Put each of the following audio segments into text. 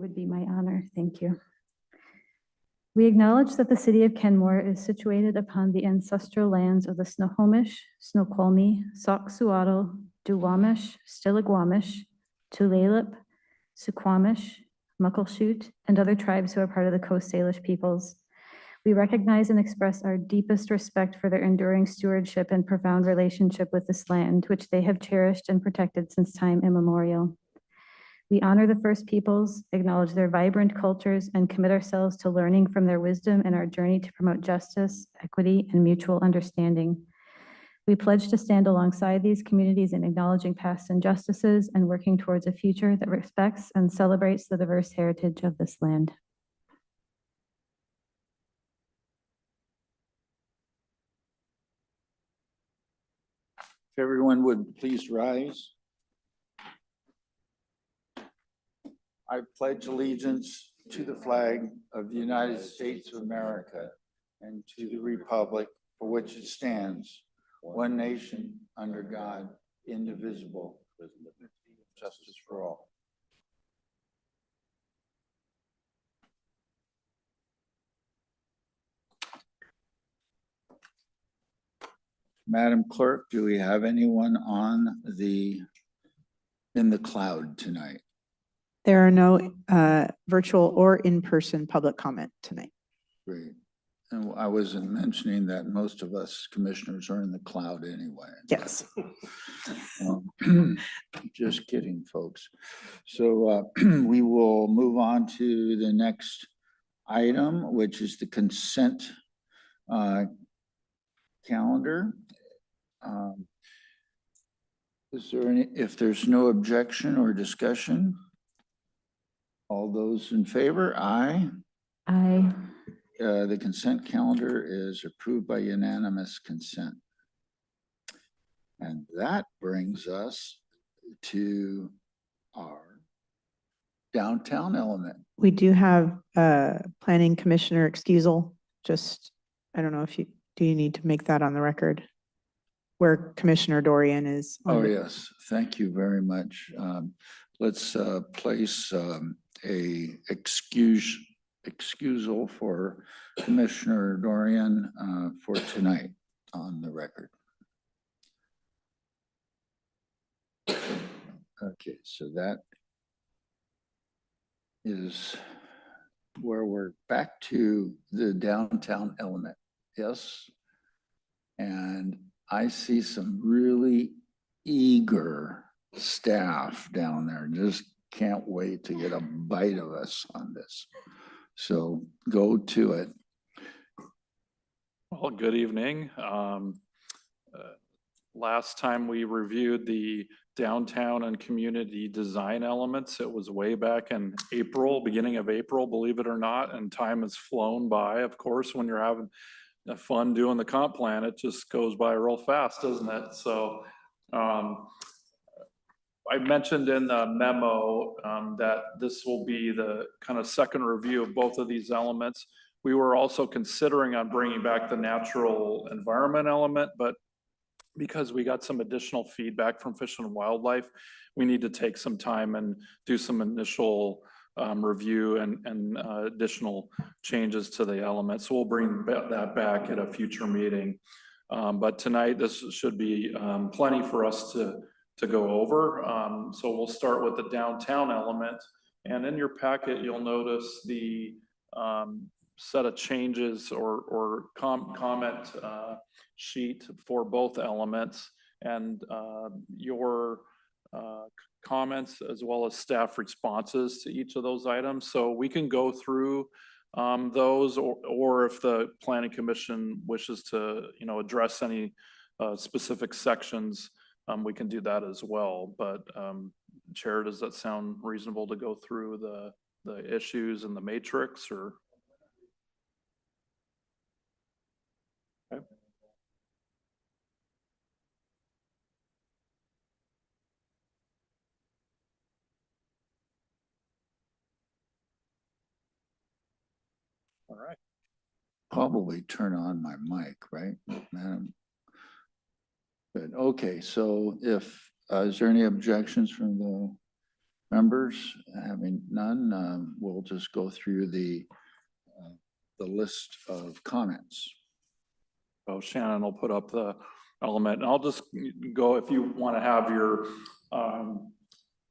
would be my honor. Thank you. We acknowledge that the city of Kenmore is situated upon the ancestral lands of the Snohomish, Snoqualmie, Sauk Suattle, Duwamish, Stillaguamish, Tulalip, Suquamish, Muckleshoot, and other tribes who are part of the Coast Salish peoples. We recognize and express our deepest respect for their enduring stewardship and profound relationship with this land, which they have cherished and protected since time immemorial. We honor the First Peoples, acknowledge their vibrant cultures, and commit ourselves to learning from their wisdom in our journey to promote justice, equity, and mutual understanding. We pledge to stand alongside these communities in acknowledging past injustices and working towards a future that respects and celebrates the diverse heritage of this land. If everyone would please rise. I pledge allegiance to the flag of the United States of America and to the republic for which it stands, one nation, under God, indivisible, with justice for all. Madam Clerk, do we have anyone on in the cloud tonight? There are no virtual or in-person public comment tonight. Great. And I wasn't mentioning that most of us commissioners are in the cloud anyway. Yes. Just kidding, folks. So we will move on to the next item, which is the consent calendar. Is there any, if there's no objection or discussion? All those in favor, aye. Aye. The consent calendar is approved by unanimous consent. And that brings us to our downtown element. We do have planning commissioner excusal. Just, I don't know if you, do you need to make that on the record? Where Commissioner Dorian is. Oh, yes. Thank you very much. Let's place a excusal for Commissioner Dorian for tonight on the record. Okay, so that is where we're back to the downtown element. Yes. And I see some really eager staff down there. Just can't wait to get a bite of us on this. So go to it. Well, good evening. Last time we reviewed the downtown and community design elements, it was way back in April, beginning of April, believe it or not, and time has flown by. Of course, when you're having fun doing the comp plan, it just goes by real fast, doesn't it? So I mentioned in the memo that this will be the kind of second review of both of these elements. We were also considering on bringing back the natural environment element, but because we got some additional feedback from Fish and Wildlife, we need to take some time and do some initial review and additional changes to the elements. So we'll bring that back at a future meeting. But tonight, this should be plenty for us to go over. So we'll start with the downtown element. And in your packet, you'll notice the set of changes or comment sheet for both elements, and your comments as well as staff responses to each of those items. So we can go through those, or if the Planning Commission wishes to, address any specific sections, we can do that as well. But Chair, does that sound reasonable to go through the issues in the matrix, or? Okay. All right. Probably turn on my mic, right, Madam? Good. Okay, so if is there any objections from the Members, having none, we'll just go through the list of comments. So Shannon will put up the element, and I'll just go, if you want to have your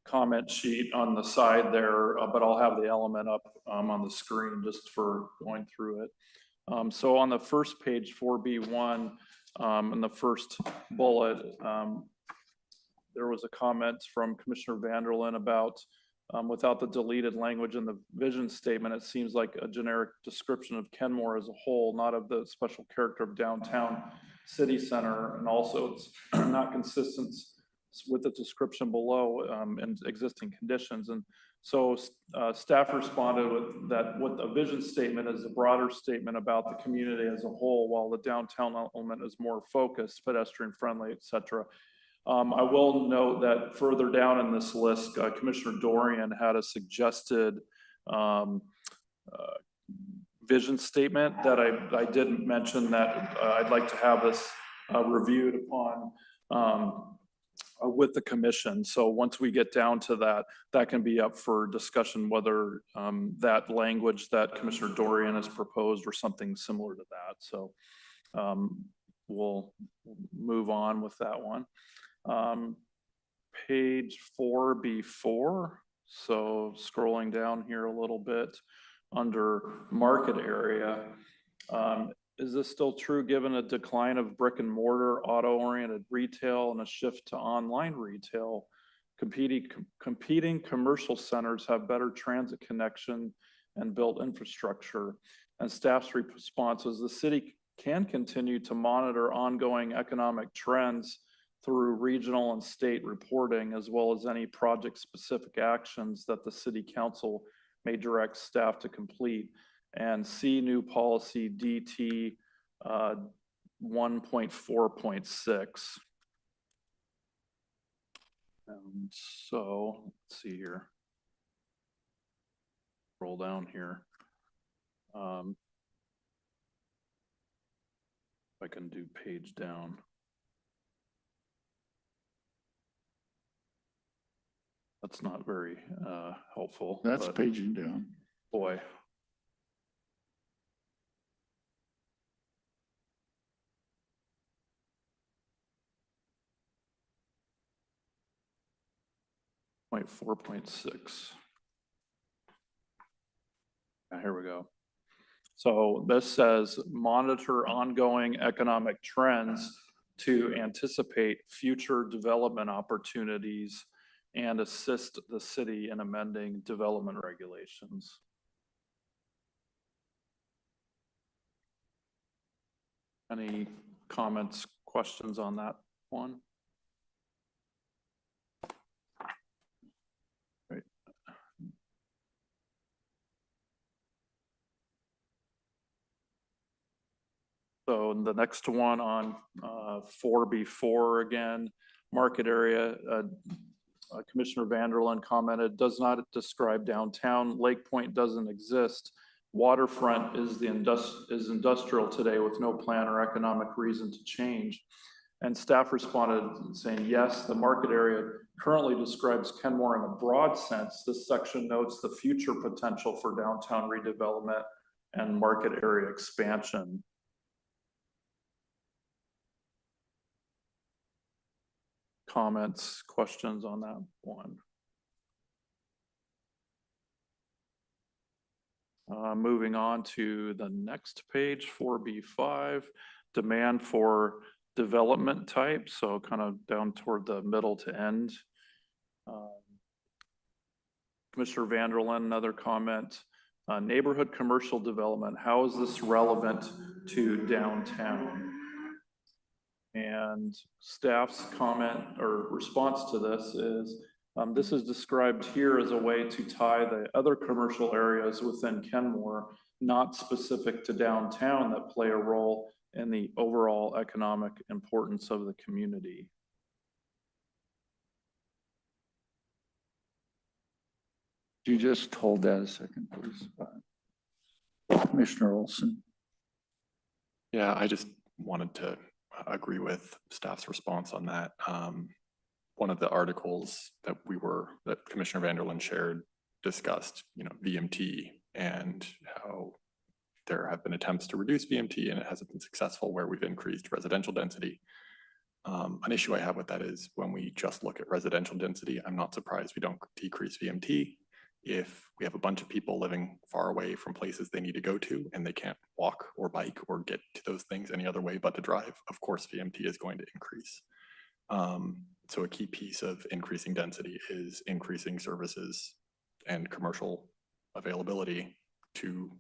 comment sheet on the side there, but I'll have the element up on the screen just for going through it. So on the first page, 4B1, in the first bullet, there was a comment from Commissioner Vanderlyn about without the deleted language in the vision statement, it seems like a generic description of Kenmore as a whole, not of the special character of downtown city center. And also it's not consistent with the description below and existing conditions. And so staff responded with that what the vision statement is a broader statement about the community as a whole, while the downtown element is more focused, pedestrian friendly, et cetera. I will note that further down in this list, Commissioner Dorian had a suggested vision statement that I didn't mention that I'd like to have this reviewed upon with the commission. So once we get down to that, that can be up for discussion, whether that language that Commissioner Dorian has proposed or something similar to that. So we'll move on with that one. Page 4B4. So scrolling down here a little bit under market area. Is this still true given a decline of brick and mortar auto-oriented retail and a shift to online retail? Competing commercial centers have better transit connection and built infrastructure. And staff's response is the city can continue to monitor ongoing economic trends through regional and state reporting, as well as any project-specific actions that the city council may direct staff to complete. And see new policy DT 1.4.6. And so let's see here. Roll down here. If I can do page down. That's not very helpful. That's paging down. Boy. Point 4.6. Here we go. So this says monitor ongoing economic trends to anticipate future development opportunities and assist the city in amending development regulations. Any comments, questions on that one? Right. So the next one on 4B4 again, market area. Commissioner Vanderlyn commented, does not describe downtown. Lake Point doesn't exist. Waterfront is industrial today with no plan or economic reason to change. And staff responded saying, yes, the market area currently describes Kenmore in a broad sense. This section notes the future potential for downtown redevelopment and market area expansion. Comments, questions on that one? Moving on to the next page, 4B5, demand for development type. So kind of down toward the middle to end. Commissioner Vanderlyn, another comment. Neighborhood commercial development, how is this relevant to downtown? And staff's comment or response to this is described here as a way to tie the other commercial areas within Kenmore, not specific to downtown, that play a role in the overall economic importance of the community. Could you just hold that a second, please? Commissioner Olson. Yeah, I just wanted to agree with staff's response on that. one of the articles that that Commissioner Vanderland shared discussed, VMT and how there have been attempts to reduce VMT and it hasn't been successful where we've increased residential density. An issue I have with that is when we just look at residential density, I'm not surprised we don't decrease VMT. If we have a bunch of people living far away from places they need to go to and they can't walk or bike or get to those things any other way but to drive, of course VMT is going to increase. So a key piece of increasing density is increasing services and commercial availability to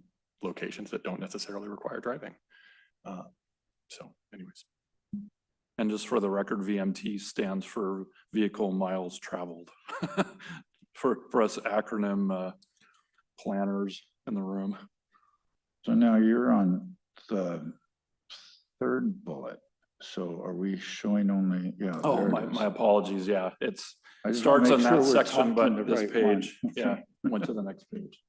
locations that don't necessarily require driving. So anyways. And just for the record, VMT stands for vehicle miles traveled. For us acronym planners in the room. So now you're on the third bullet. So are we showing only, yeah. Oh, there it is. my apologies. Yeah, I just wanna starts make on sure that we're section, talking but the this right one. page, yeah, went to the next page.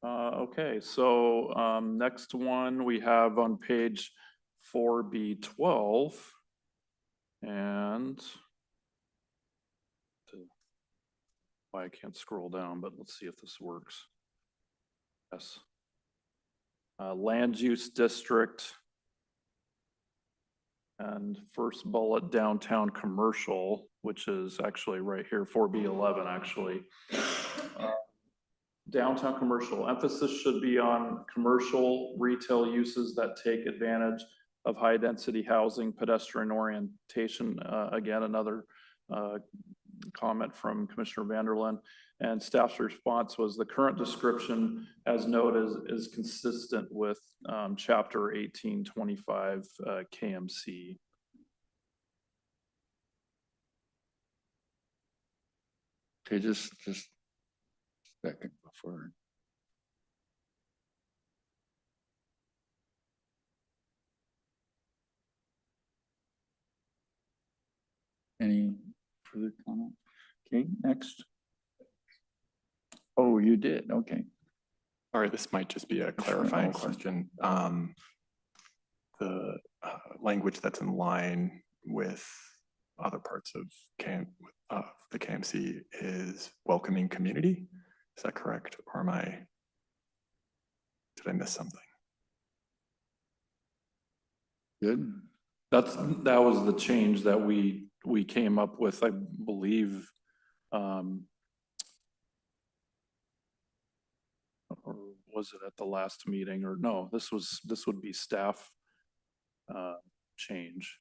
Okay, so next one we have on page 4B12. And why I can't scroll down, but let's see if this works. Yes. Land use district. And first bullet, downtown commercial, which is actually right here, 4B11 actually. Downtown commercial, emphasis should be on commercial retail uses that take advantage of high density housing, pedestrian orientation. Again, another comment from Commissioner Vanderland, and staff's response was the current description as noted is consistent with chapter 1825 KMC. Okay, just a second before. Any further comment? Okay, next. Oh, you did, okay. All right, this might just be a clarifying question. The language that's in line with other parts of the KMC is welcoming community. Is that correct? Or did I miss something? Good. That was the change that we came up with, I believe. Or was it at the last meeting, or no, this would be staff change.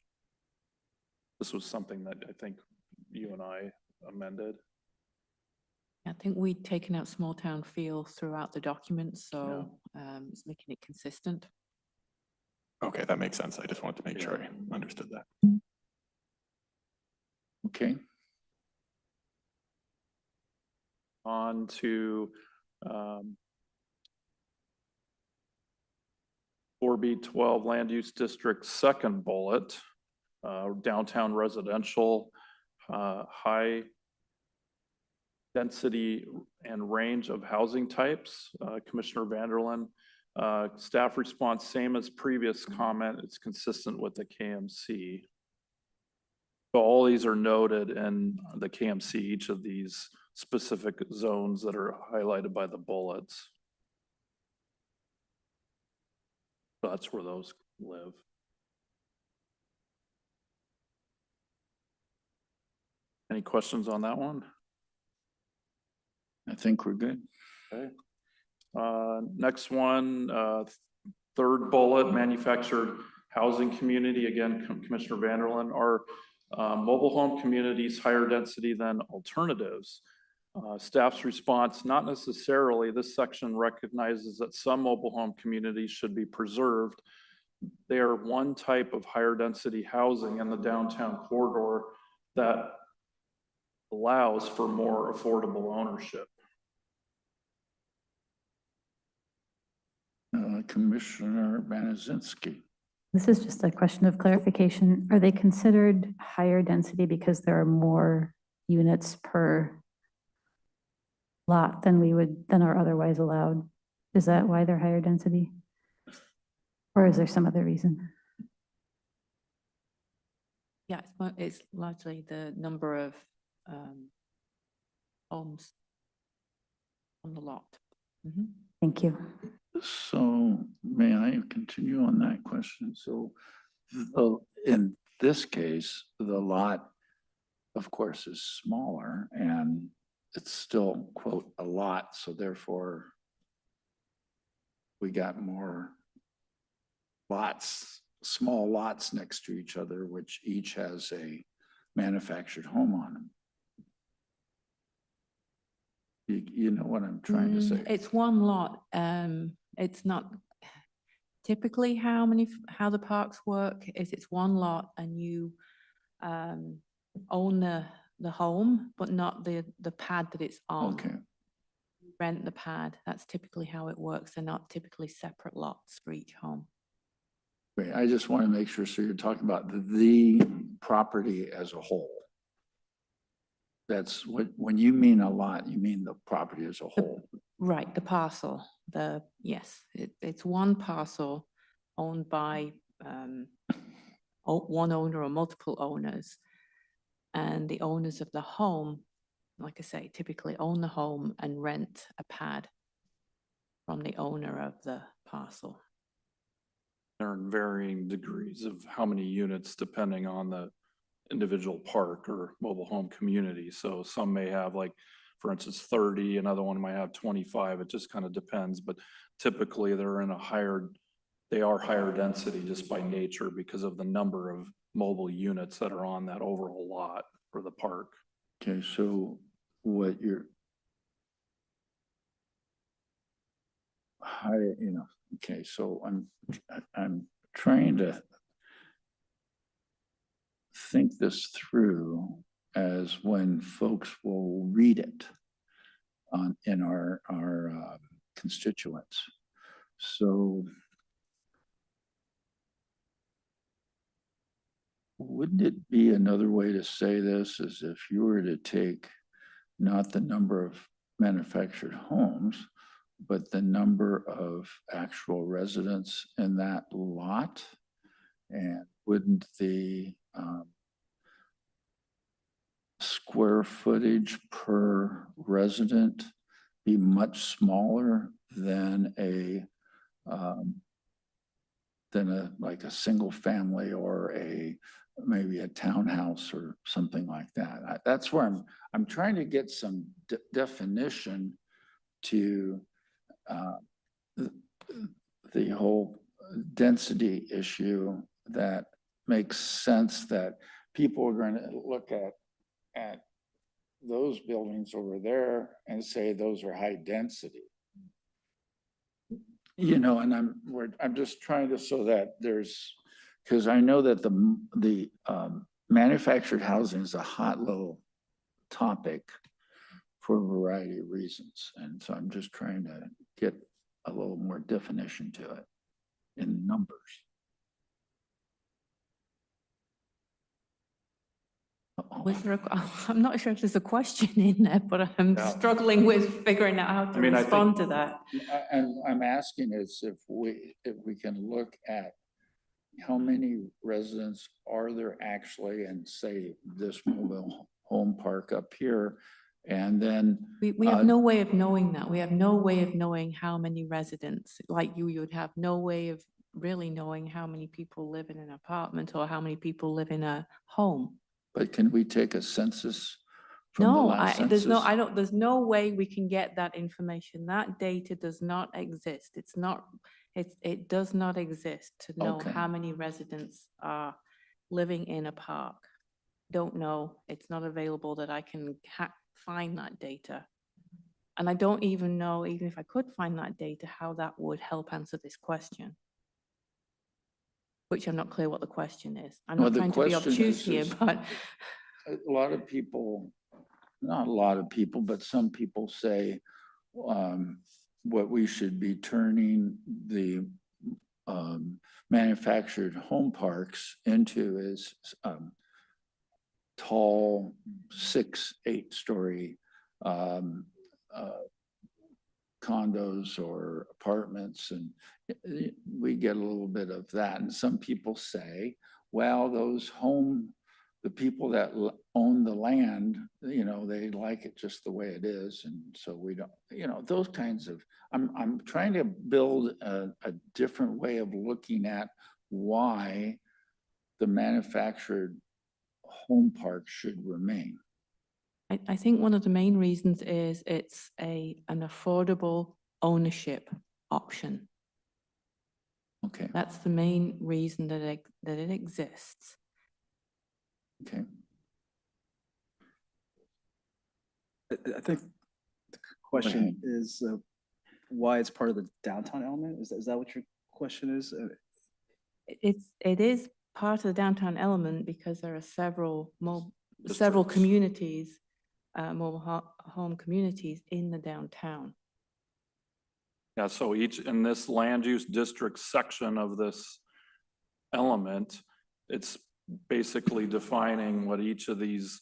This was something that I think you and I amended. I think we'd taken out small town feel throughout the document, so it's making it consistent. Okay, that makes sense. I just wanted to make sure I understood that. Okay. On to 4B12 land use district, second bullet, downtown residential, high density and range of housing types. Commissioner Vanderland, staff response, same as previous comment. It's consistent with the KMC. So all these are noted in the KMC, each of these specific zones that are highlighted by the bullets. So that's where those live. Any questions on that one? I think we're good. Okay. Next one, third bullet, manufactured housing community. Again, Commissioner Vanderland, are mobile home communities higher density than alternatives? Staff's response, not necessarily. This section recognizes that some mobile home communities should be preserved. They are one type of higher density housing in the downtown corridor that allows for more affordable ownership. Commissioner Banazinski. This is just a question of clarification. Are they considered higher density because there are more units per lot than are otherwise allowed? Is that why they're higher density? Or is there some other reason? Yeah, it's largely the number of homes on the lot. Mhm. Thank you. So may I continue on that question? So in this case, the lot, of course, is smaller and it's still, quote, a lot. So therefore, we got more lots, small lots next to each other, which each has a manufactured home on them. You know what I'm trying to say? It's one lot. It's not typically how the parks work is it's one lot and you own the home, but not the pad that it's on. Okay, You rent the pad. That's typically how it works. They're not typically separate lots for each home. wait, I just want to make sure. So you're talking about the property as a whole. That's what, when you mean a lot, you mean the property as a whole. Right, the parcel, yes, it's one parcel owned by one owner or multiple owners. And the owners of the home, like I say, typically own the home and rent a pad from the owner of the parcel. There are varying degrees of how many units depending on the individual park or mobile home community. So some may have, like, for instance, 30, another one might have 25. It just kind of depends, but typically they're in they are higher density just by nature because of the number of mobile units that are on that overall lot for the park. Okay, so what okay, so I'm trying to think this through as when folks will read it in our constituents. So wouldn't it be another way to say this is if you were to take not the number of manufactured homes, but the number of actual residents in that lot? And wouldn't the square footage per resident be much smaller than like a single family or maybe a townhouse or something like that? That's where I'm trying to get some definition to the whole density issue that makes sense, that people are going to look at those buildings over there and say those are high density. And I'm just trying to, so that because I know that the manufactured housing is a hot little topic for a variety of reasons. And so I'm just trying to get a little more definition to it in numbers. I'm not sure if there's a question in there, but I'm struggling with figuring out how to respond to that. I'm asking is if we can look at how many residents are there actually in, say, this mobile home park up here, and then we have no way of knowing that. We have no way of knowing how many residents, like you would have no way of really knowing how many people live in an apartment or how many people live in a home. But can we take a census from the last census? There's no way we can get that information. That data does not exist. It does not exist to know how many residents are living in a park. Don't know. It's not available that I can find that data. And I don't even know, even if I could find that data, how that would help answer this question. Which I'm not clear what the question is. I'm not trying to be obtuse here, but a lot of people, not a lot of people, but some people say what we should be turning the manufactured home parks into is tall 6-8 story condos or apartments, and we get a little bit of that. And some people say, well, those home the people that own the land, you know, they like it just the way it is. And so we don't, you know, those kinds of, I'm trying to build a different way of looking at why the manufactured home park should remain. I think one of the main reasons is it's an affordable ownership option. Okay, That's the main reason that it exists. okay. I think the question is why it's part of the downtown element? Is that what your question is? It is part of the downtown element because there are several Districts. communities, mobile home communities in the downtown. Yeah, so each, in this land use district section of this element, it's basically defining what each of these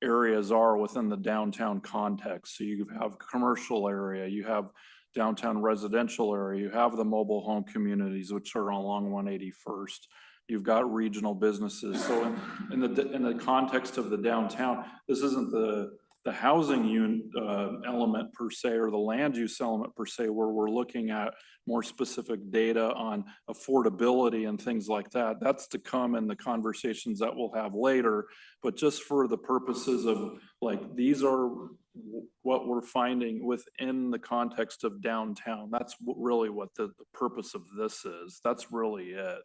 areas are within the downtown context. So you have commercial area, you have downtown residential area, you have the mobile home communities, which are along 181st. You've got regional businesses. So in the context of the downtown, this isn't the housing element per se, or the land use element per se, where we're looking at more specific data on affordability and things like that. That's to come in the conversations that we'll have later. But just for the purposes of like, these are what we're finding within the context of downtown. That's really what the purpose of this is. That's really it.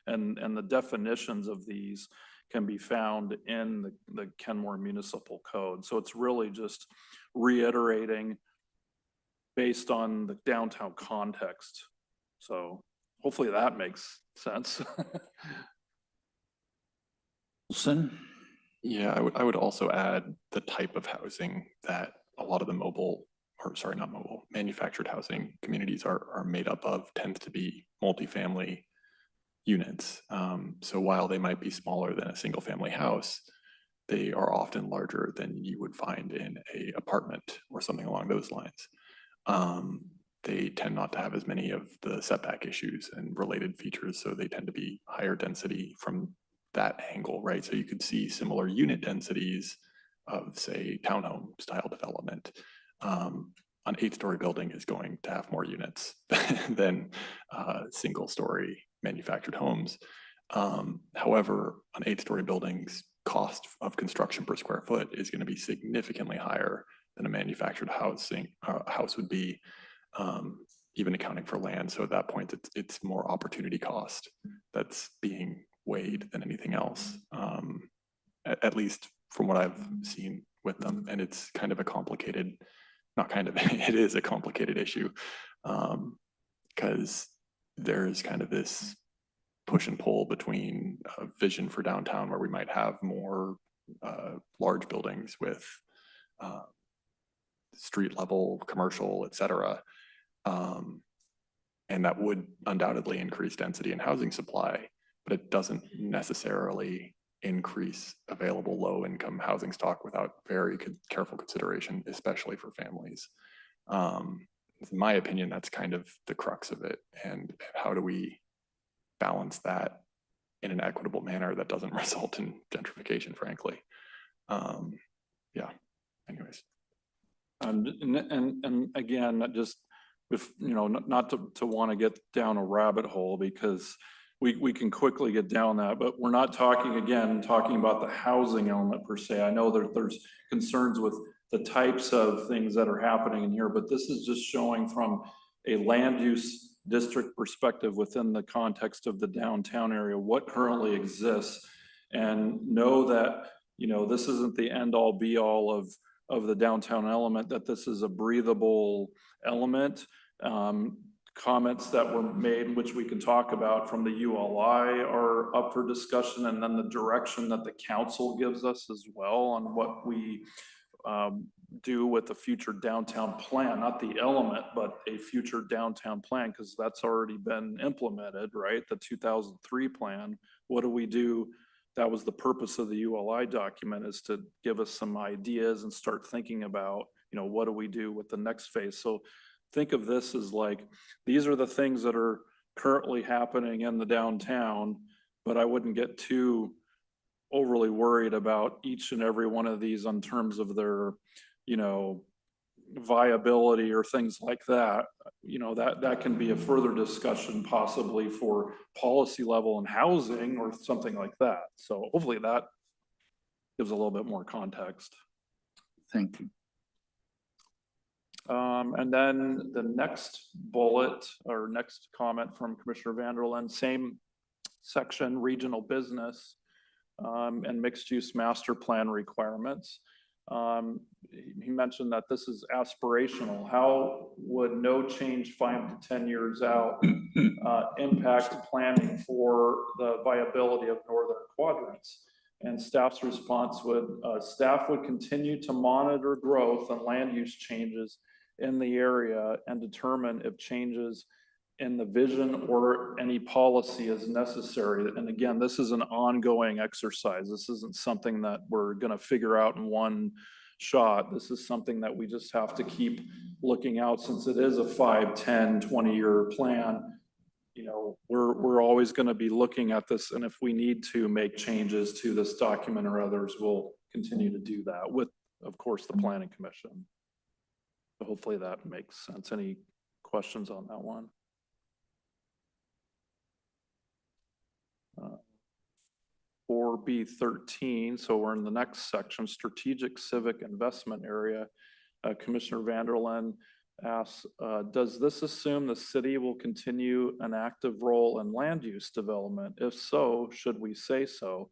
And the definitions of these can be found in the Kenmore Municipal Code. So it's really just reiterating based on the downtown context. So hopefully that makes sense. Wilson? Yeah, I would also add the type of housing that a lot of the manufactured housing communities are made up of tends to be multifamily units. So while they might be smaller than a single family house, they are often larger than you would find in an apartment or something along those lines. They tend not to have as many of the setback issues and related features, so they tend to be higher density from that angle, right? So you could see similar unit densities of, say, townhome style development. An 8-story building is going to have more units than single-story manufactured homes. However, an 8-story building's cost of construction per square foot is going to be significantly higher than a manufactured house would be, even accounting for land. So at that point, it's more opportunity cost that's being weighed than anything else, at least from what I've seen with them. And it's kind of a complicated, not kind of, it is a complicated issue, because there's kind of this push and pull between a vision for downtown where we might have more large buildings with street level commercial, et cetera. And that would undoubtedly increase density and housing supply, but it doesn't necessarily increase available low income housing stock without very careful consideration, especially for families. In my opinion, that's kind of the crux of it. And how do we balance that in an equitable manner that doesn't result in gentrification, frankly? Yeah, anyways. And again, just if, you know, not to want to get down a rabbit hole, because we can quickly get down that, but we're not talking about the housing element per se. I know there's concerns with the types of things that are happening in here, but this is just showing from a land use district perspective within the context of the downtown area, what currently exists, and know that, you know, this isn't the end all be all of the downtown element, that this is a breathable element. Comments that were made, which we can talk about from the ULI, are up for discussion, and then the direction that the council gives us as well on what we do with the future downtown plan, not the element, but a future downtown plan, because that's already been implemented, right? The 2003 plan. What do we do? That was the purpose of the ULI document, is to give us some ideas and start thinking about, you know, what do we do with the next phase? So think of this as like, these are the things that are currently happening in the downtown, but I wouldn't get too overly worried about each and every one of these in terms of their, viability or things like that. That can be a further discussion possibly for policy level and housing or something like that. So hopefully that gives a little bit more context. Thank you. And then the next bullet or next comment from Commissioner Vanderland, same section, regional business and mixed use master plan requirements. He mentioned that this is aspirational. How would no change 5 to 10 years out impact planning for the viability of northern quadrants? And staff's response staff would continue to monitor growth and land use changes in the area and determine if changes in the vision or any policy is necessary. And again, this is an ongoing exercise. This isn't something that we're going to figure out in one shot. This is something that we just have to keep looking out, since it is a 5, 10, 20-year plan. We're always going to be looking at this, and if we need to make changes to this document or others, we'll continue to do that with, of course, the Planning Commission. So hopefully that makes sense. Any questions on that one? 4B13, so we're in the next section, strategic civic investment area. Commissioner Vanderland asks, does this assume the city will continue an active role in land use development? If so, should we say so?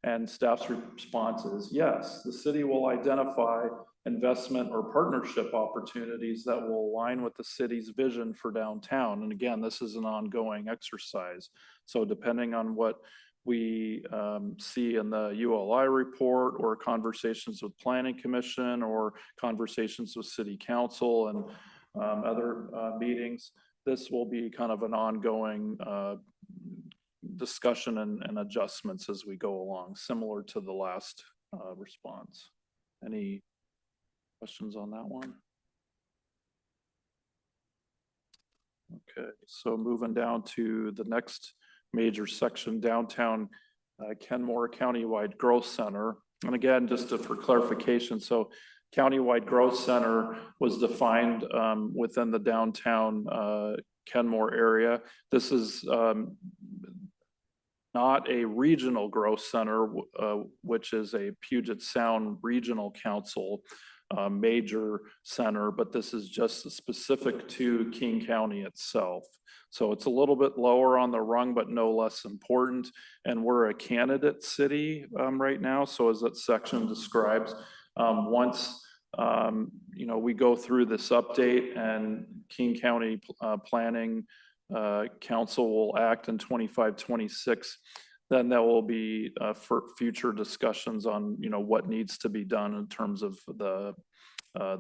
And staff's response is yes, the city will identify investment or partnership opportunities that will align with the city's vision for downtown. And again, this is an ongoing exercise. So depending on what we see in the ULI report or conversations with Planning Commission or conversations with City Council and other meetings, this will be kind of an ongoing discussion and adjustments as we go along, similar to the last response. Any questions on that one? Okay, so moving down to the next major section, downtown Kenmore Countywide Growth Center. And again, just for clarification, so Countywide Growth Center was defined within the downtown Kenmore area. This is not a regional growth center, which is a Puget Sound Regional Council major center, but this is just specific to King County itself. So it's a little bit lower on the rung, but no less important. And we're a candidate city right now. So as that section describes, once we go through this update and King County Planning Council will act in 25-26, then there will be for future discussions on what needs to be done in terms of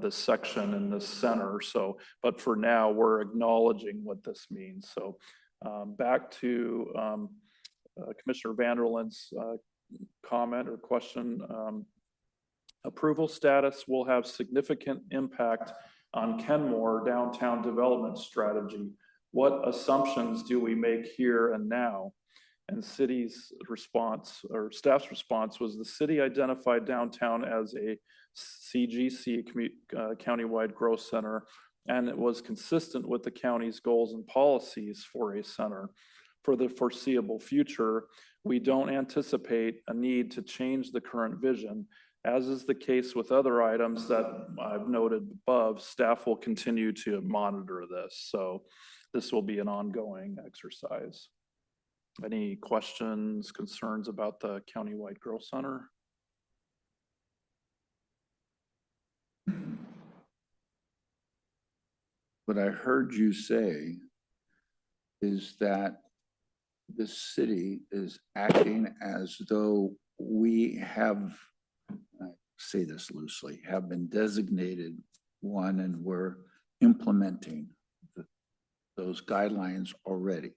this section in this center. So, but for now, we're acknowledging what this means. So back to Commissioner Vanderland's comment or question. Approval status will have significant impact on Kenmore downtown development strategy. What assumptions do we make here and now? And city's response or staff's response was the city identified downtown as a CGC, countywide growth center, and it was consistent with the county's goals and policies for a center. For the foreseeable future, we don't anticipate a need to change the current vision. As is the case with other items that I've noted above, staff will continue to monitor this. So this will be an ongoing exercise. Any questions, concerns about the Countywide Growth Center? What I heard you say is that the city is acting as though we have, I say this loosely, have been designated one and we're implementing those guidelines already.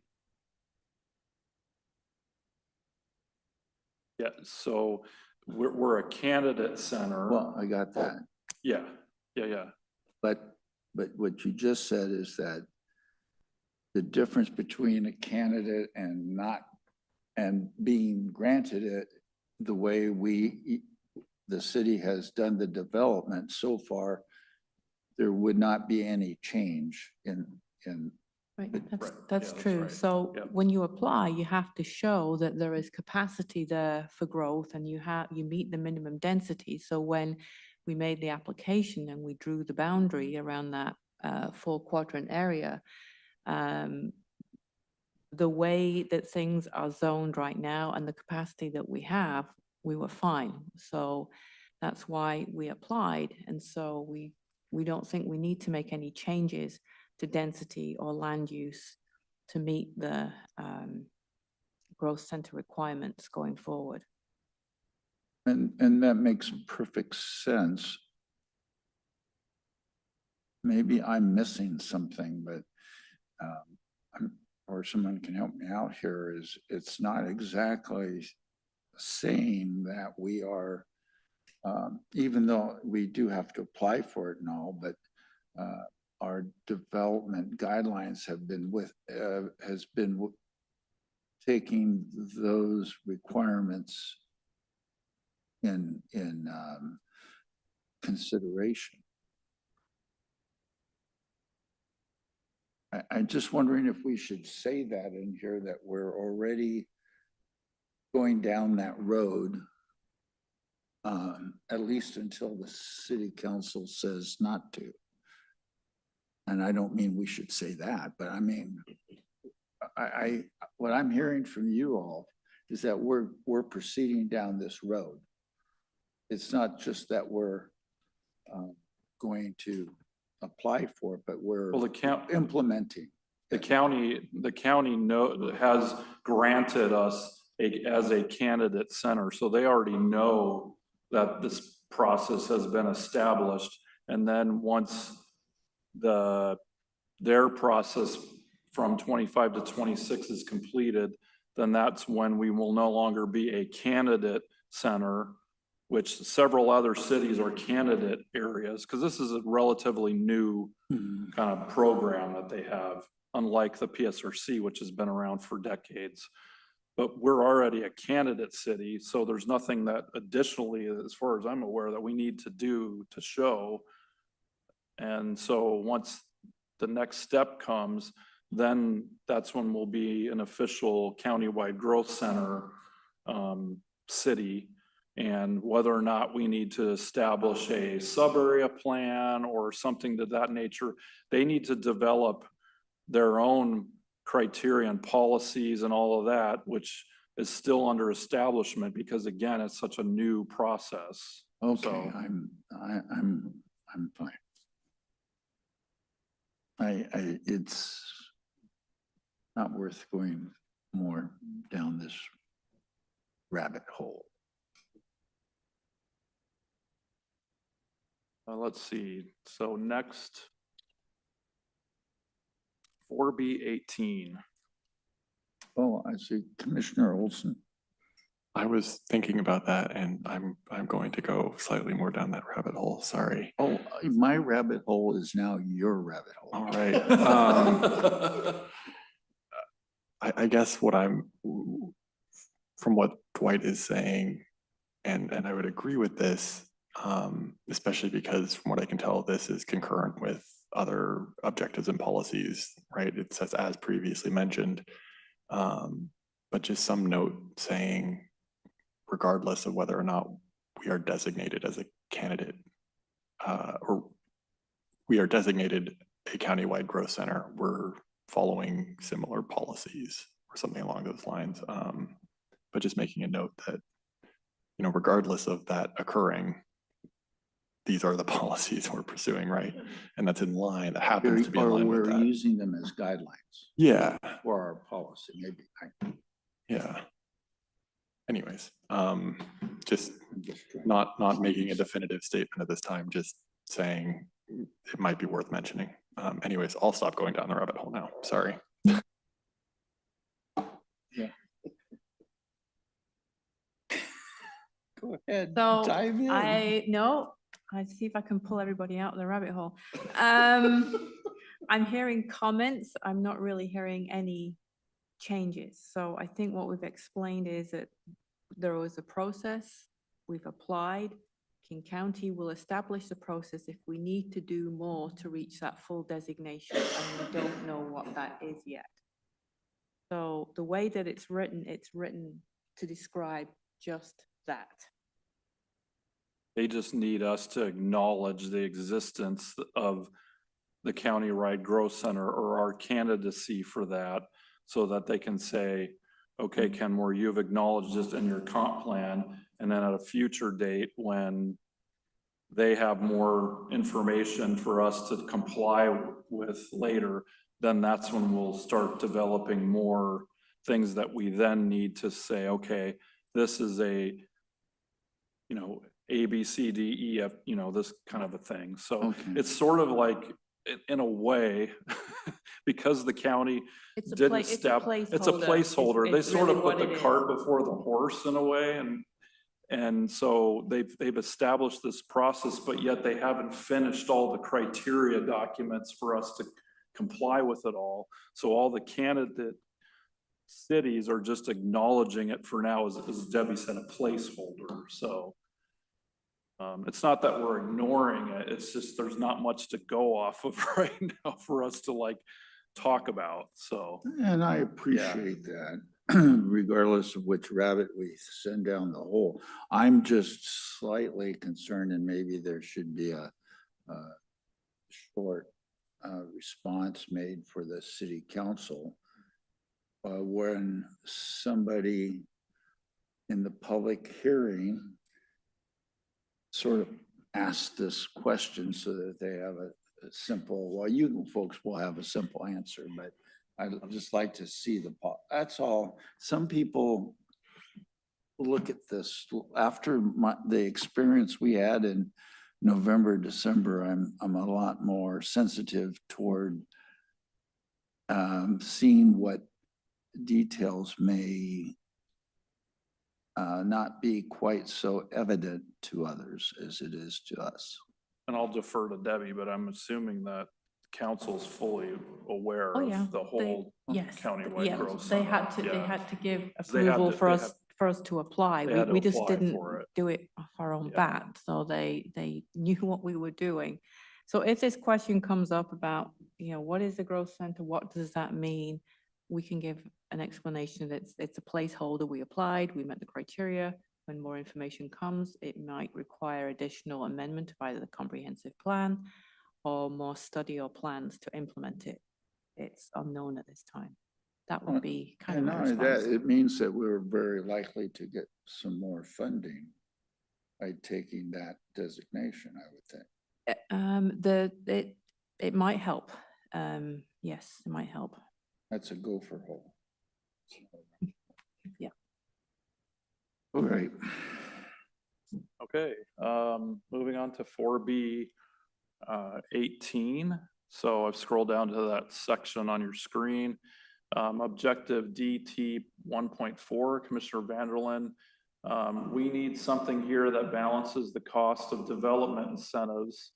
Yeah, so we're a candidate center. Well, I got that. Yeah. But what you just said is that the difference between a candidate and not, and being granted it the way the city has done the development so far, there would not be any change in, Right, But- that's, Right, that's yeah, that's true. right. So Yep. when you apply, you have to show that there is capacity there for growth and you meet the minimum density. So when we made the application and we drew the boundary around that 4-quadrant area, the way that things are zoned right now and the capacity that we have, we were fine. So that's why we applied. And so we don't think we need to make any changes to density or land use to meet the growth center requirements going forward. and that makes perfect sense. Maybe I'm missing something, but or someone can help me out here, is it's not exactly saying that we are, even though we do have to apply for it and all, but our development guidelines have been taking those requirements in consideration. I'm just wondering if we should say that in here, that we're already going down that road, at least until the city council says not to. And I don't mean we should say that, but I mean, what I'm hearing from you all is that we're proceeding down this road. It's not just that we're going to apply for it, but we're Well, implementing. the county has granted us as a candidate center, so they already know that this process has been established. And then once their process from 25 to 26 is completed, then that's when we will no longer be a candidate center, which several other cities are candidate areas, because this is a relatively new kind of program that they have, unlike the PSRC, which has been around for decades. But we're already a candidate city, so there's nothing that additionally, as far as I'm aware, that we need to do to show. And so once the next step comes, then that's when we'll be an official countywide growth center city. And whether or not we need to establish a sub-area plan or something to that nature, they need to develop their own criteria and policies and all of that, which is still under establishment because again, it's such a new process. Okay, So- I'm fine. It's not worth going more down this rabbit hole. Let's see, so next, 4B18. Oh, I see Commissioner Olson. I was thinking about that and I'm going to go slightly more down that rabbit hole, sorry. Oh, my rabbit hole is now your rabbit hole. All right. I guess from what Dwight is saying, and I would agree with this, especially because from what I can tell, this is concurrent with other objectives and policies, right? It says as previously mentioned, but just some note saying, regardless of whether or not we are designated as a candidate, or we are designated a countywide growth center, we're following similar policies or something along those lines. But just making a note that, you know, regardless of that occurring, these are the policies we're pursuing, right? And that's in line, that happens to be in Or line with we're that. using them as guidelines Yeah, for our policy, maybe. yeah. Anyways, just I'm just trying- not making a definitive statement at this time, just saying it might be worth mentioning. Anyways, I'll stop going down the rabbit hole now, sorry. Go ahead, So dive in. I see if I can pull everybody out of the rabbit hole. I'm hearing comments. I'm not really hearing any changes. So I think what we've explained is that there was a process, we've applied. King County will establish the process if we need to do more to reach that full designation, and we don't know what that is yet. So the way that it's written to describe just that. They just need us to acknowledge the existence of the countywide growth center or our candidacy for that, so that they can say, okay, Kenmore, you've acknowledged this in your comp plan, and then at a future date, when they have more information for us to comply with later, then that's when we'll start developing more things that we then need to say, okay, this is a, you know, A, B, C, D, E, F, you know, this kind of a thing. So Okay. it's sort of like, in a way, because the county It's a didn't it's a step, it's a placeholder. They It's sort really of put what the it is. cart before the horse in a way, and so they've established this process, but yet they haven't finished all the criteria documents for us to comply with it all. So all the candidate cities are just acknowledging it for now, as Debbie said, a placeholder. So it's not that we're ignoring it, it's just there's not much to go off of right now for us to like talk about, so. And I appreciate that, regardless of which rabbit we send down the hole. I'm just slightly concerned, and maybe there should be a short response made for the city council when somebody in the public hearing sort of asks this question, so that they have a simple, well, you folks will have a simple answer, but I'd just like to see that's all. Some people look at this after the experience we had in November, December. I'm a lot more sensitive toward seeing what details may not be quite so evident to others as it is to us. And I'll defer to Debbie, but I'm assuming that council's fully aware Oh, yeah. of the whole Yes, countywide yeah, growth. they center. had to give They had approval to- for they us, had- for us to apply. they had to We just apply didn't for it. do it off our own Yeah. bat, so they knew what we were doing. So if this question comes up about, you know, what is the growth center? What does that mean? We can give an explanation that it's a placeholder. We applied, we met the criteria. When more information comes, it might require additional amendment to either the comprehensive plan or more study or plans to implement it. It's unknown at this time. That would be kind And of not my only that, response. it means that we're very likely to get some more funding by taking that designation, I would think. It might help. Yes, it might help. That's a gopher hole. Yeah. All right. Okay, moving on to 4B 18. So I've scrolled down to that section on your screen. Objective DT 1.4, Commissioner Vanderlyn. We need something here that balances the cost of development incentives,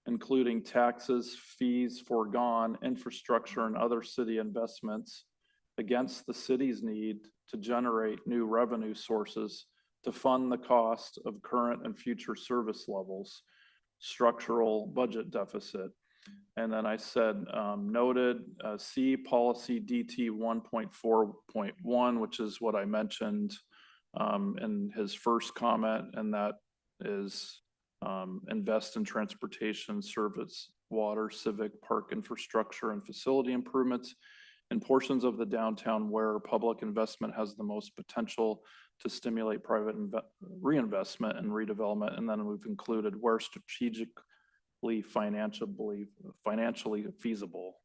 including taxes, fees foregone, infrastructure, and other city investments, against the city's need to generate new revenue sources to fund the cost of current and future service levels, structural budget deficit. And then I said, noted, C policy DT 1.4.1, which is what I mentioned in his first comment, and that is invest in transportation, service, water, civic, park infrastructure, and facility improvements in portions of the downtown where public investment has the most potential to stimulate private reinvestment and redevelopment. And then we've included where strategically, financially feasible.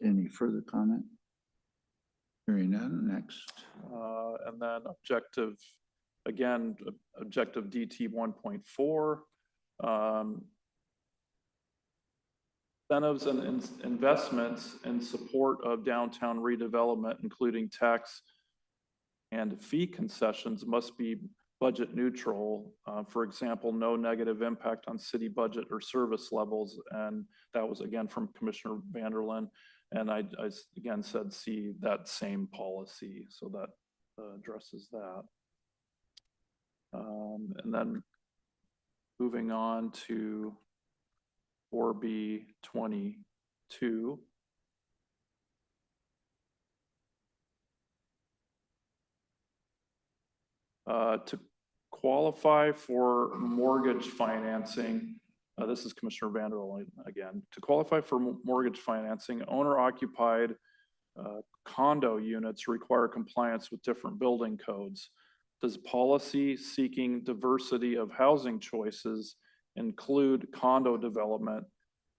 Any further comment? Hearing none, next. And then objective, again, objective DT 1.4. Incentives and investments in support of downtown redevelopment, including tax and fee concessions, must be budget neutral. For example, no negative impact on city budget or service levels. And that was again from Commissioner Vanderlyn. And I again said, see that same policy, so that addresses that. And then moving on to 4B22. To qualify for mortgage financing, this is Commissioner Vanderland again. To qualify for mortgage financing, owner-occupied condo units require compliance with different building codes. Does policy seeking diversity of housing choices include condo development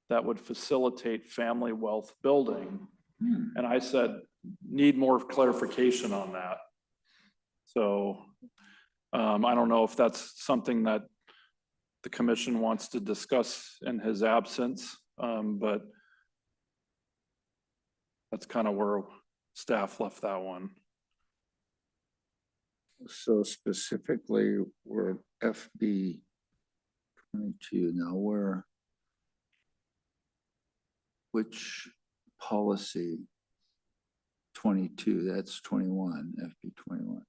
that would facilitate family wealth building? And I said, need more clarification on that. So I don't know if that's something that the commission wants to discuss in his absence, but that's kind of where staff left that one. So specifically, we're FB 22. Now which policy? 22, that's 21, FB 21.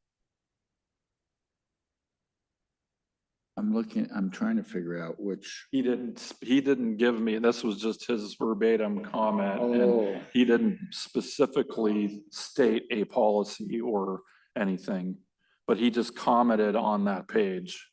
I'm trying to figure out which. He didn't give me, this was just his verbatim comment. Oh. And he didn't specifically state a policy or anything, but he just commented on that page.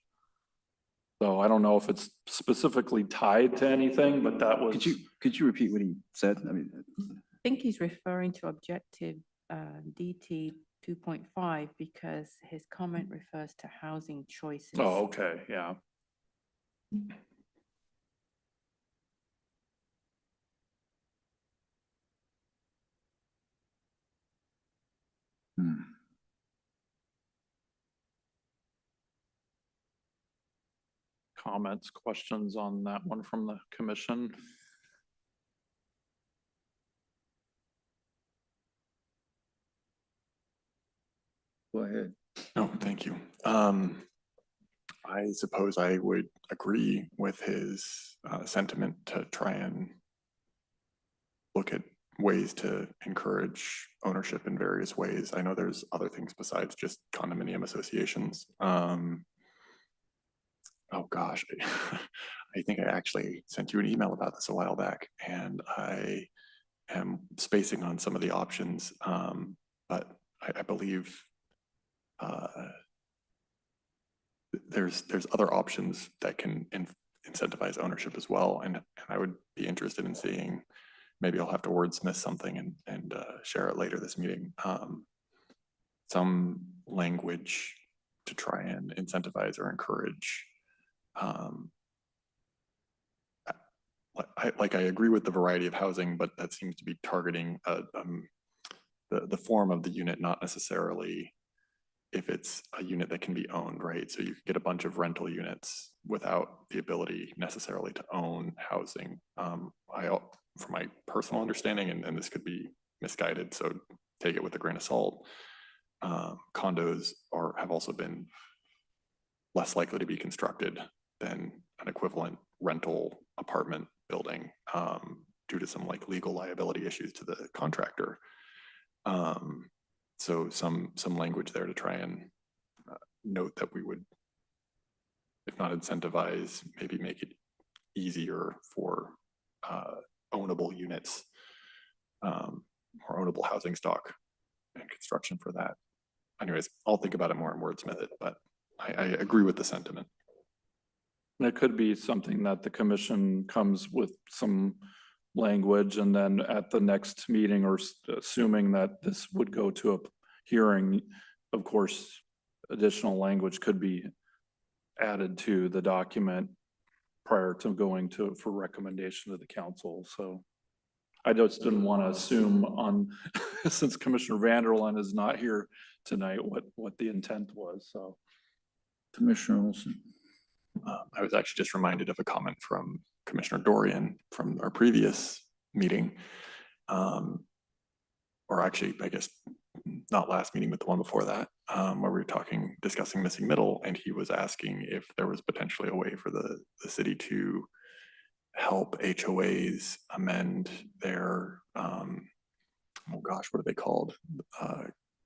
So I don't know if it's specifically tied to anything, but that was. Could you repeat what he said? I mean, I think he's referring to objective DT 2.5 because his comment refers to housing choices. Oh, okay, yeah. Comments, questions on that one from the commission? Go ahead. Oh, thank you. I suppose I would agree with his sentiment to try and look at ways to encourage ownership in various ways. I know there's other things besides just condominium associations. Oh gosh, I think I actually sent you an email about this a while back, and I am spacing on some of the options, but I believe there's other options that can incentivize ownership as well, and I would be interested in seeing. Maybe I'll have to wordsmith something and share it later this meeting. Some language to try and incentivize or encourage. I agree with the variety of housing, but that seems to be targeting the form of the unit, not necessarily if it's a unit that can be owned, right? So you could get a bunch of rental units without the ability necessarily to own housing. From my personal understanding, and this could be misguided, so take it with a grain of salt, condos have also been less likely to be constructed than an equivalent rental apartment building due to some like legal liability issues to the contractor. So some language there to try and note that we would, if not incentivize, maybe make it easier for ownable units or ownable housing stock and construction for that. Anyways, I'll think about it more and wordsmith it, but I agree with the sentiment. It could be something that the commission comes with some language, and then at the next meeting, or assuming that this would go to a hearing, of course, additional language could be added to the document prior to going for recommendation to the council. So I just didn't want to assume on, since Commissioner Vanderland is not here tonight, what the intent was, so. Commissioner Olson. I was actually just reminded of a comment from Commissioner Dorian from our previous meeting. Or actually, I guess not last meeting, but the one before that, where we were discussing missing middle, and he was asking if there was potentially a way for the city to help HOAs amend their oh gosh, what are they called?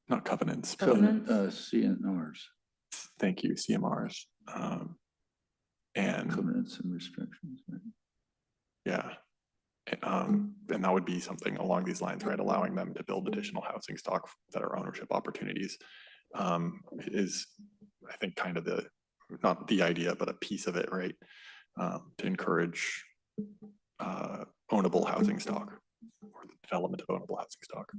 Not covenants, but Covenant. CNRs, thank you, CMRs. And covenants and restrictions, right? yeah. And that would be something along these lines, right? Allowing them to build additional housing stock that are ownership opportunities is, I think, kind of the, not the idea, but a piece of it, right? To encourage ownable housing stock or the development of ownable housing stock.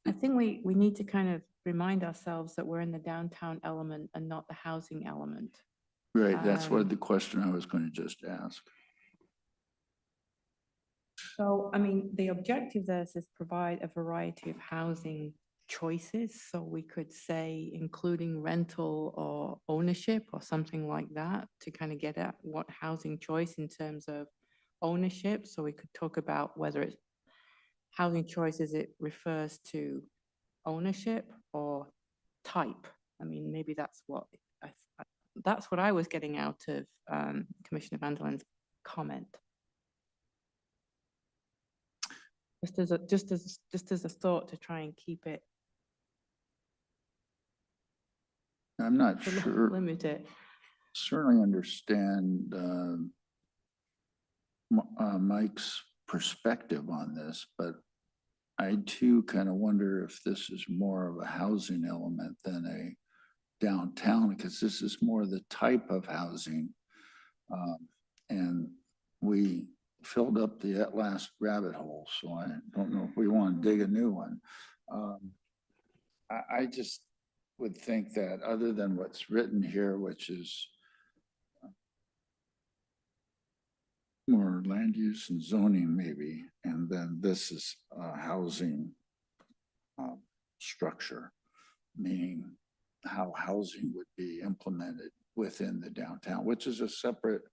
I think we need to kind of remind ourselves that we're in the downtown element and not the housing element. Right, that's what the question I was going to just ask. So, I mean, the objective there is provide a variety of housing choices. So we could say including rental or ownership or something like that to kind of get at what housing choice in terms of ownership. So we could talk about whether it's housing choices, it refers to ownership or type. I mean, maybe that's what I was getting out of Commissioner Vanderland's comment. Just as a thought to try and keep it. I'm not sure. Limit it. Certainly understand Mike's perspective on this, but I too kind of wonder if this is more of a housing element than a downtown, because this is more the type of housing. And we filled up the last rabbit hole, so I don't know if we want to dig a new one. I just would think that other than what's written here, which is more land use and zoning maybe, and then this is housing structure, meaning how housing would be implemented within the downtown, which is a separate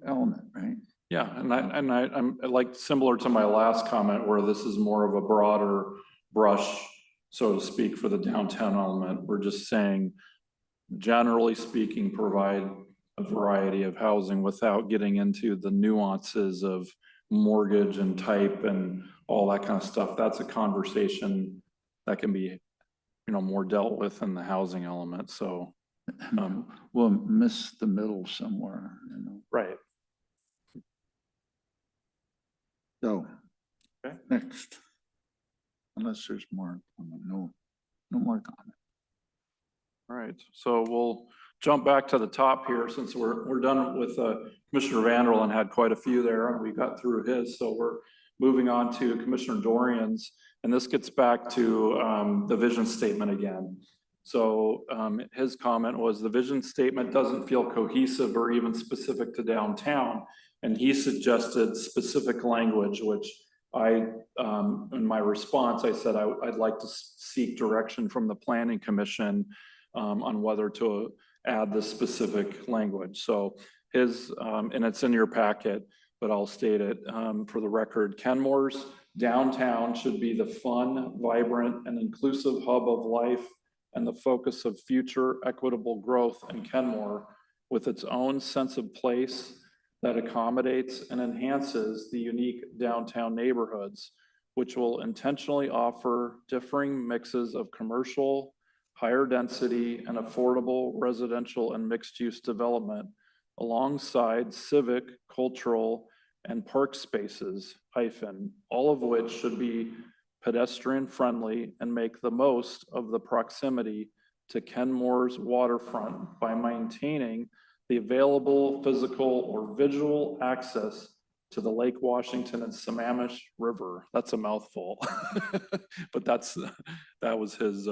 element, right? Yeah, I'm like similar to my last comment where this is more of a broader brush, so to speak, for the downtown element. We're just saying, generally speaking, provide a variety of housing without getting into the nuances of mortgage and type and all that kind of stuff. That's a conversation that can be, more dealt with in the housing element. So we'll miss the middle somewhere, Right. So, okay. Next, unless there's more, no more comment. All right, so we'll jump back to the top here since we're done with Commissioner Vanderland had quite a few there and we got through his. So we're moving on to Commissioner Dorian's, and this gets back to the vision statement again. So his comment was the vision statement doesn't feel cohesive or even specific to downtown. And he suggested specific language, which in my response, I said I'd like to seek direction from the Planning Commission on whether to add the specific language. So his, and it's in your packet, but I'll state it for the record. Kenmore's downtown should be the fun, vibrant, and inclusive hub of life and the focus of future equitable growth in Kenmore with its own sense of place that accommodates and enhances the unique downtown neighborhoods, which will intentionally offer differing mixes of commercial, higher density, and affordable residential and mixed-use development alongside civic, cultural, and park spaces, all of which should be pedestrian-friendly and make the most of the proximity to Kenmore's waterfront by maintaining the available physical or visual access to the Lake Washington and Sammamish River. That's a mouthful, but that was his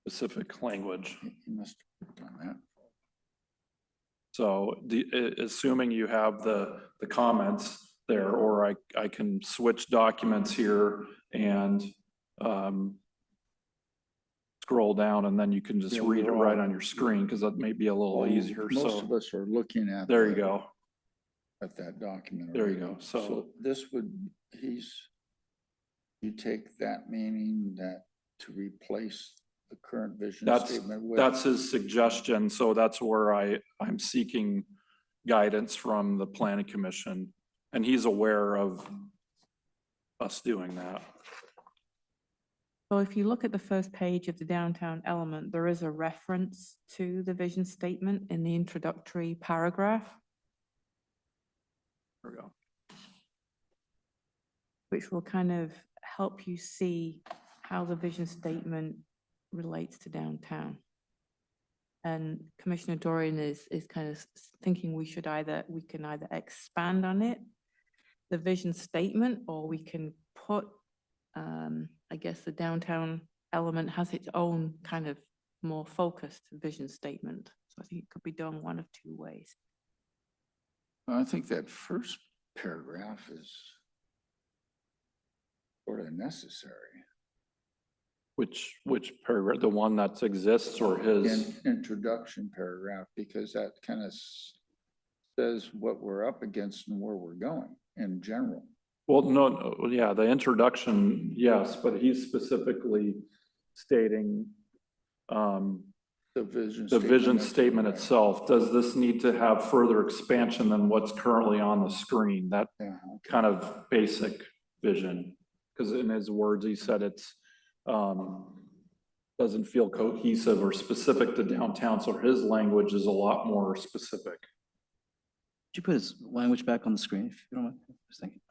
specific language. He must have done that. So assuming you have the comments there, or I can switch documents here and scroll down and then you can just read it right on your screen because that may be a little easier. Most of us are looking at. There you go. At that document. There you go. So this would, you take that meaning that to replace the current vision statement with. That's his suggestion. So that's where I'm seeking guidance from the Planning Commission And he's aware of us doing that. So if you look at the first page of the downtown element, there is a reference to the vision statement in the introductory paragraph, There we go. which will kind of help you see how the vision statement relates to downtown. And Commissioner Dorian is kind of thinking we can either expand on it, the vision statement, or we can put, I guess the downtown element has its own kind of more focused vision statement. So I think it could be done one of two ways. I think that first paragraph is sort of necessary. Which paragraph, the one that exists or his? Introduction paragraph, because that kind of says what we're up against and where we're going in general. Well, no, yeah, the introduction, yes, but he's specifically stating The the vision statement itself. Does this need to have further expansion than what's currently on the screen? That Yeah, kind of basic vision, because in his words, he said it's doesn't feel cohesive or specific to downtown, so his language is a lot more specific. Could you put his language back on the screen if you don't mind? Just thinking.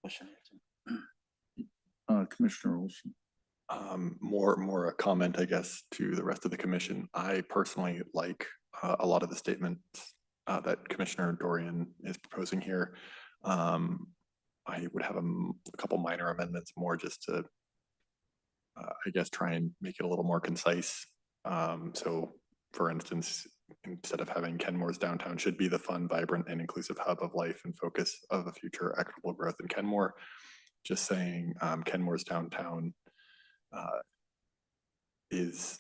Question. Commissioner Olson. More a comment, I guess, to the rest of the commission. I personally like a lot of the statements that Commissioner Dorian is proposing here. I would have a couple minor amendments more just to, I guess, try and make it a little more concise. So for instance, instead of having Kenmore's downtown should be the fun, vibrant, and inclusive hub of life and focus of the future equitable growth in Kenmore, just saying Kenmore's downtown is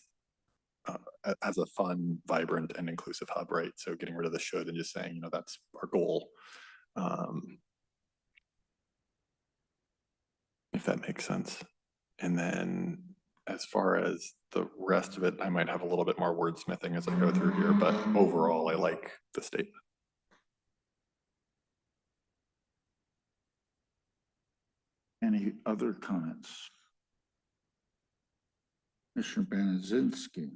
as a fun, vibrant, and inclusive hub, right? So getting rid of the should and just saying, that's our goal. If that makes sense. And then as far as the rest of it, I might have a little bit more wordsmithing as I go through here, but overall, I like the statement. Any other comments? Commissioner Benazinski.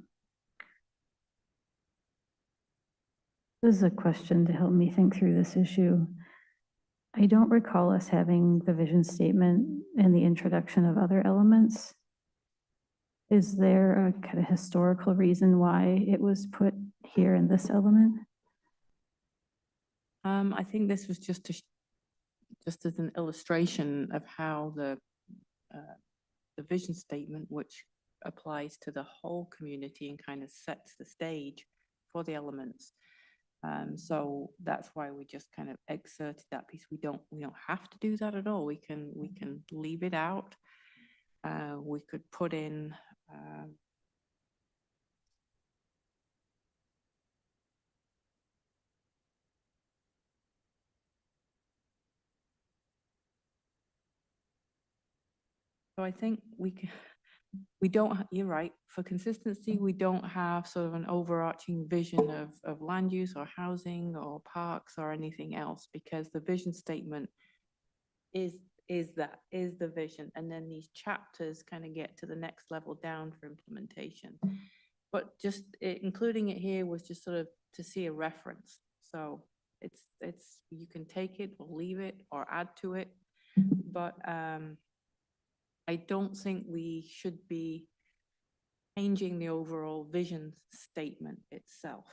This is a question to help me think through this issue. I don't recall us having the vision statement and the introduction of other elements. Is there a kind of historical reason why it was put here in this element? I think this was just as an illustration of how the vision statement, which applies to the whole community and kind of sets the stage for the elements. So that's why we just kind of excerpted that piece. We don't have to do that at all. We can leave it out. We could put in so I think you're right, for consistency, we don't have sort of an overarching vision of land use or housing or parks or anything else, because the vision statement is the vision. And then these chapters kind of get to the next level down for implementation. But just including it here was just sort of to see a reference. So it's you can take it or leave it or add to it. But I don't think we should be changing the overall vision statement itself.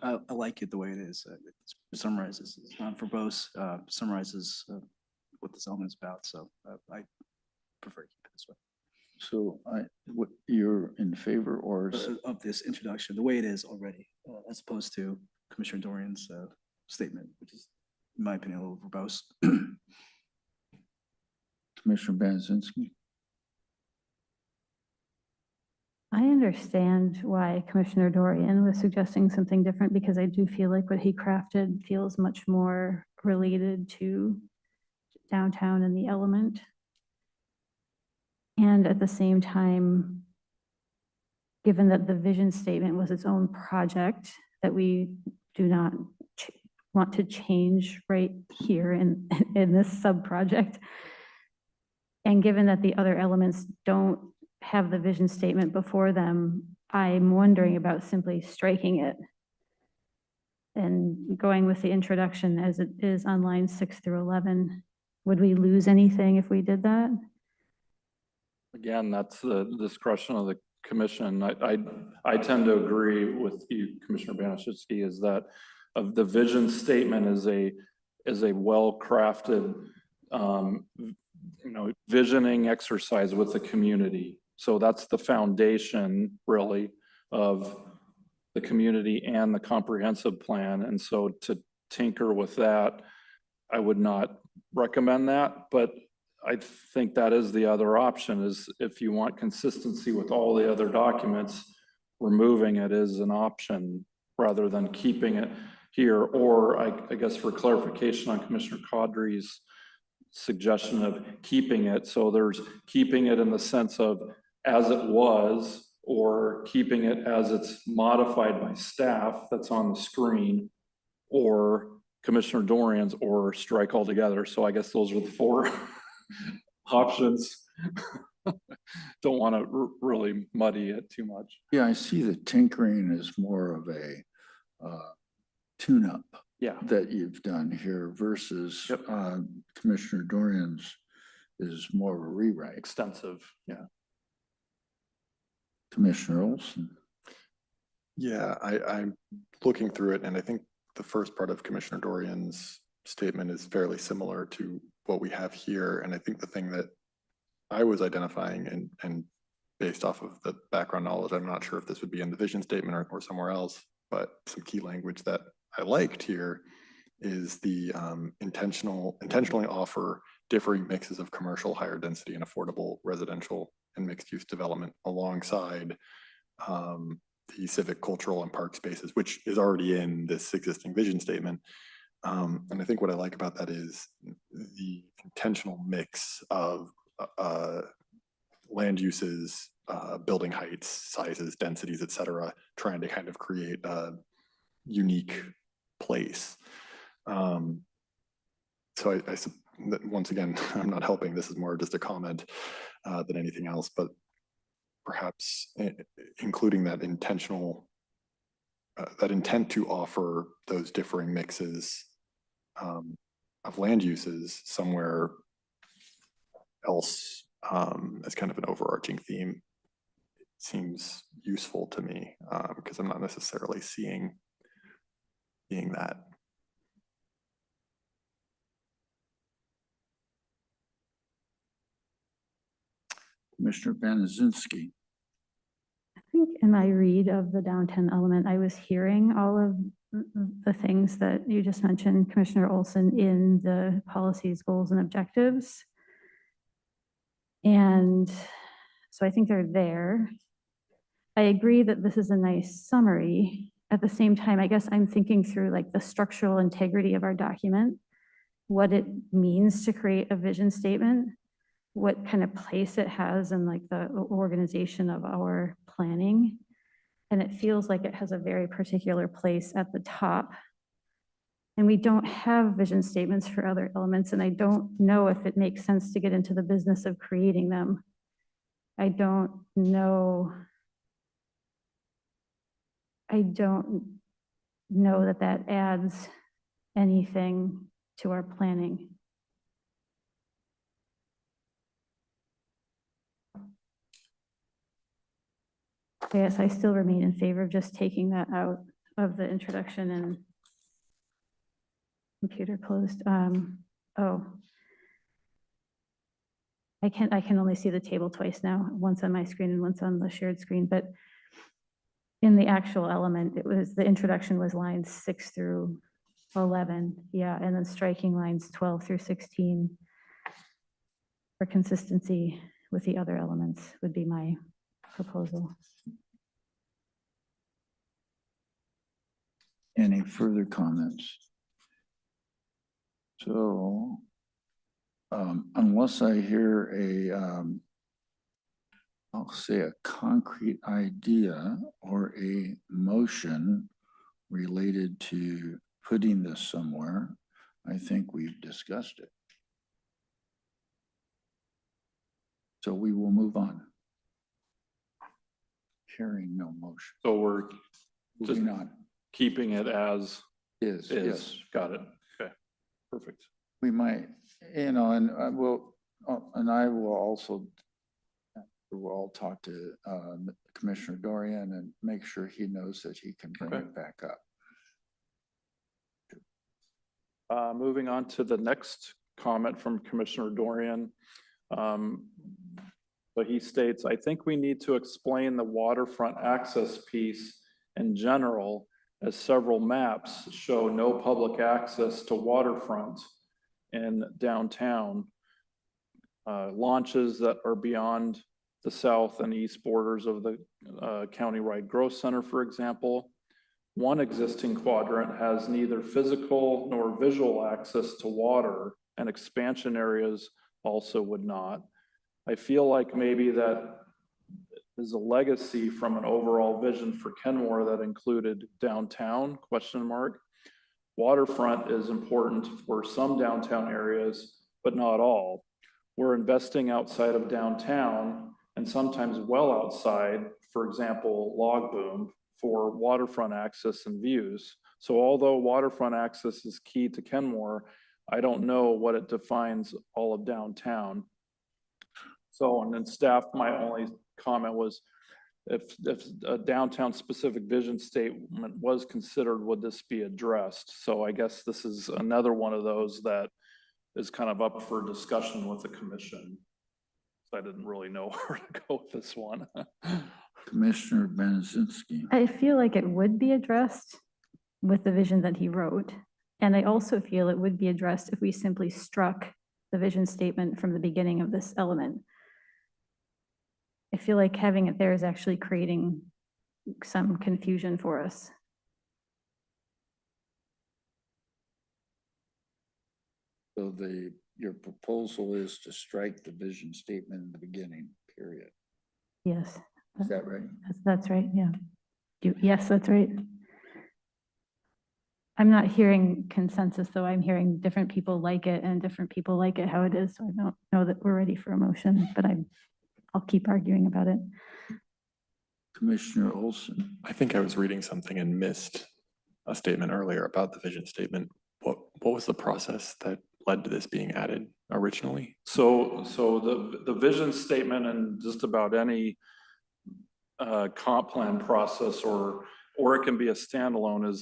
I like it the way it is. It summarizes, verbose, summarizes what this element is about. So I prefer to keep it this way. So you're in favor or? Of this introduction, the way it is already, as opposed to Commissioner Dorian's statement, which is, in my opinion, a little verbose. Commissioner Benazinski. I understand why Commissioner Dorian was suggesting something different, because I do feel like what he crafted feels much more related to downtown and the element. And at the same time, given that the vision statement was its own project that we do not want to change right here in this sub-project, and given that the other elements don't have the vision statement before them, I'm wondering about simply striking it and going with the introduction as it is on lines 6 through 11. Would we lose anything if we did that? Again, that's the discretion of the commission. I tend to agree with you, Commissioner Banashitsky, is that of the vision statement is a well-crafted, visioning exercise with the community. So that's the foundation, really, of the community and the comprehensive plan. And so to tinker with that, I would not recommend that, but I think that is the other option, is if you want consistency with all the other documents, removing it is an option rather than keeping it here. Or I guess for clarification on Commissioner Caudry's suggestion of keeping it, so there's keeping it in the sense of as it was, or keeping it as it's modified by staff that's on the screen, or Commissioner Dorian's, or strike altogether. So I guess those are the four options. Don't want to really muddy it too much. Yeah, I see the tinkering is more of a tune-up that you've done here versus Commissioner Dorian's is more of a rewrite. Extensive, yeah. Commissioner Olson. Yeah, I'm looking through it, and I think the first part of Commissioner Dorian's statement is fairly similar to what we have here. And I think the thing that I was identifying, and based off of the background knowledge, I'm not sure if this would be in the vision statement or somewhere else, but some key language that I liked here is the intentionally offer differing mixes of commercial, higher density, and affordable residential and mixed use development alongside the civic, cultural, and park spaces, which is already in this existing vision statement. And I think what I like about that is the intentional mix of land uses, building heights, sizes, densities, et cetera, trying to kind of create a unique place. So once again, I'm not helping. This is more just a comment than anything else, but perhaps including that intentional, that intent to offer those differing mixes of land uses somewhere else as kind of an overarching theme seems useful to me, because I'm not necessarily seeing that. Commissioner Banazinski. I think in my read of the downtown element, I was hearing all of the things that you just mentioned, Commissioner Olson, in the policies, goals, and objectives. And so I think they're there. I agree that this is a nice summary. At the same time, I guess I'm thinking through like the structural integrity of our document, what it means to create a vision statement, what kind of place it has in like the organization of our planning. And it feels like it has a very particular place at the top. And we don't have vision statements for other elements, and I don't know if it makes sense to get into the business of creating them. I don't know that that adds anything to our planning. Yes, I still remain in favor of just taking that out of the introduction and computer closed. Oh. I can only see the table twice now, once on my screen and once on the shared screen, but in the actual element, the introduction was lines 6 through 11, yeah, and then striking lines 12 through 16 for consistency with the other elements would be my proposal. Any further comments? So Unless I hear I'll say a concrete idea or a motion related to putting this somewhere, I think we've discussed it. So we will move on. Hearing no motion. So we're just Moving on. keeping it as Is, is. yes. Got it. Okay, perfect. We might, and I will, and I will also, we'll all talk to Commissioner Dorian and make sure he knows that he can bring Okay. it back up. Moving on to the next comment from Commissioner Dorian. But he states, I think we need to explain the waterfront access piece in general, as several maps show no public access to waterfront in downtown. Launches that are beyond the south and east borders of the countywide growth center, for example. One existing quadrant has neither physical nor visual access to water, and expansion areas also would not. I feel like maybe that is a legacy from an overall vision for Kenmore that included downtown, ? Waterfront is important for some downtown areas, but not all. We're investing outside of downtown and sometimes well outside, for example, Log Boom, for waterfront access and views. So although waterfront access is key to Kenmore, I don't know what it defines all of downtown. So, and then staff, my only comment was, if a downtown specific vision statement was considered, would this be addressed? So I guess this is another one of those that is kind of up for discussion with the commission. So I didn't really know where to go with this one. Commissioner Benazinski. I feel like it would be addressed with the vision that he wrote. And I also feel it would be addressed if we simply struck the vision statement from the beginning of this element. I feel like having it there is actually creating some confusion for us. So your proposal is to strike the vision statement in the beginning, period. Yes. Is that right? That's right, yeah. Yes, that's right. I'm not hearing consensus, though. I'm hearing different people like it and different people like it how it is. So I don't know that we're ready for a motion, but I'll keep arguing about it. Commissioner Olson. I think I was reading something and missed a statement earlier about the vision statement. What was the process that led to this being added originally? So the vision statement and just about any comp plan process, or it can be a standalone,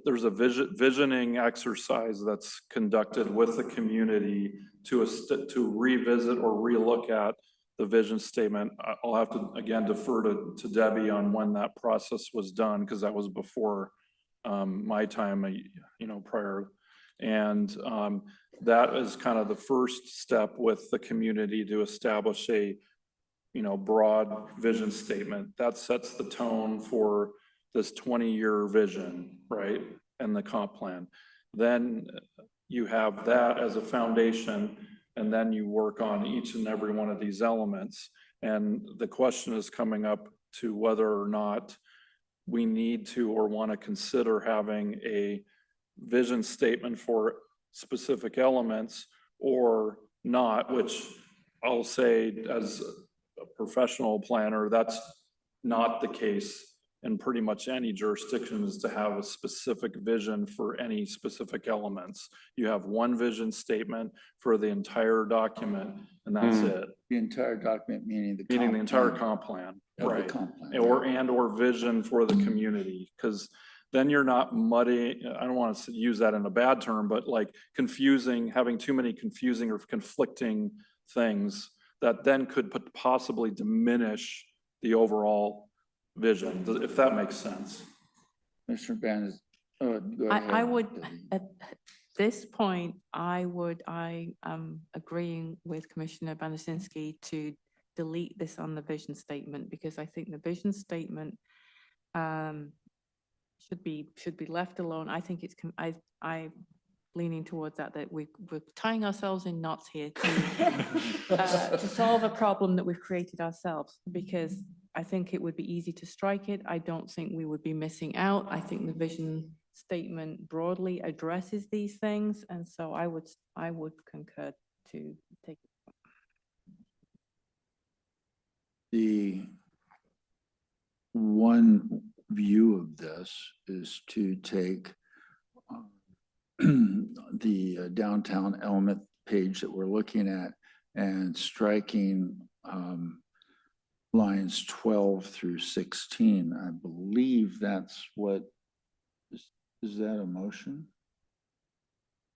there's a visioning exercise that's conducted with the community to revisit or relook at the vision statement. I'll have to again defer to Debbie on when that process was done, because that was before my time, prior. And that is kind of the first step with the community to establish a broad vision statement that sets the tone for this 20-year vision, right? And the comp plan. Then you have that as a foundation, and then you work on each and every one of these elements. And the question is coming up to whether or not we need to or want to consider having a vision statement for specific elements or not, which I'll say as a professional planner, that's not the case in pretty much any jurisdiction, is to have a specific vision for any specific elements. You have one vision statement for the entire document, and that's it. The entire document, meaning the Entire comp plan, right? Comp plan, Or vision for the community, because then you're not muddy. I don't want to use that in a bad term, but like confusing, having too many confusing or conflicting things that then could possibly diminish the overall vision, if that makes sense. Mr. Bannon, go ahead. I would, at this point, I am agreeing with Commissioner Banasinski to delete this on the vision statement, because I think the vision statement should be left alone. I think it's, I leaning towards that we're tying ourselves in knots here to solve a problem that we've created ourselves, because I think it would be easy to strike it. I don't think we would be missing out. I think the vision statement broadly addresses these things, and so I would concur to take it. The one view of this is to take the downtown element page that we're looking at and striking lines 12 through 16. I believe that's what, is that a motion?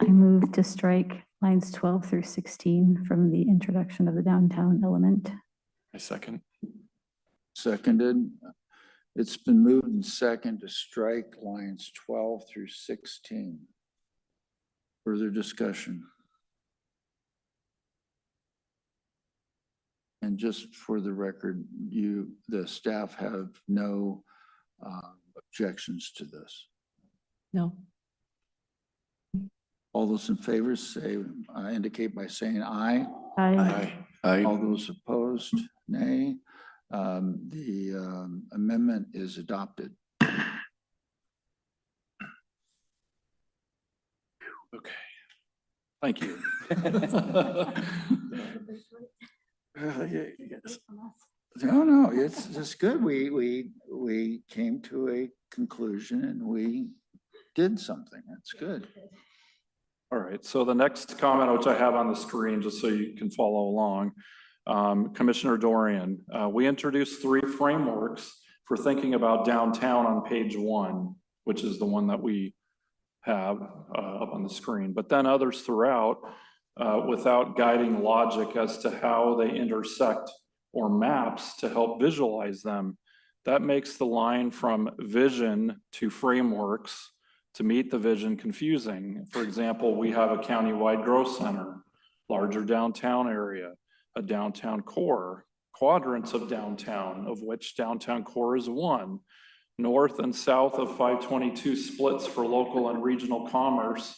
I move to strike lines 12 through 16 from the introduction of the downtown element. I second. Seconded. It's been moved and second to strike lines 12 through 16. Further discussion? And just for the record, the staff have no objections to this. No. All those in favor indicate by saying aye. Aye. All those opposed, nay. The amendment is adopted. Okay. Thank you. Yes. No, it's good. We came to a conclusion and we did something. That's good. All right, so the next comment, which I have on the screen, just so you can follow along, Commissioner Dorian, we introduced 3 frameworks for thinking about downtown on page 1, which is the one that we have up on the screen, but then others throughout without guiding logic as to how they intersect or maps to help visualize them. That makes the line from vision to frameworks to meet the vision confusing. For example, we have a countywide growth center, larger downtown area, a downtown core, quadrants of downtown, of which downtown core is one, north and south of 522 splits for local and regional commerce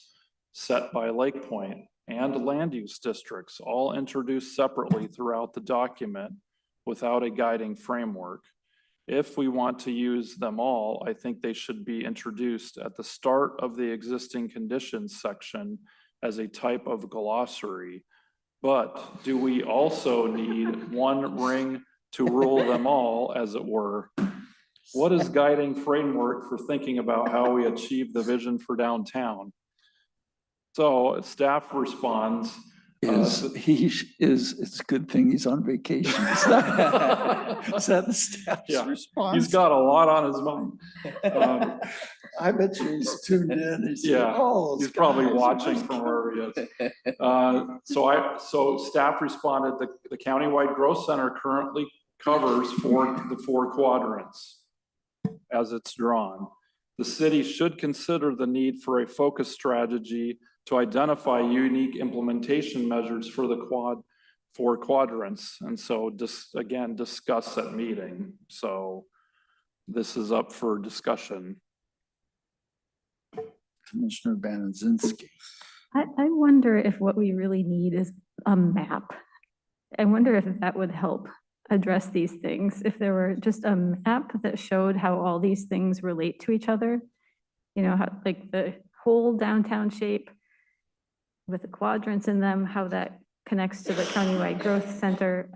set by Lake Point, and land use districts, all introduced separately throughout the document without a guiding framework. If we want to use them all, I think they should be introduced at the start of the existing conditions section as a type of glossary. But do we also need one ring to rule them all, as it were? What is guiding framework for thinking about how we achieve the vision for downtown? So staff responds. It's a good thing he's on vacation. Is that the staff's response? He's got a lot on his mind. I bet you he's tuned in. He's probably watching from wherever he is. So staff responded, the countywide growth center currently covers the 4 quadrants as it's drawn. The city should consider the need for a focus strategy to identify unique implementation measures for the 4 quadrants. And so again, discuss at meeting. So this is up for discussion. Commissioner Banaszynski. I wonder if what we really need is a map. I wonder if that would help address these things. If there were just a map that showed how all these things relate to each other, you know, how, like the whole downtown shape with the quadrants in them, how that connects to the countywide growth center.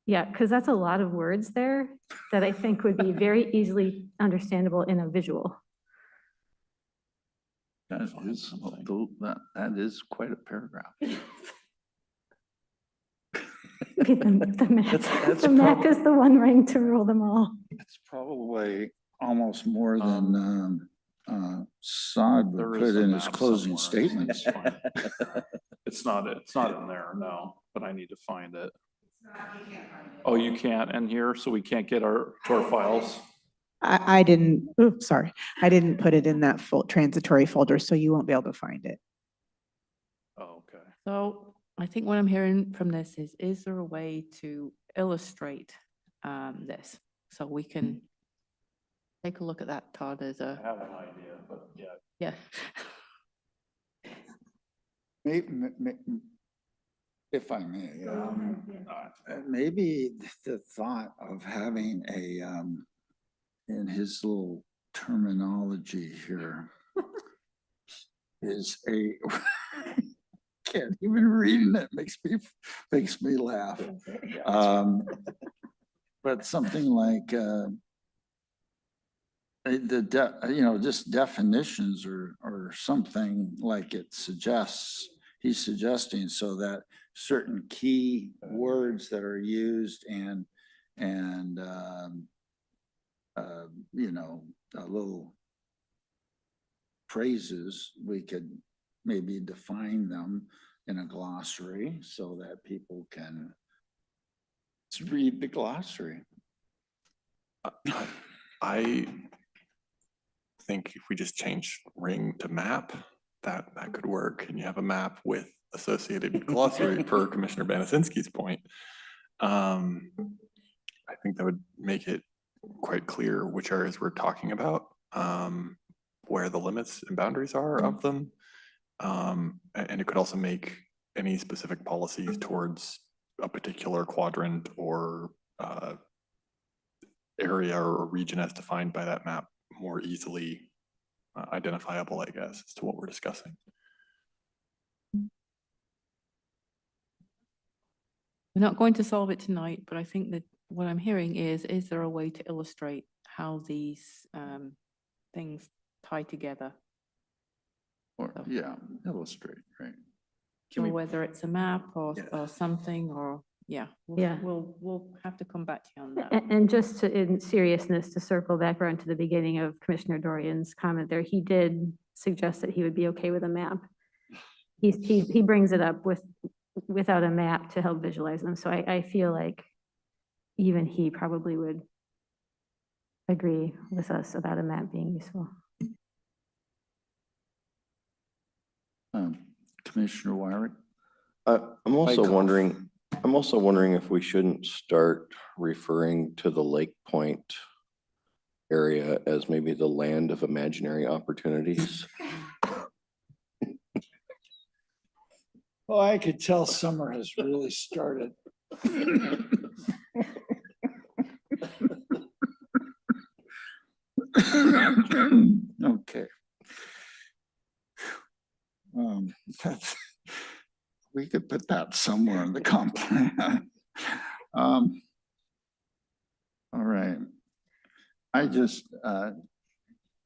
Yeah, because that's a lot of words there that I think would be very easily understandable in a visual. That is quite a paragraph. The map is the one ring to rule them all. It's probably almost more than Sod would put in his closing statements. It's not in there, no, but I need to find it. Oh, you can't in here, so we can't get to our files? I didn't, sorry. I didn't put it in that transitory folder, so you won't be able to find it. Oh, okay. So I think what I'm hearing from this is there a way to illustrate this? So we can take a look at that, Todd, as I have an idea, but yeah. yeah. If I may, maybe the thought of having a, in his little terminology here, is a, can't even reading it makes me laugh. But something like, just definitions or something like it suggests, he's suggesting, so that certain key words that are used and little phrases, we could maybe define them in a glossary so that people can read the glossary. I think if we just change ring to map, that could work, and you have a map with associated glossary per Commissioner Banasinski's point. I think that would make it quite clear which areas we're talking about, where the limits and boundaries are of them. And it could also make any specific policies towards a particular quadrant or area or region as defined by that map more easily identifiable, I guess, as to what we're discussing. We're not going to solve it tonight, but I think that what I'm hearing is there a way to illustrate how these things tie together? Or, yeah, illustrate, right? Or whether it's a map or something, or, Yeah. we'll have to come back to you on that. And just to, in seriousness, to circle back around to the beginning of Commissioner Dorian's comment there, he did suggest that he would be okay with a map. He brings it up without a map to help visualize them. So I feel like even he probably would agree with us about a map being useful. Commissioner Wyrick? I'm also Mike wondering, if we shouldn't start referring to the Lake Point area as maybe the land of imaginary opportunities. Oh, I could tell summer has really started. Okay. We could put that somewhere in the comp plan. All right. I just,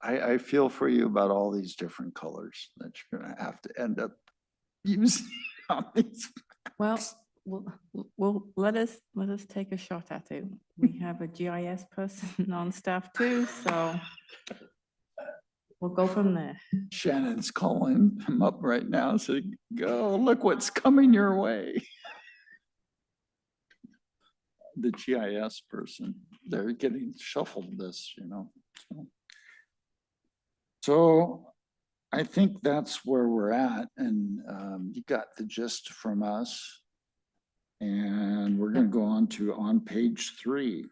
I feel for you about all these different colors that you're gonna have to end up using on these. Well, we'll let us take a shot at it. We have a GIS person on staff too, so we'll go from there. Shannon's calling him up right now, so go, look what's coming your way. The GIS person, they're getting shuffled this, So I think that's where we're at, and you got the gist from us. And we're gonna go on page 3.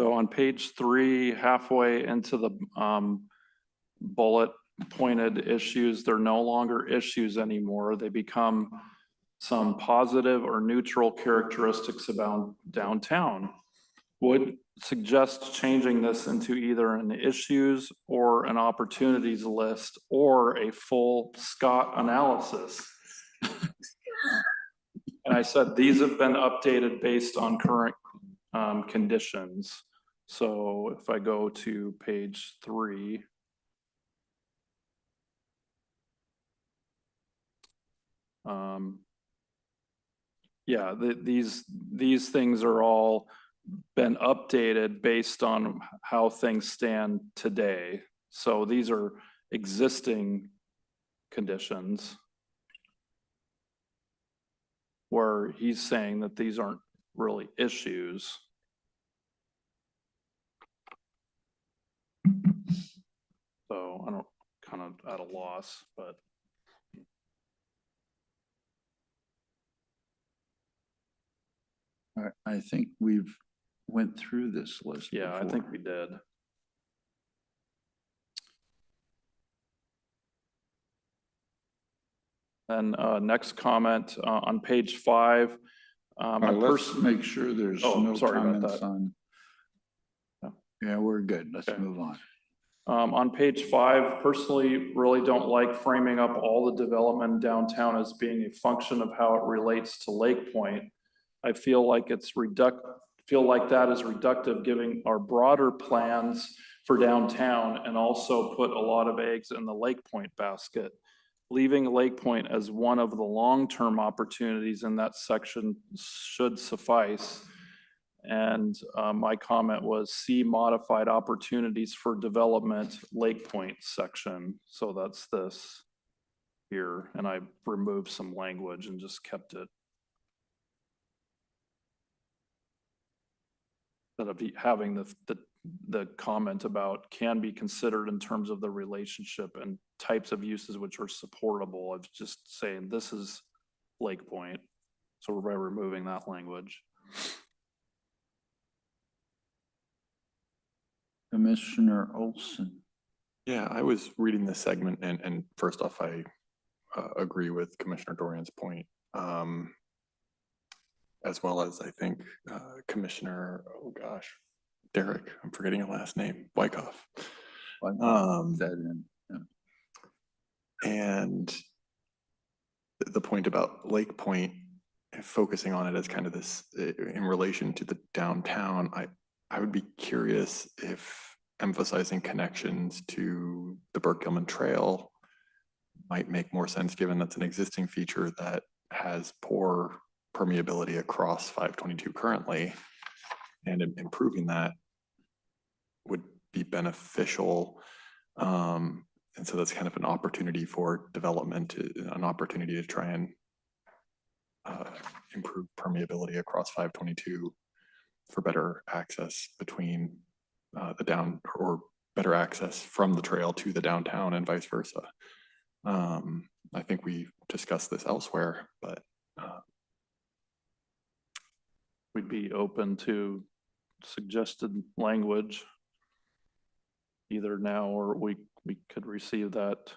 So on page 3, halfway into the bullet pointed issues, they're no longer issues anymore. They become some positive or neutral characteristics about downtown. Would suggest changing this into either an issues or an opportunities list or a full Scott analysis. And I said, these have been updated based on current conditions. So if I go to page 3, yeah, these things are all been updated based on how things stand today. So these are existing conditions where he's saying that these aren't really issues. So I don't, kind of at a loss, but I think we've went through this list yeah, I before. think we did. And next comment on page 5. Let's make sure there's Oh, no sorry about comments that. on. Yeah. Yeah, we're good. Let's Okay. move on. On page 5, personally, really don't like framing up all the development downtown as being a function of how it relates to Lake Point. I feel like that is reductive, giving our broader plans for downtown and also put a lot of eggs in the Lake Point basket. Leaving Lake Point as one of the long-term opportunities in that section should suffice. And my comment was see modified opportunities for development Lake Point section. So that's this here, and I removed some language and just kept it. Instead of having the comment about can be considered in terms of the relationship and types of uses which are supportable, of just saying this is Lake Point. So we're by removing that language. Commissioner Olson. Yeah, I was reading this segment and first off, I agree with Commissioner Dorian's point. As well as I think Commissioner, oh gosh, Derek, I'm forgetting your last name, Wyckoff. That in. Yeah. And the point about Lake Point, focusing on it as kind of this in relation to the downtown, I would be curious if emphasizing connections to the Burke-Gilman Trail might make more sense, given that's an existing feature that has poor permeability across 522 currently, and improving that would be beneficial. And so that's kind of an opportunity for development, an opportunity to try and improve permeability across 522 for better access between or better access from the trail to the downtown and vice versa. I think we discussed this elsewhere, but We'd be open to suggested language either now or we could receive that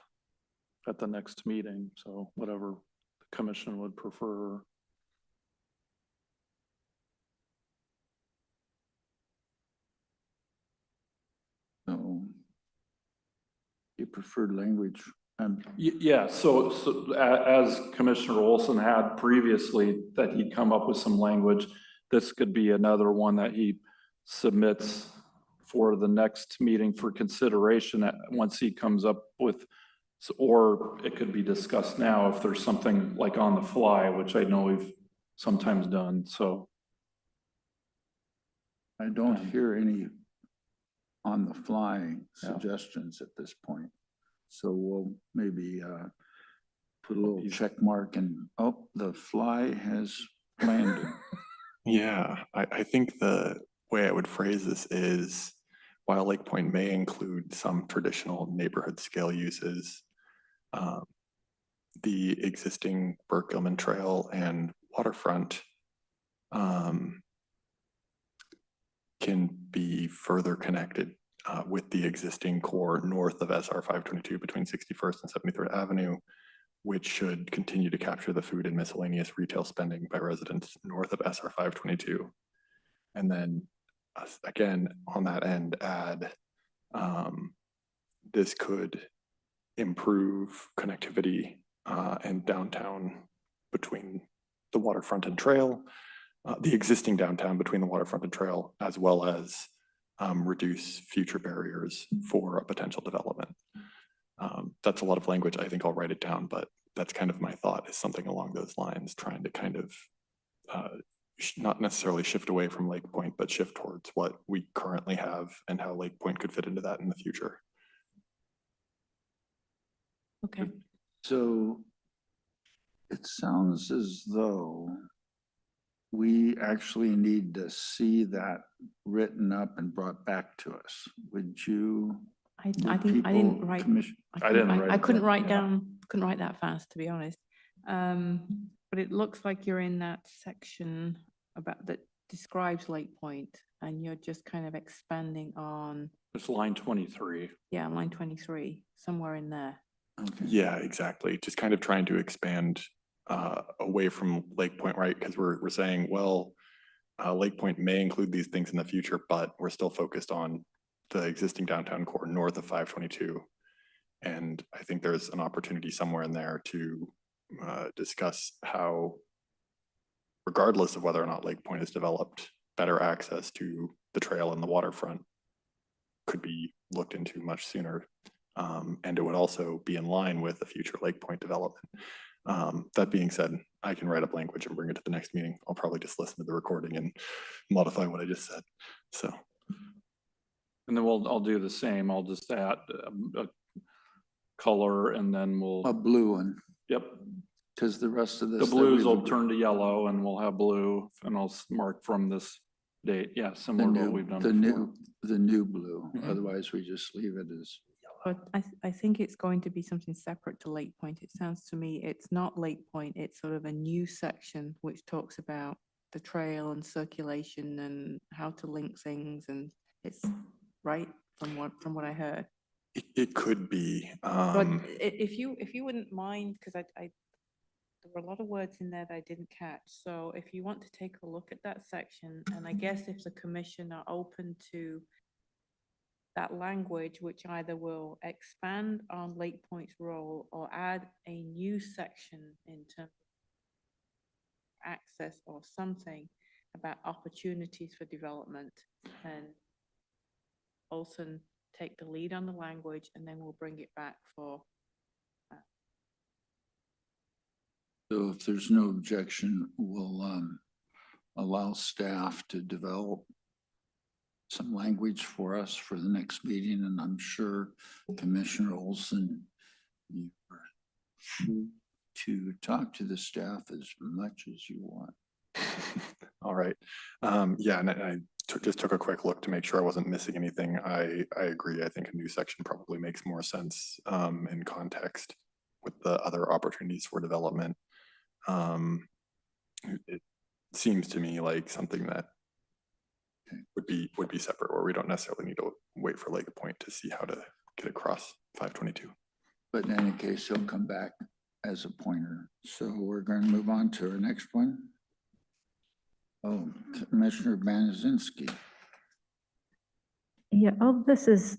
at the next meeting. So whatever the commission would prefer. So you preferred language. Yeah, so as Commissioner Olson had previously, that he'd come up with some language, this could be another one that he submits for the next meeting for consideration once he comes up with, or it could be discussed now if there's something like on the fly, which I know we've sometimes done, so. I don't hear any on the fly suggestions at this point. So we'll maybe put a little check mark and, oh, the fly has landed. yeah, I think the way I would phrase this is, while Lake Point may include some traditional neighborhood scale uses, the existing Burke-Gilman Trail and waterfront can be further connected with the existing core north of SR 522 between 61st and 73rd Avenue, which should continue to capture the food and miscellaneous retail spending by residents north of SR 522. And then again, on that end, add this could improve connectivity and downtown between the waterfront and trail, the existing downtown between the waterfront and trail, as well as reduce future barriers for a potential development. That's a lot of language. I think I'll write it down, but that's kind of my thought, is something along those lines, trying to kind of not necessarily shift away from Lake Point, but shift towards what we currently have and how Lake Point could fit into that in the future. Okay. So it sounds as though we actually need to see that written up and brought back to us. Would you I would didn't people, write. commission? I didn't write I it couldn't down, write yeah. down, couldn't write that fast, to be honest. But it looks like you're in that section about that describes Lake Point, and you're just kind of expanding on, It's line 23. yeah, line 23, somewhere in there. Okay. Yeah, exactly. Just kind of trying to expand away from Lake Point, right? Because we're saying, well, Lake Point may include these things in the future, but we're still focused on the existing downtown core north of 522. And I think there's an opportunity somewhere in there to discuss how, regardless of whether or not Lake Point is developed, better access to the trail and the waterfront could be looked into much sooner. And it would also be in line with the future Lake Point development. That being said, I can write up language and bring it to the next meeting. I'll probably just listen to the recording and modify what I just said. So. And then I'll do the same. I'll just add a color and then A we'll, blue one, yep. because the rest of this. The that blues we've will agreed- turn to yellow and we'll have blue and I'll mark from this date. Yeah, The similar to what new, we've done the before. new blue, Mhm. otherwise we just leave it as. But I think it's going to be something separate to Lake Point. It sounds to me it's not Lake Point, it's sort of a new section which talks about the trail and circulation and how to link things, and it's right from what I heard. It could be. But if you wouldn't mind, because I there were a lot of words in there that I didn't catch. So if you want to take a look at that section, and I guess if the commission are open to that language, which either will expand on Lake Point's role or add a new section in terms of access or something about opportunities for development, and Olson take the lead on the language, and then we'll bring it back for. So if there's no objection, we'll allow staff to develop some language for us for the next meeting, and I'm sure Commissioner Olson, you are to talk to the staff as much as you want. All right. Yeah, and I just took a quick look to make sure I wasn't missing anything. I agree. I think a new section probably makes more sense in context with the other opportunities for development. It seems to me like something that would be separate, or we don't necessarily need to wait for Lake Point to see how to get across 522. But in any case, he'll come back as a pointer. So we're going to move on to our next one. Oh, Commissioner Banazinski. Yeah, all this is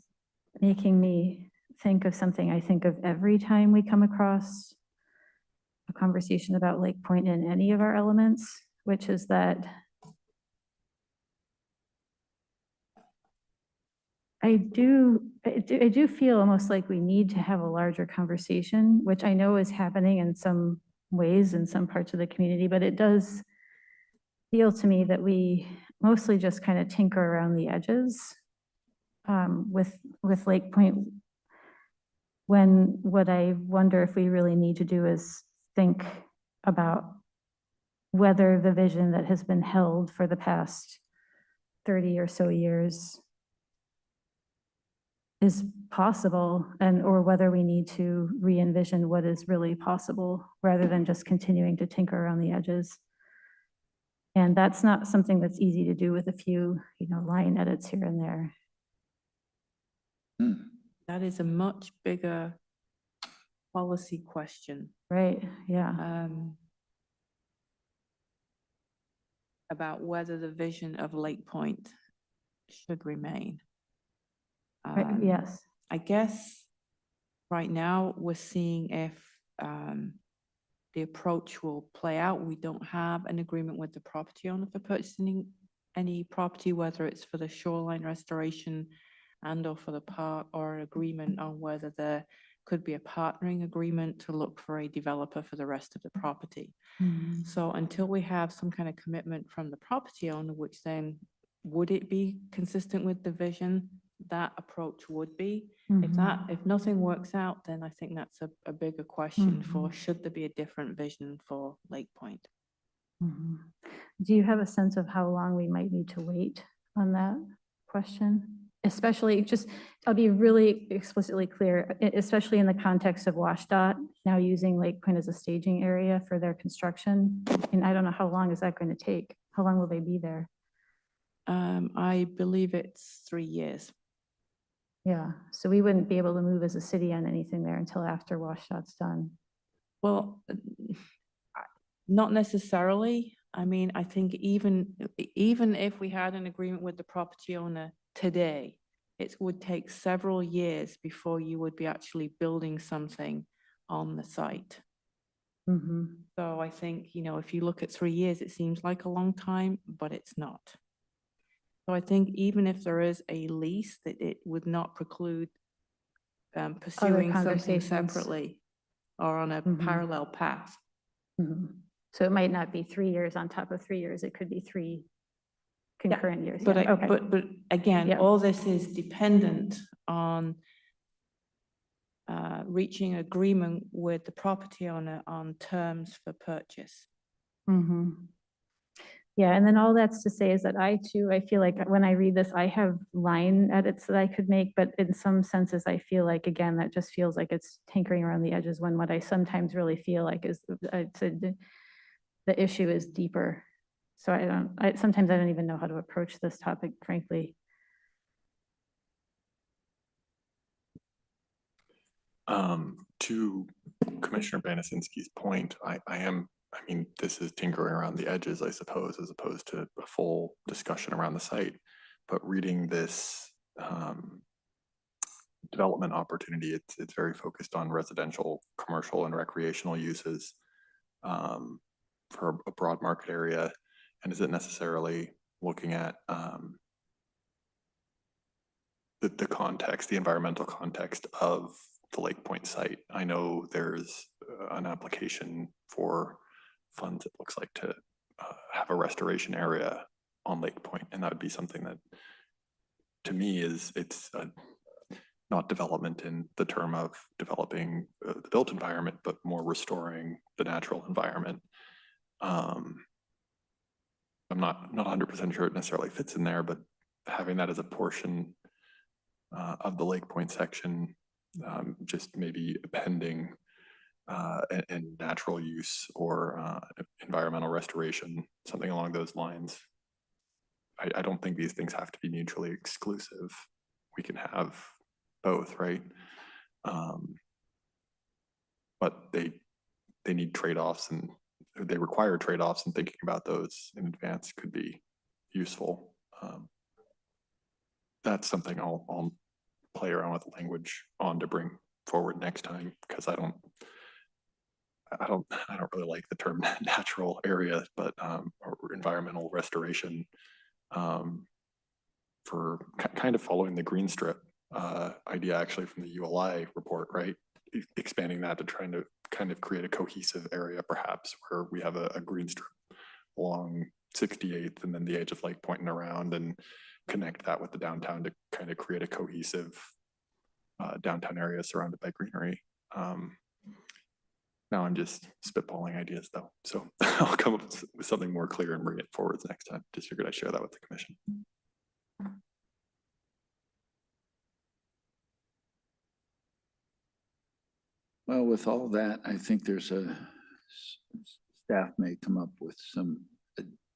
making me think of something I think of every time we come across a conversation about Lake Point in any of our elements, which is that I do feel almost like we need to have a larger conversation, which I know is happening in some ways in some parts of the community, but it does feel to me that we mostly just kind of tinker around the edges with Lake Point, when what I wonder if we really need to do is think about whether the vision that has been held for the past 30 or so years is possible, and or whether we need to re-envision what is really possible rather than just continuing to tinker around the edges. And that's not something that's easy to do with a few, line edits here and there. That is a much bigger policy question. Right, yeah. About whether the vision of Lake Point should remain. Right, yes. I guess right now we're seeing if the approach will play out. We don't have an agreement with the property owner for purchasing any property, whether it's for the shoreline restoration and or for the park, or an agreement on whether there could be a partnering agreement to look for a developer for the rest of the property. Mm-hmm. So until we have some kind of commitment from the property owner, which then would it be consistent with the vision, that approach would be. If nothing works out, then I think that's a bigger question for should there be a different vision for Lake Point. Do you have a sense of how long we might need to wait on that question? especially just, I'll be really explicitly clear, especially in the context of WashDOT now using Lake Point as a staging area for their construction. And I don't know how long is that going to take? How long will they be there? I believe it's 3 years. Yeah, so we wouldn't be able to move as a city on anything there until after WashDOT's done. Well, not necessarily. I mean, I think even if we had an agreement with the property owner today, it would take several years before you would be actually building something on the site. Mm-hmm. So I think, you know, if you look at 3 years, it seems like a long time, but it's not. So I think even if there is a lease, that it would not preclude pursuing something conversations. separately or on a parallel path. Mm-hmm. So it might not be 3 years on top of 3 years. It could be 3 concurrent years. But, Yeah, okay. but again, Yeah. all this is dependent on reaching agreement with the property owner on terms for purchase. Mm-hmm. Yeah, and then all that's to say is that I feel like when I read this, I have line edits that I could make, but in some senses, I feel like, again, that just feels like it's tinkering around the edges when what I sometimes really feel like is, I'd say the issue is deeper. So sometimes I don't even know how to approach this topic, frankly. To Commissioner Banasinski's point, I mean, this is tinkering around the edges, I suppose, as opposed to a full discussion around the site. But reading this development opportunity, it's very focused on residential, commercial, and recreational uses for a broad market area, and isn't necessarily looking at the context, the environmental context of the Lake Point site. I know there's an application for funds, it looks like, to have a restoration area on Lake Point, and that would be something that, to me, it's not development in the term of developing the built environment, but more restoring the natural environment. I'm not 100% sure it necessarily fits in there, but having that as a portion of the Lake Point section, just maybe pending and natural use or environmental restoration, something along those lines. I don't think these things have to be mutually exclusive. We can have both, right? But they need trade-offs, and they require trade-offs, and thinking about those in advance could be useful. That's something I'll play around with the language on to bring forward next time, because I don't really like the term natural area, but or environmental restoration, for kind of following the green strip idea actually from the ULI report, right? Expanding that to trying to kind of create a cohesive area, perhaps, where we have a green strip along 68th and then the edge of Lake Point and around, and connect that with the downtown to kind of create a cohesive downtown area surrounded by greenery. Now I'm just spitballing ideas though, so I'll come up with something more clear and bring it forwards next time. Just figured I'd share that with the commission. Well, with all that, I think there's staff may come up with some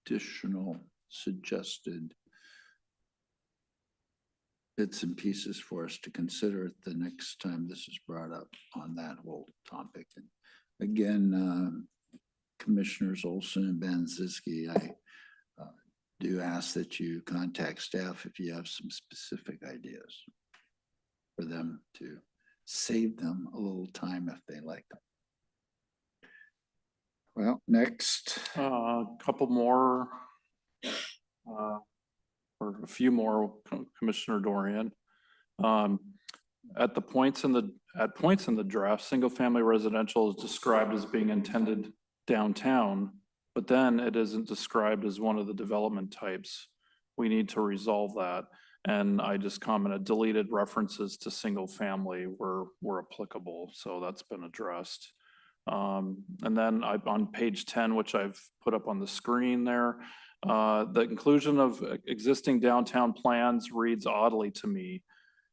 additional suggested bits and pieces for us to consider the next time this is brought up on that whole topic. And again, Commissioners Olson and Banasinski, I do ask that you contact staff if you have some specific ideas for them to save them a little time if they like them. Well, next. A couple more, or a few more, Commissioner Dorian. At points in the draft, single-family residential is described as being intended downtown, but then it isn't described as one of the development types. We need to resolve that. And I just commented, deleted references to single family were applicable, so that's been addressed. And then on page 10, which I've put up on the screen there, The inclusion of existing downtown plans reads oddly to me.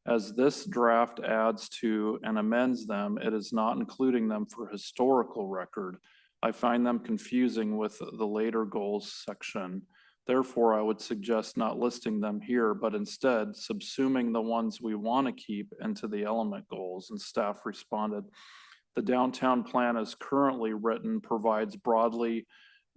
As this draft adds to and amends them, it is not including them for historical record. I find them confusing with the later goals section. Therefore, I would suggest not listing them here, but instead subsuming the ones we want to keep into the element goals. And staff responded, the downtown plan as currently written provides broadly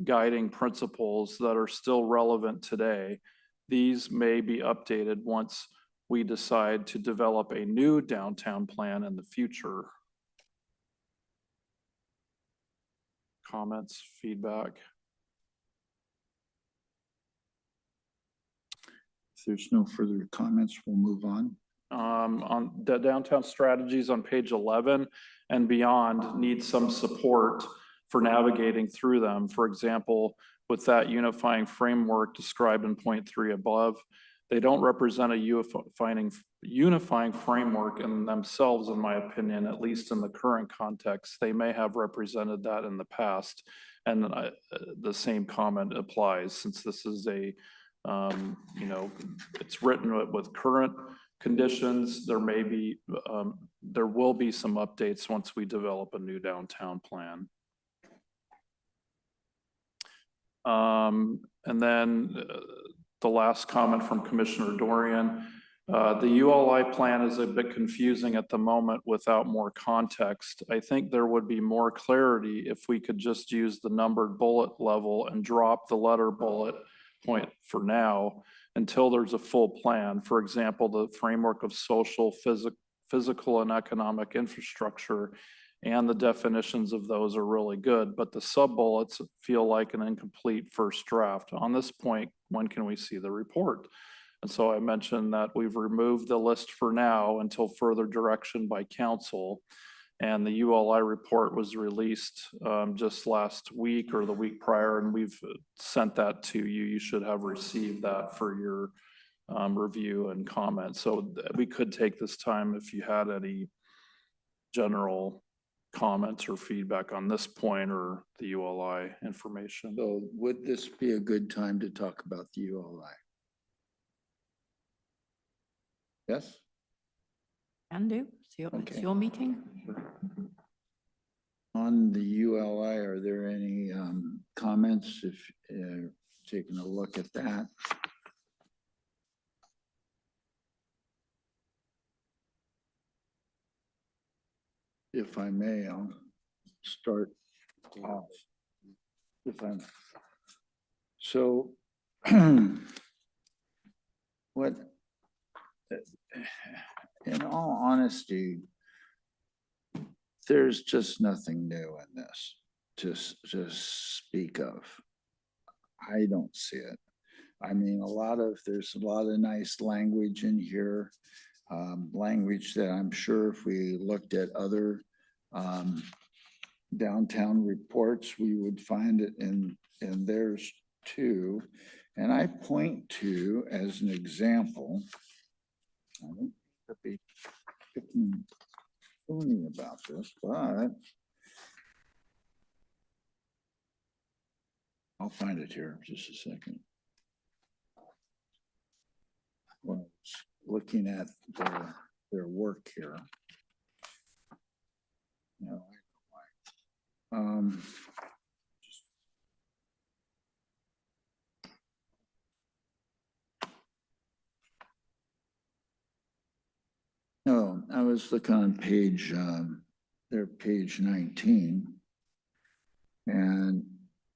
guiding principles that are still relevant today. These may be updated once we decide to develop a new downtown plan in the future. Comments, feedback? If there's no further comments, we'll move on. On the downtown strategies on page 11 and beyond need some support for navigating through them. For example, with that unifying framework described in point 3 above, they don't represent a unifying framework in themselves, in my opinion, at least in the current context. They may have represented that in the past, and the same comment applies since this is a, it's written with current conditions. There may be, there will be some updates once we develop a new downtown plan. And then the last comment from Commissioner Dorian, the ULI plan is a bit confusing at the moment without more context. I think there would be more clarity if we could just use the numbered bullet level and drop the letter bullet point for now until there's a full plan. For example, the framework of social, physical, and economic infrastructure and the definitions of those are really good, but the sub-bullets feel like an incomplete first draft. On this point, when can we see the report? And so I mentioned that we've removed the list for now until further direction by council. And the ULI report was released just last week or the week prior, and we've sent that to you. You should have received that for your review and comment. So we could take this time if you had any general comments or feedback on this point or the ULI information. So would this be a good time to talk about the ULI? Yes? Can do. It's Okay. your meeting. On the ULI, are there any comments if taking a look at that? If I may, I'll start off. So what, in all honesty, there's just nothing new in this to speak of. I don't see it. I mean, there's a lot of nice language in here. Language that I'm sure if we looked at other downtown reports, we would find it in theirs too. And I point to, as an example, I don't have to be picking phony about this, but I'll find it here in just a second. Well, looking at their work here. No, no, I was looking on page, their page 19, and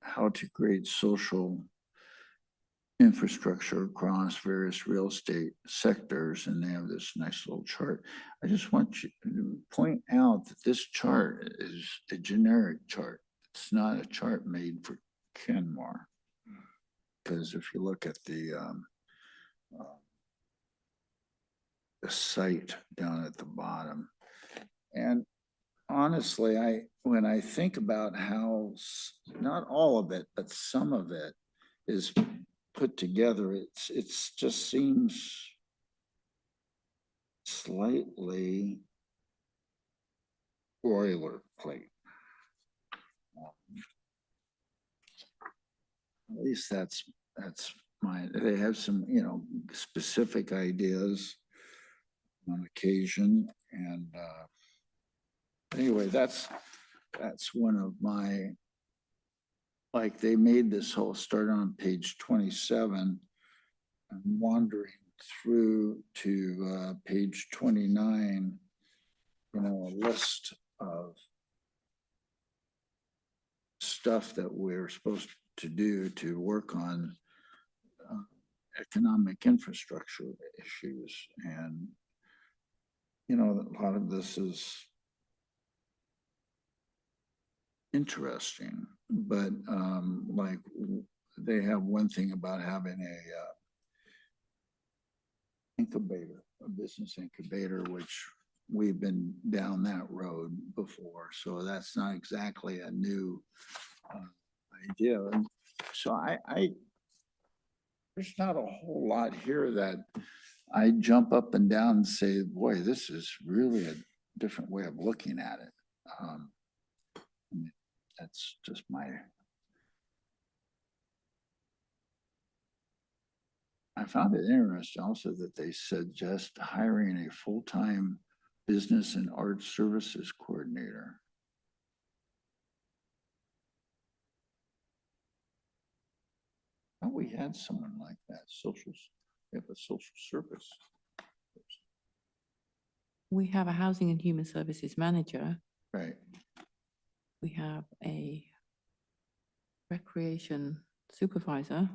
how to create social infrastructure across various real estate sectors, and they have this nice little chart. I just want you to point out that this chart is a generic chart. It's not a chart made for Kenmore, because if you look at the site down at the bottom, and honestly, when I think about how not all of it, but some of it is put together, it's just seems slightly boilerplate. At least that's that's they have some, you know, specific ideas on occasion. And anyway, that's one of my, like, they made this whole start on page 27 and wandering through to page 29, you know, a list of stuff that we're supposed to do to work on economic infrastructure issues. And, you know, a lot of this is interesting, but like they have one thing about having a incubator, a business incubator, which we've been down that road before. So that's not exactly a new idea. And so I there's not a whole lot here that I jump up and down and say, boy, this is really a different way of looking at it. I mean, that's just my. I found it interesting also that they suggest hiring a full-time business and art services coordinator. Oh, we had someone like that, we have a social service. We have a housing and human services manager. Right. We have a recreation supervisor,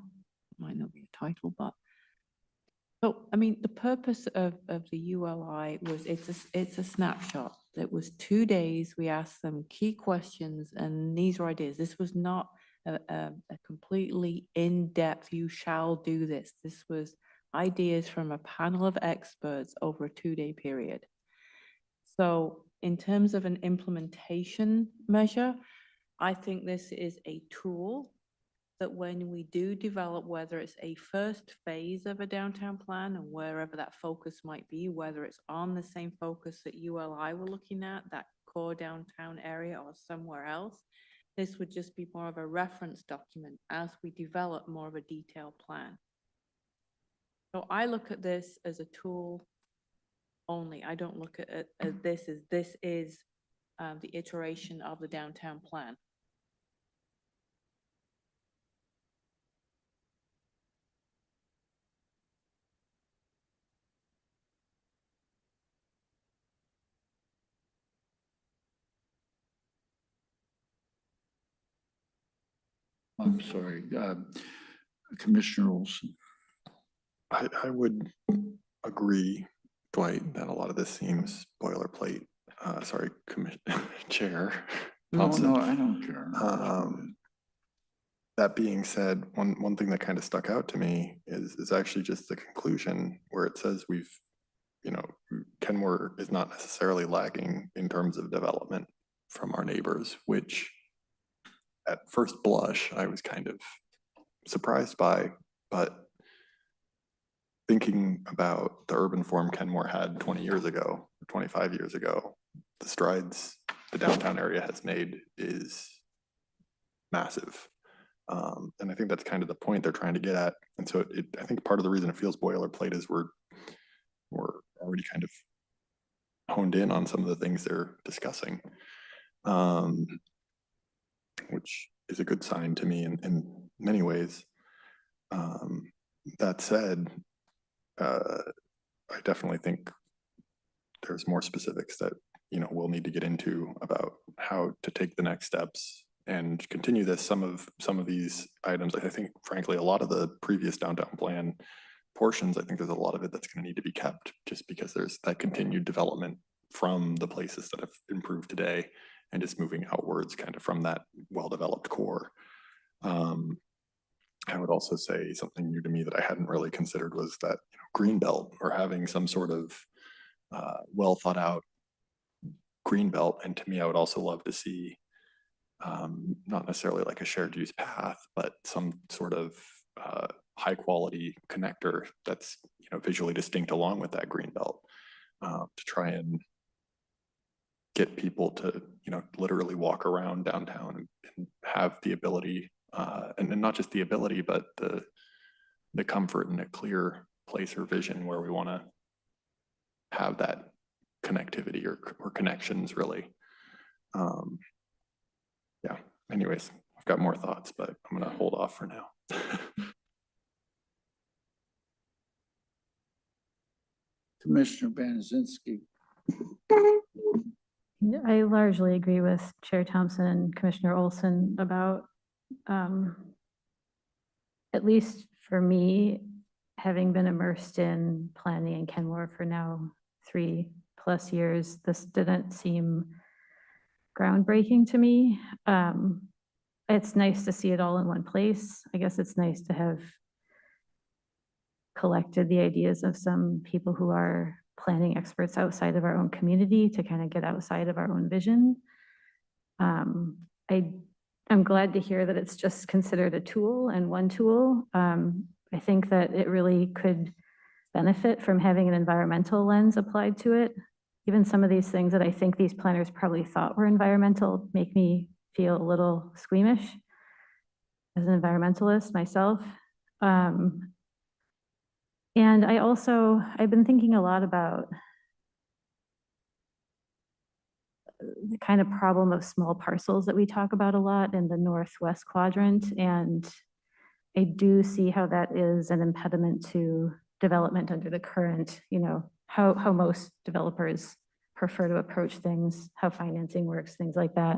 might not be a title, but. So, I mean, the purpose of the ULI was, it's a snapshot. It was 2 days. We asked them key questions and these are ideas. This was not a completely in-depth, you shall do this. This was ideas from a panel of experts over a 2-day period. So in terms of an implementation measure, I think this is a tool that when we do develop, whether it's a first phase of a downtown plan and wherever that focus might be, whether it's on the same focus that ULI were looking at, that core downtown area or somewhere else, this would just be more of a reference document as we develop more of a detailed plan. So I look at this as a tool only. I don't look at it as this is the iteration of the downtown plan. I'm sorry, Commissioner Olson. I would agree, Dwight, that a lot of this seems boilerplate. Sorry, Chair Thompson. No, I don't care. That being said, one thing that kind of stuck out to me is actually just the conclusion where it says we've, you know, Kenmore is not necessarily lagging in terms of development from our neighbors, which at first blush, I was kind of surprised by, but thinking about the urban form Kenmore had 20 years ago, or 25 years ago, the strides the downtown area has made is massive. And I think that's kind of the point they're trying to get at. And so I think part of the reason it feels boilerplate is we're already kind of honed in on some of the things they're discussing, which is a good sign to me in many ways. That said, I definitely think there's more specifics that, you know, we'll need to get into about how to take the next steps and continue this. Some of these items, I think, frankly, a lot of the previous downtown plan portions, I think there's a lot of it that's going to need to be kept just because there's that continued development from the places that have improved today and just moving outwards kind of from that well-developed core. I would also say something new to me that I hadn't really considered was that, you know, green belt, or having some sort of well thought out green belt. And to me, I would also love to see not necessarily like a shared use path, but some sort of high quality connector that's, you know, visually distinct along with that green belt, to try and get people to, you know, literally walk around downtown and have the ability, and not just the ability, but the the comfort in a clear place or vision where we want to have that connectivity or connections really. Yeah, anyways, I've got more thoughts, but I'm going to hold off for now. Commissioner Banazinski. I largely agree with Chair Thompson and Commissioner Olson about, at least for me, having been immersed in planning in Kenmore for now 3+ years, this didn't seem groundbreaking to me. It's nice to see it all in one place. I guess it's nice to have collected the ideas of some people who are planning experts outside of our own community to kind of get outside of our own vision. I'm glad to hear that it's just considered a tool and one tool. I think that it really could benefit from having an environmental lens applied to it. Even some of these things that I think these planners probably thought were environmental make me feel a little squeamish as an environmentalist myself. And I've been thinking a lot about the kind of problem of small parcels that we talk about a lot in the northwest quadrant. And I do see how that is an impediment to development under the current, how most developers prefer to approach things, how financing works, things like that.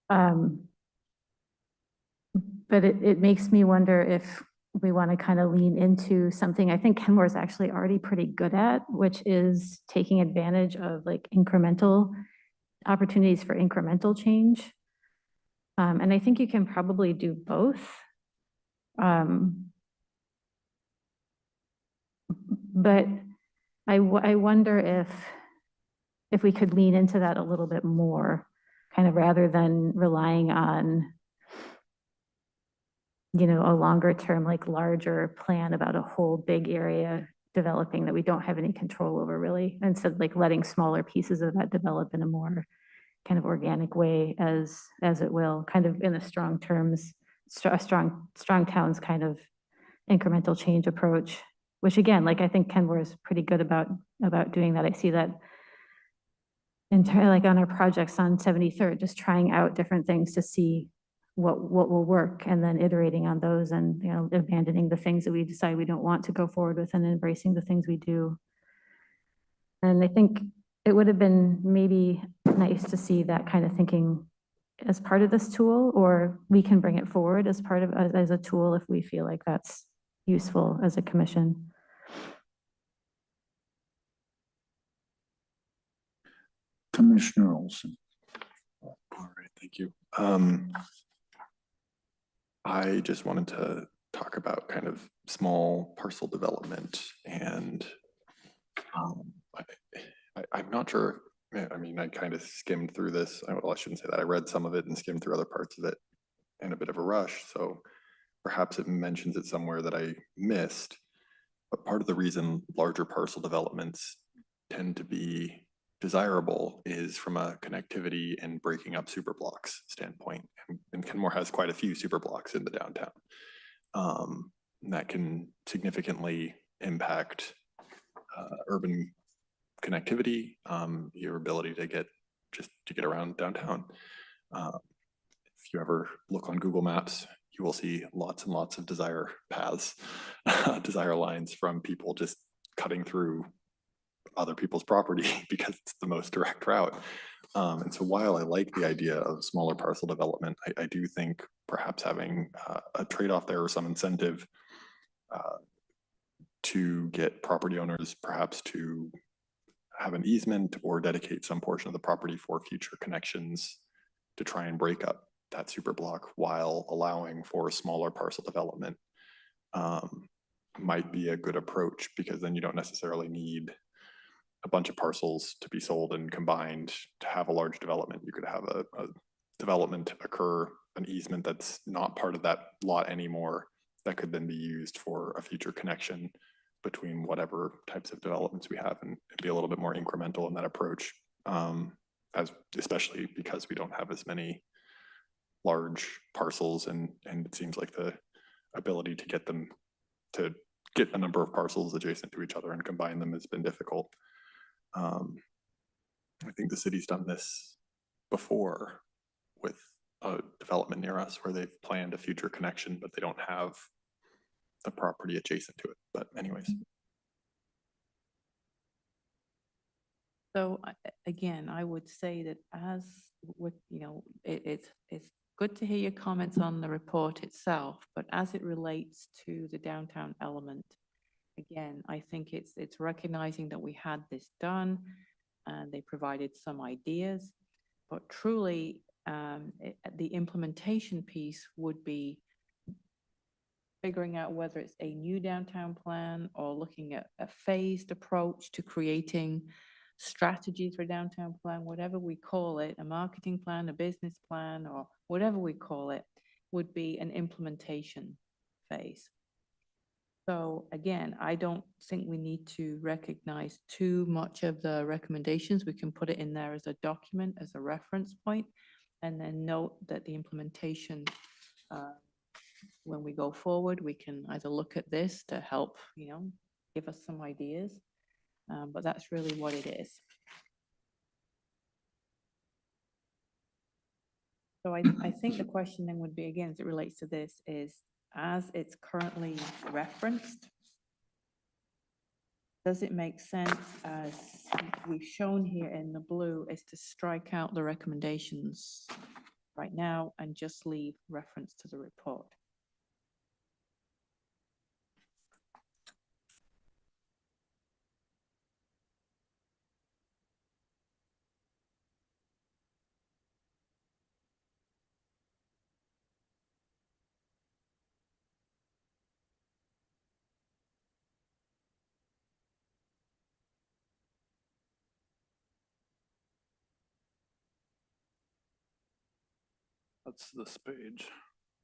But it makes me wonder if we want to kind of lean into something I think Kenmore is actually already pretty good at, which is taking advantage of like incremental opportunities for incremental change. And I think you can probably do both. But I wonder if we could lean into that a little bit more, kind of rather than relying on a longer term, like larger plan about a whole big area developing that we don't have any control over really. Instead, like letting smaller pieces of that develop in a more kind of organic way as it will, kind of in the strong terms, strong towns kind of incremental change approach, which again, like I think Kenmore is pretty good about doing that. I see that entirely like on our projects on 73rd, just trying out different things to see what will work and then iterating on those and abandoning the things that we decide we don't want to go forward with and embracing the things we do. And I think it would have been maybe nice to see that kind of thinking as part of this tool, or we can bring it forward as part of as a tool if we feel like that's useful as a commission. Commissioner Olson. All right, thank you. I just wanted to talk about kind of small parcel development and I'm not sure. I mean, I kind of skimmed through this. Well, I shouldn't say that. I read some of it and skimmed through other parts of it in a bit of a rush. So perhaps it mentions it somewhere that I missed. But part of the reason larger parcel developments tend to be desirable is from a connectivity and breaking up super blocks standpoint. And Kenmore has quite a few super blocks in the downtown. That can significantly impact urban connectivity, your ability to get around downtown. If you ever look on Google Maps, you will see lots and lots of desire paths, desire lines from people just cutting through other people's property because it's the most direct route. And so while I like the idea of smaller parcel development, I do think perhaps having a trade-off there or some incentive to get property owners perhaps to have an easement or dedicate some portion of the property for future connections to try and break up that super block while allowing for smaller parcel development might be a good approach, because then you don't necessarily need a bunch of parcels to be sold and combined to have a large development. You could have a development occur, an easement that's not part of that lot anymore that could then be used for a future connection between whatever types of developments we have, and be a little bit more incremental in that approach, especially because we don't have as many large parcels, and it seems like the ability to get them to get a number of parcels adjacent to each other and combine them has been difficult. I think the city's done this before with a development near us where they've planned a future connection, but they don't have the property adjacent to it. But anyways. So again, I would say that as with, you know, it's good to hear your comments on the report itself, but as it relates to the downtown element, again, I think it's recognizing that we had this done and they provided some ideas, but truly the implementation piece would be figuring out whether it's a new downtown plan or looking at a phased approach to creating strategies for downtown plan, whatever we call it, a marketing plan, a business plan, or whatever we call it, would be an implementation phase. So again, I don't think we need to recognize too much of the recommendations. We can put it in there as a document, as a reference point, and then note that the implementation, when we go forward, we can either look at this to help, you know, give us some ideas, but that's really what it is. So I think the question then would be, again, as it relates to this, is as it's currently referenced, does it make sense, as we've shown here in the blue, is to strike out the recommendations right now and just leave reference to the report? That's this page.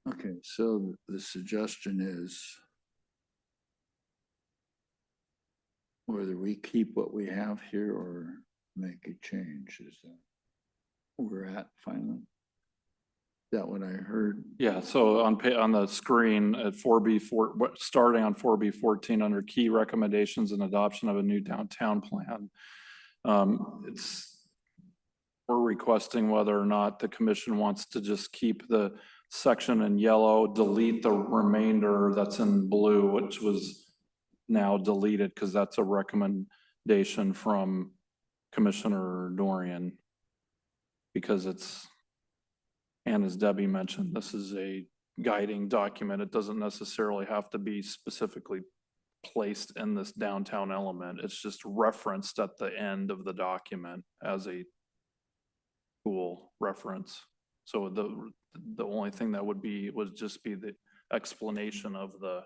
Okay, so the suggestion is whether we keep what we have here or make a change. Is that where we're at finally? Is that what I heard? Yeah, so on the screen at 4B4, starting on 4B14 under key recommendations and adoption of a new downtown plan. We're requesting whether or not the commission wants to just keep the section in yellow, delete the remainder that's in blue, which was now deleted because that's a recommendation from Commissioner Dorian. Because it's, and as Debbie mentioned, this is a guiding document. It doesn't necessarily have to be specifically placed in this downtown element. It's just referenced at the end of the document as a tool reference. So the only thing that would just be the explanation of the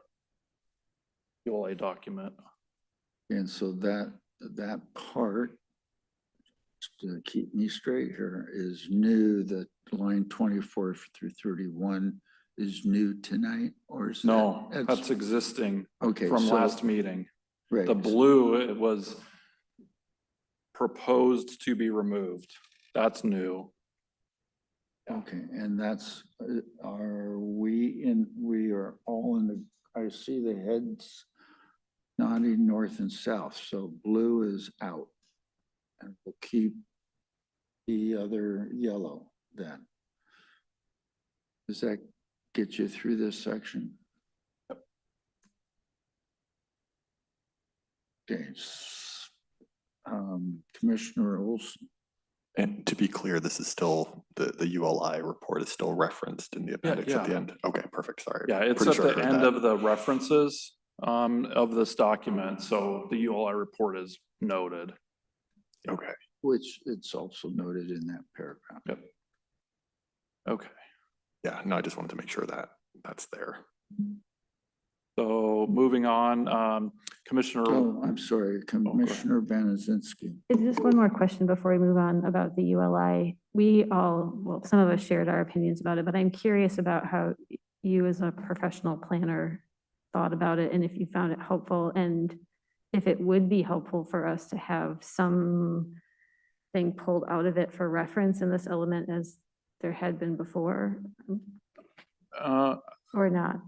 ULA document. And so that part, to keep me straight here, is new, that line 24 through 31 is new tonight, or is No, that, that's existing okay, from so- last meeting. right? The blue, it was proposed to be removed. That's new. Okay, and that's, we are all in the, I see the heads nodding north and south, so blue is out. And we'll keep the other yellow then. Does that get you through this section? Okay. Commissioner Olson. And to be clear, this is still, the ULI report is still referenced in the appendix at the yeah. end. Okay, perfect, sorry. Yeah, it's Pretty at sure I the heard end that. of the references of this document. So the ULI report is noted. Okay, Which it's also noted in that paragraph. Yep. Okay. yeah, no, I just wanted to make sure that that's there. So moving on, Commissioner. Oh, I'm sorry, Commissioner Banazinski. Just one more question before we move on about the ULI. We all, well, some of us shared our opinions about it, but I'm curious about how you as a professional planner thought about it and if you found it helpful and if it would be helpful for us to have something pulled out of it for reference in this element as there had been before, or not.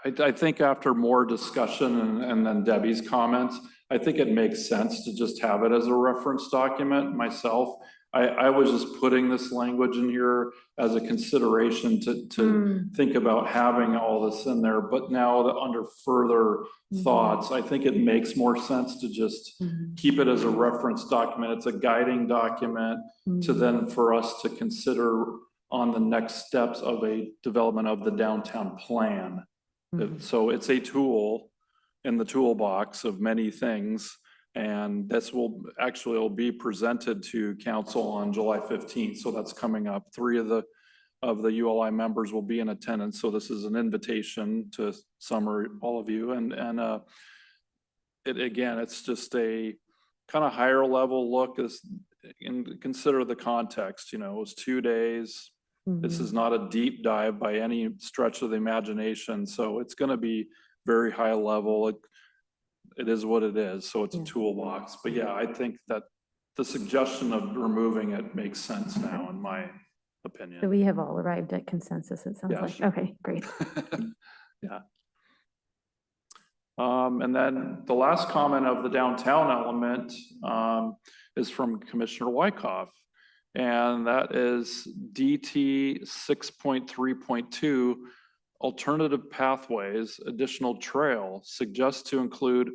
I think after more discussion and then Debbie's comments, I think it makes sense to just have it as a reference document myself. I was just putting this language in here as a consideration to think about having all this in there, but now that under further thoughts, I think it makes more sense to just keep it as a reference document. It's a guiding document to then for us to consider on the next steps of a development of the downtown plan. So it's a tool in the toolbox of many things. And this will be presented to council on July 15th. So that's coming up. 3 of the ULI members will be in attendance. So this is an invitation to some or all of you. And again, it's just a kind of higher level look and consider the context. You know, it was 2 days. This is not a deep dive by any stretch of the imagination. So it's going to be very high level. It is what it is, so it's a toolbox. But yeah, I think that the suggestion of removing it makes sense now, in my opinion. So we have all arrived at consensus, it sounds Yes. like. Okay, great. Yeah. And then the last comment of the downtown element is from Commissioner Wyckoff. And that is DT 6.3.2. Alternative pathways, additional trail suggests to include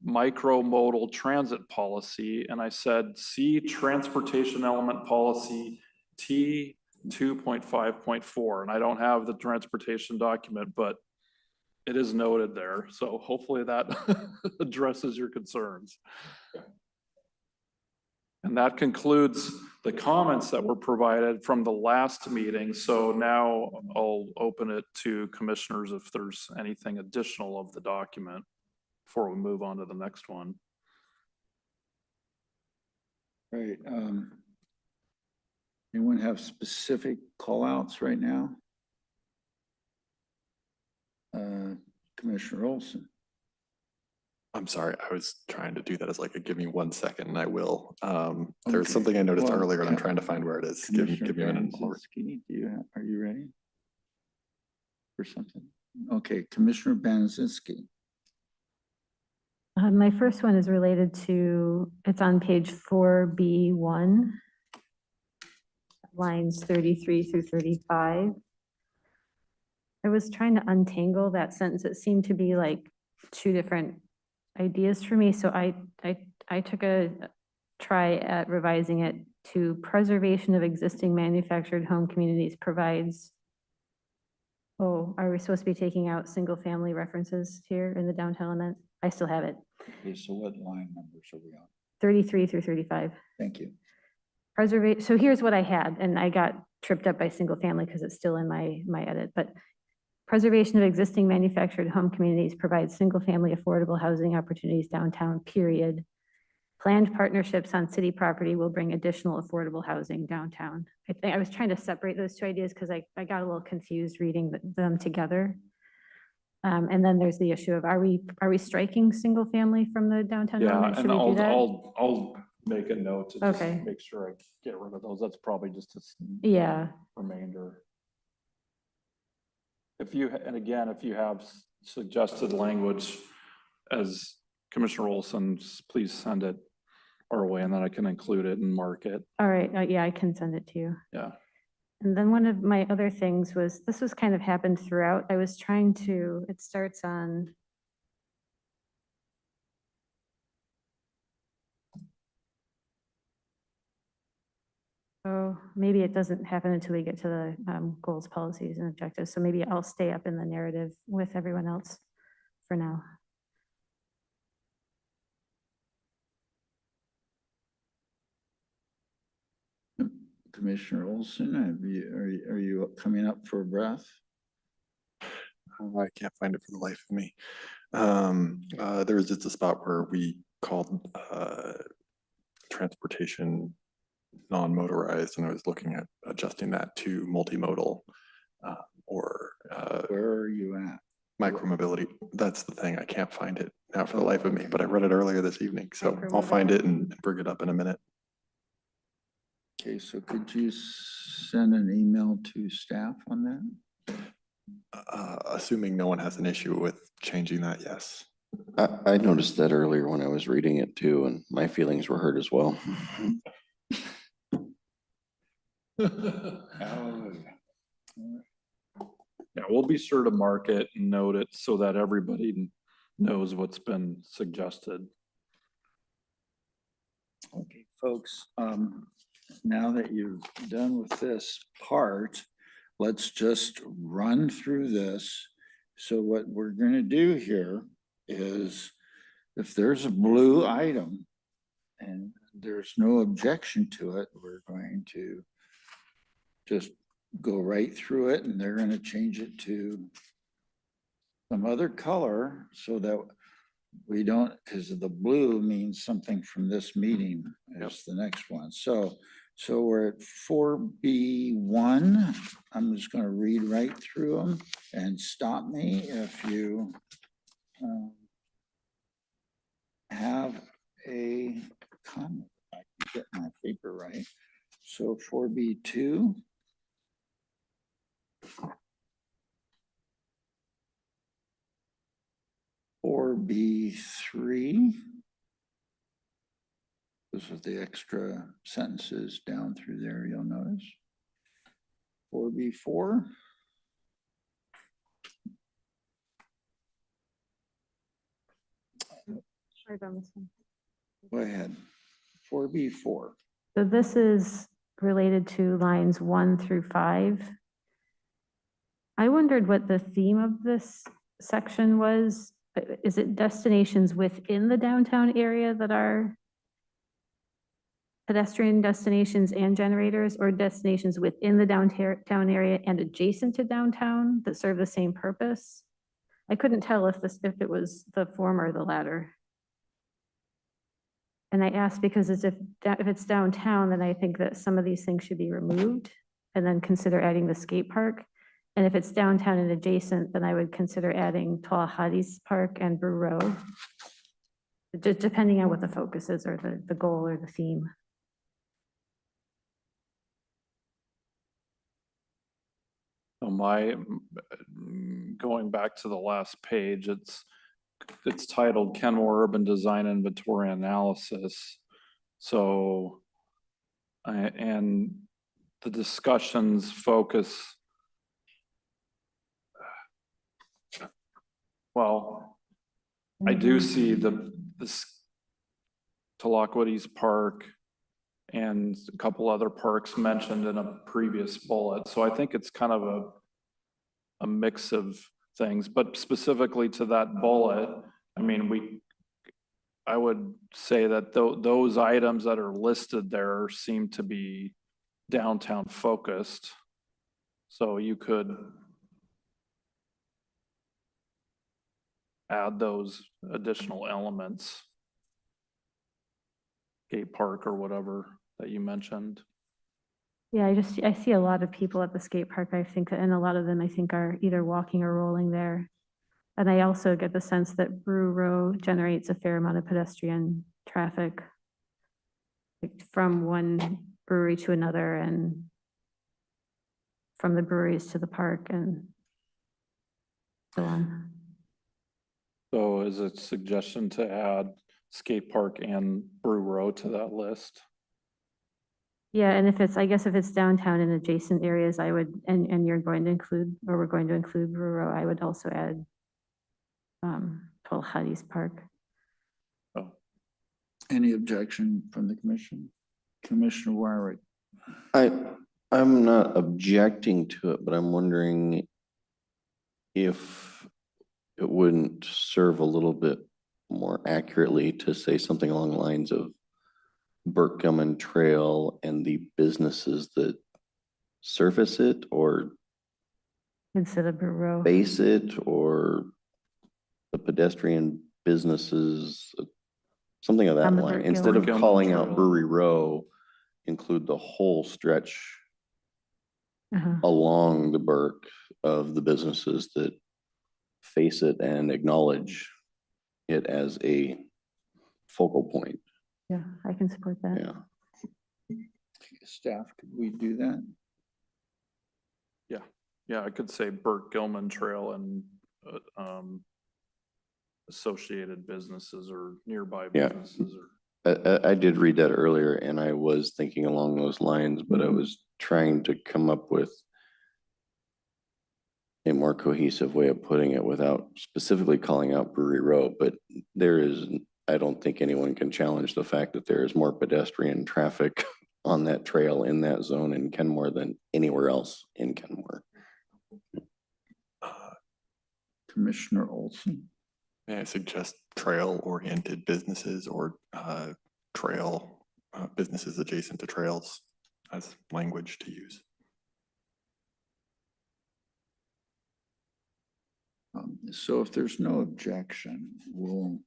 micromodal transit policy. And I said, see transportation element policy T 2.5.4. And I don't have the transportation document, but it is noted there. So hopefully that addresses your concerns. And that concludes the comments that were provided from the last meeting. So now I'll open it to commissioners if there's anything additional of the document before we move on to the next one. Right. Anyone have specific call outs right now? Commissioner Olson. I'm sorry, I was trying to do that as like a give me 1 second and I will. There was Okay. something I noticed Well, earlier and I'm trying to find where it is. Give me a minute. Banaszewski, are you ready? For something? Okay, Commissioner Banaszewski. My first one is related to, it's on page 4B1, lines 33 through 35. I was trying to untangle that sentence. It seemed to be like 2 different ideas for me. So I took a try at revising it to preservation of existing manufactured home communities provides. Oh, are we supposed to be taking out single family references here in the downtown element? I still have it. Okay, so what line numbers are we on? 33 through 35. Thank you. Preservation. So here's what I had, and I got tripped up by single family because it's still in my edit, but preservation of existing manufactured home communities provides single family affordable housing opportunities downtown, period. Planned partnerships on city property will bring additional affordable housing downtown. I think I was trying to separate those 2 ideas because I got a little confused reading them together. And then there's the issue of, are we striking single family from the downtown Yeah, element? Should and we do that? I'll make a note to just Okay. make sure I get rid of those. That's probably just a Yeah. remainder. If you have suggested language as Commissioner Olson's, please send it our way and then I can include it and mark it. All right. Yeah, I can send it to you. Yeah. And then one of my other things was, this was kind of happened throughout. I was trying to, it starts on. Oh, maybe it doesn't happen until we get to the goals, policies, and objectives. So maybe I'll stay up in the narrative with everyone else for now. Commissioner Olson, are you coming up for a breath? I can't find it for the life of me. There was just a spot where we called transportation non-motorized, and I was looking at adjusting that to multimodal or Where are you at? micromobility. That's the thing. I can't find it now for the life of me, but I read it earlier this evening, so I'll find it and bring it up in a minute. Okay, so could you send an email to staff on that? Assuming no one has an issue with changing that, yes. I noticed that earlier when I was reading it too, and my feelings were hurt as well. Yeah, we'll be sure to mark it and note it so that everybody knows what's been suggested. Okay, folks, now that you're done with this part, let's just run through this. So what we're gonna do here is, if there's a blue item and there's no objection to it, we're going to just go right through it, and they're gonna change it to some other color so that we don't, because the blue means something from this meeting is the next one. So we're at 4B1. I'm just gonna read right through them and stop me if you have a comment. I can get my paper right. So 4B2. Or B3. This is the extra sentences down through there, you'll notice. 4B4. Go ahead. 4B4. So this is related to lines 1 through 5. I wondered what the theme of this section was. Is it destinations within the downtown area that are pedestrian destinations and generators, or destinations within the downtown area and adjacent to downtown that serve the same purpose? I couldn't tell if it was the former or the latter. And I asked because if it's downtown, then I think that some of these things should be removed and then consider adding the skate park. And if it's downtown and adjacent, then I would consider adding Talahades Park and Brew Row, just depending on what the focus is or the goal or the theme. So going back to the last page, it's titled Kenmore Urban Design Inventory Analysis. So, and the discussions focus, well, I do see this Talakwadis Park and a couple other parks mentioned in a previous bullet. So I think it's kind of a mix of things, but specifically to that bullet, I mean, I would say that those items that are listed there seem to be downtown focused. So you could add those additional elements, skate park or whatever that you mentioned. Yeah, I see a lot of people at the skate park, I think, and a lot of them I think are either walking or rolling there. And I also get the sense that Brew Row generates a fair amount of pedestrian traffic, like from one brewery to another and from the breweries to the park and so on. So is it a suggestion to add skate park and Brew Row to that list? Yeah, and I guess if it's downtown and adjacent areas, I would, and you're going to include, or we're going to include Brew Row, I would also add Talahades Park. Oh. Any objection from the commission? Commissioner Warwick? I'm not objecting to it, but I'm wondering if it wouldn't serve a little bit more accurately to say something along the lines of Burkeman Trail and the businesses that surface it or Instead of Brew Row. base it, or the pedestrian businesses, something of that On the line. Burke Instead of Gilman calling out Trail. Brewery Row, include the whole stretch Uh-huh. along the Burke of the businesses that face it and acknowledge it as a focal point. Yeah, I can support that. Yeah. Staff, could we do that? Yeah. Yeah, I could say Burt Gilman Trail and associated businesses or nearby Yeah. businesses or. I did read that earlier and I was thinking along those lines, but I was trying to come up with a more cohesive way of putting it without specifically calling out Brewery Road, but I don't think anyone can challenge the fact that there is more pedestrian traffic on that trail in that zone in Kenmore than anywhere else in Kenmore. Commissioner Olson. May I suggest trail-oriented businesses or trail businesses adjacent to trails as language to use? So if there's no objection, we'll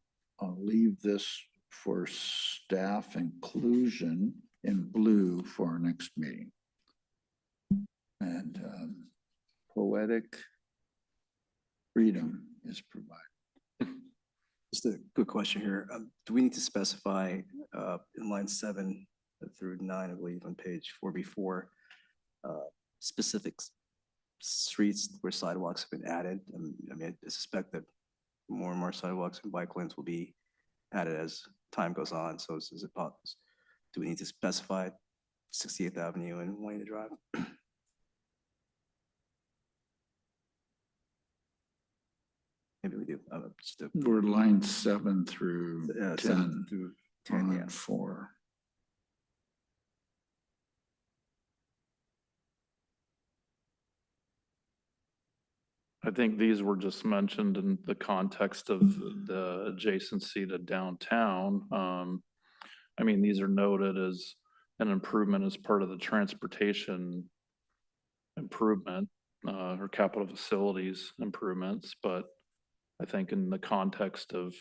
leave this for staff inclusion in blue for our next meeting. And poetic freedom is provided. Just a good question here. Do we need to specify in line 7 through 9, I believe, on page 4B4, specific streets where sidewalks have been added? I mean, I suspect that more and more sidewalks and bike lanes will be added as time goes on. So is it possible? Do we need to specify 68th Avenue and Wayne Drive? Maybe we do. We're line 7 through 10 7 through 10, on yeah. 4. I think these were just mentioned in the context of the adjacency to downtown. I mean, these are noted as an improvement as part of the transportation improvement or capital facilities improvements, but I think in the context of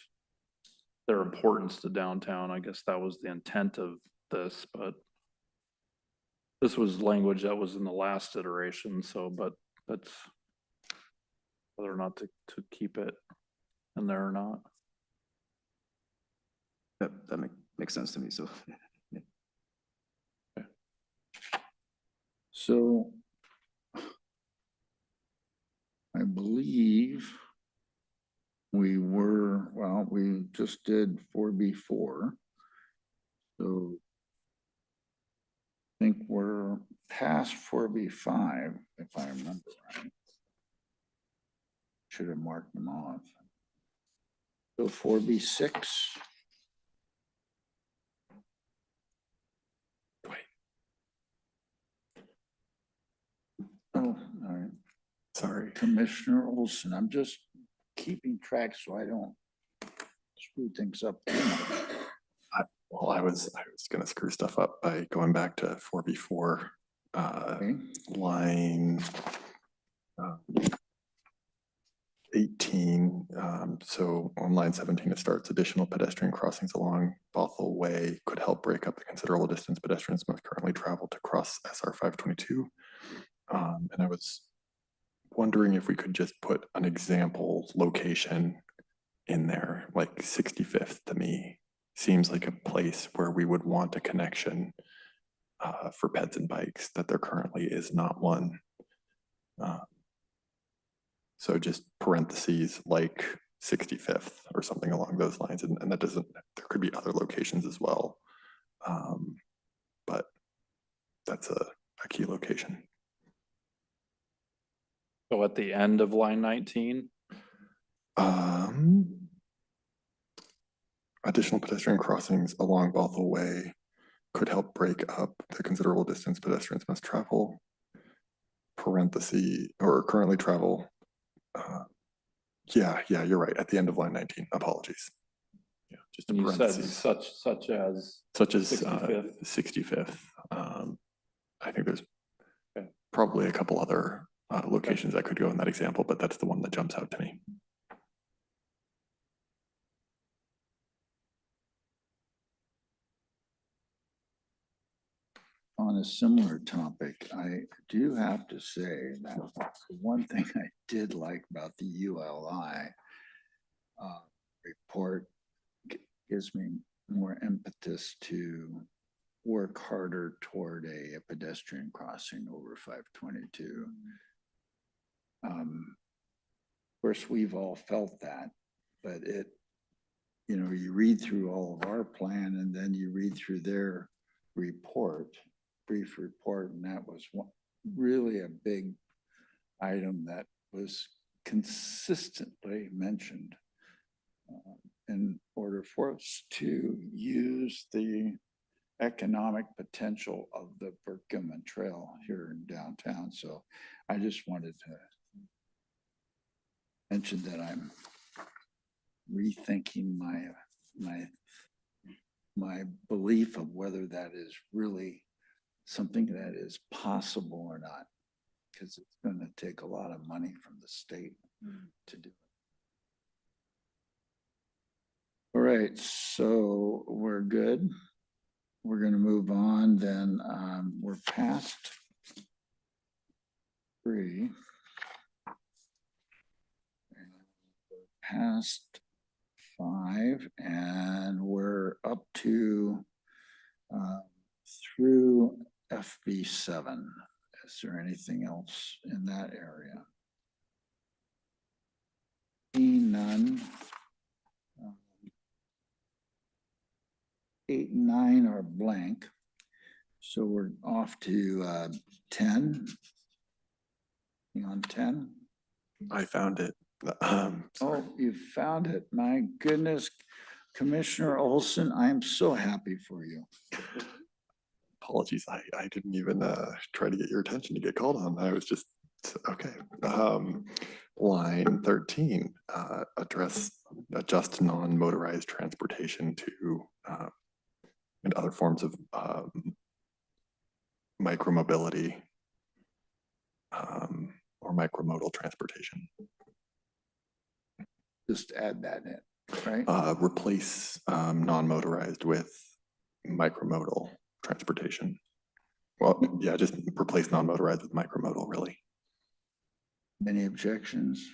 their importance to downtown, I guess that was the intent of this, but this was language that was in the last iteration, so, but that's whether or not to keep it in there or not. That makes sense to me. So, yeah. So I believe we just did 4B4. So I think we're past 4B5, if I remember right. Should have marked them off. So 4B6. Oh, all right. Sorry. Commissioner Olson, I'm just keeping track so I don't screw things up. Well, I was going to screw stuff up by going back to 4B4, Okay. line 18. So on line 17, it starts additional pedestrian crossings along Bothell Way could help break up the considerable distance pedestrians must currently travel to cross SR 522. And I was wondering if we could just put an example location in there, like 65th to me seems like a place where we would want a connection for peds and bikes, that there currently is not one. So just parentheses like 65th or something along those lines. And that doesn't, there could be other locations as well. But that's a key location. So at the end of line 19? Additional pedestrian crossings along Bothell Way could help break up the considerable distance pedestrians must travel. Parenthesis, or currently travel. Yeah, you're right. At the end of line 19. Apologies. Yeah, just a You parentheses. said such as 65th. 65th. I think there's probably a couple other locations that could go in that example, but that's the one that jumps out to me. On a similar topic, I do have to say that the one thing I did like about the ULI report gives me more impetus to work harder toward a pedestrian crossing over 522. Of course, we've all felt that, but you read through all of our plan and then you read through their report, brief report, and that was really a big item that was consistently mentioned in order for us to use the economic potential of the Burkman Trail here in downtown. So I just wanted to mention that I'm rethinking my belief of whether that is really something that is possible or not, because it's going to take a lot of money from the state to do it. All right, so we're good. We're going to move on then. We're past 3. Past 5, and we're up to through FB7. Is there anything else in that area? Seeing none. 8 and 9 are blank. So we're off to 10. On 10. I found it. Oh, you found it. My goodness. Commissioner Olson, I am so happy for you. Apologies, I didn't even try to get your attention to get called on. I was just, okay. Line 13, adjust non-motorized transportation to and other forms of micromobility or micromodal transportation. Just add that in, right? Replace non-motorized with micromodal transportation. Well, yeah, just replace non-motorized with micromodal, really. Any objections?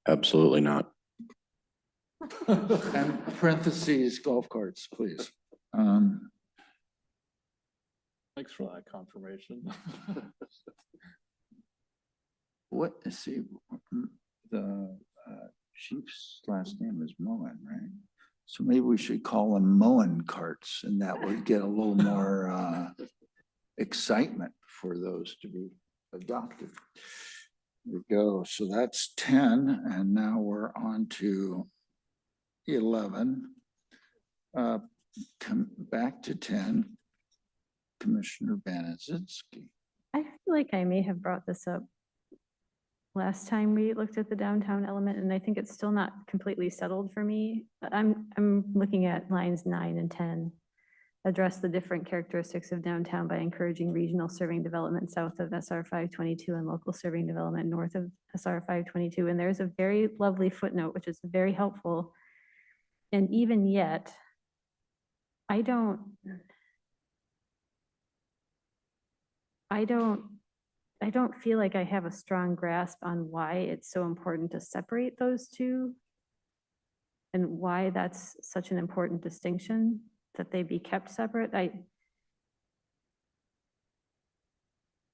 Absolutely not. And parentheses, golf carts, please. Thanks for that confirmation. See, the chief's last name is Moen, right? So maybe we should call them Moen carts, and that would get a little more excitement for those to be adopted. There we go. So that's 10, and now we're on to 11. Come back to 10. Commissioner Banaszewski. I feel like I may have brought this up last time we looked at the downtown element, and I think it's still not completely settled for me. I'm looking at lines 9 and 10. Address the different characteristics of downtown by encouraging regional serving development south of SR 522 and local serving development north of SR 522. And there's a very lovely footnote, which is very helpful. And even yet, I don't feel like I have a strong grasp on why it's so important to separate those two and why that's such an important distinction that they be kept separate.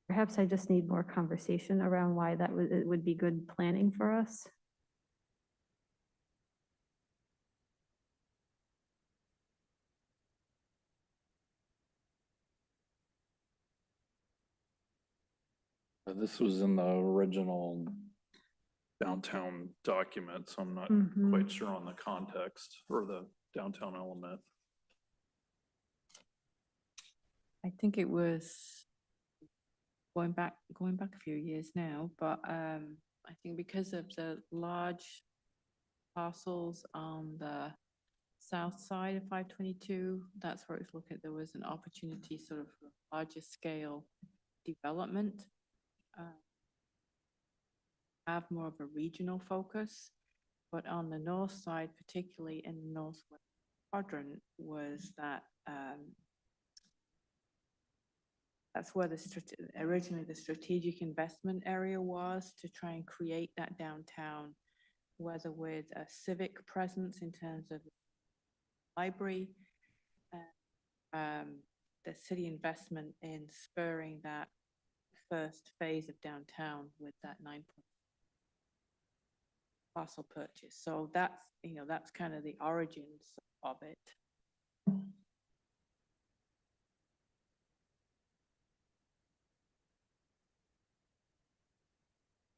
Perhaps I just need more conversation around why it would be good planning for us. This was in the original downtown document, so I'm not quite sure on the context or the downtown element. I think it was going back a few years now, but I think because of the large parcels on the south side of 522, that's where it's looking. There was an opportunity sort of for larger scale development. Have more of a regional focus, but on the north side, particularly in the northwest quadrant, was that that's where originally the strategic investment area was, to try and create that downtown, whether with a civic presence in terms of library, the city investment in spurring that first phase of downtown with that 9 parcel purchase. So that's, you know, that's kind of the origins of it.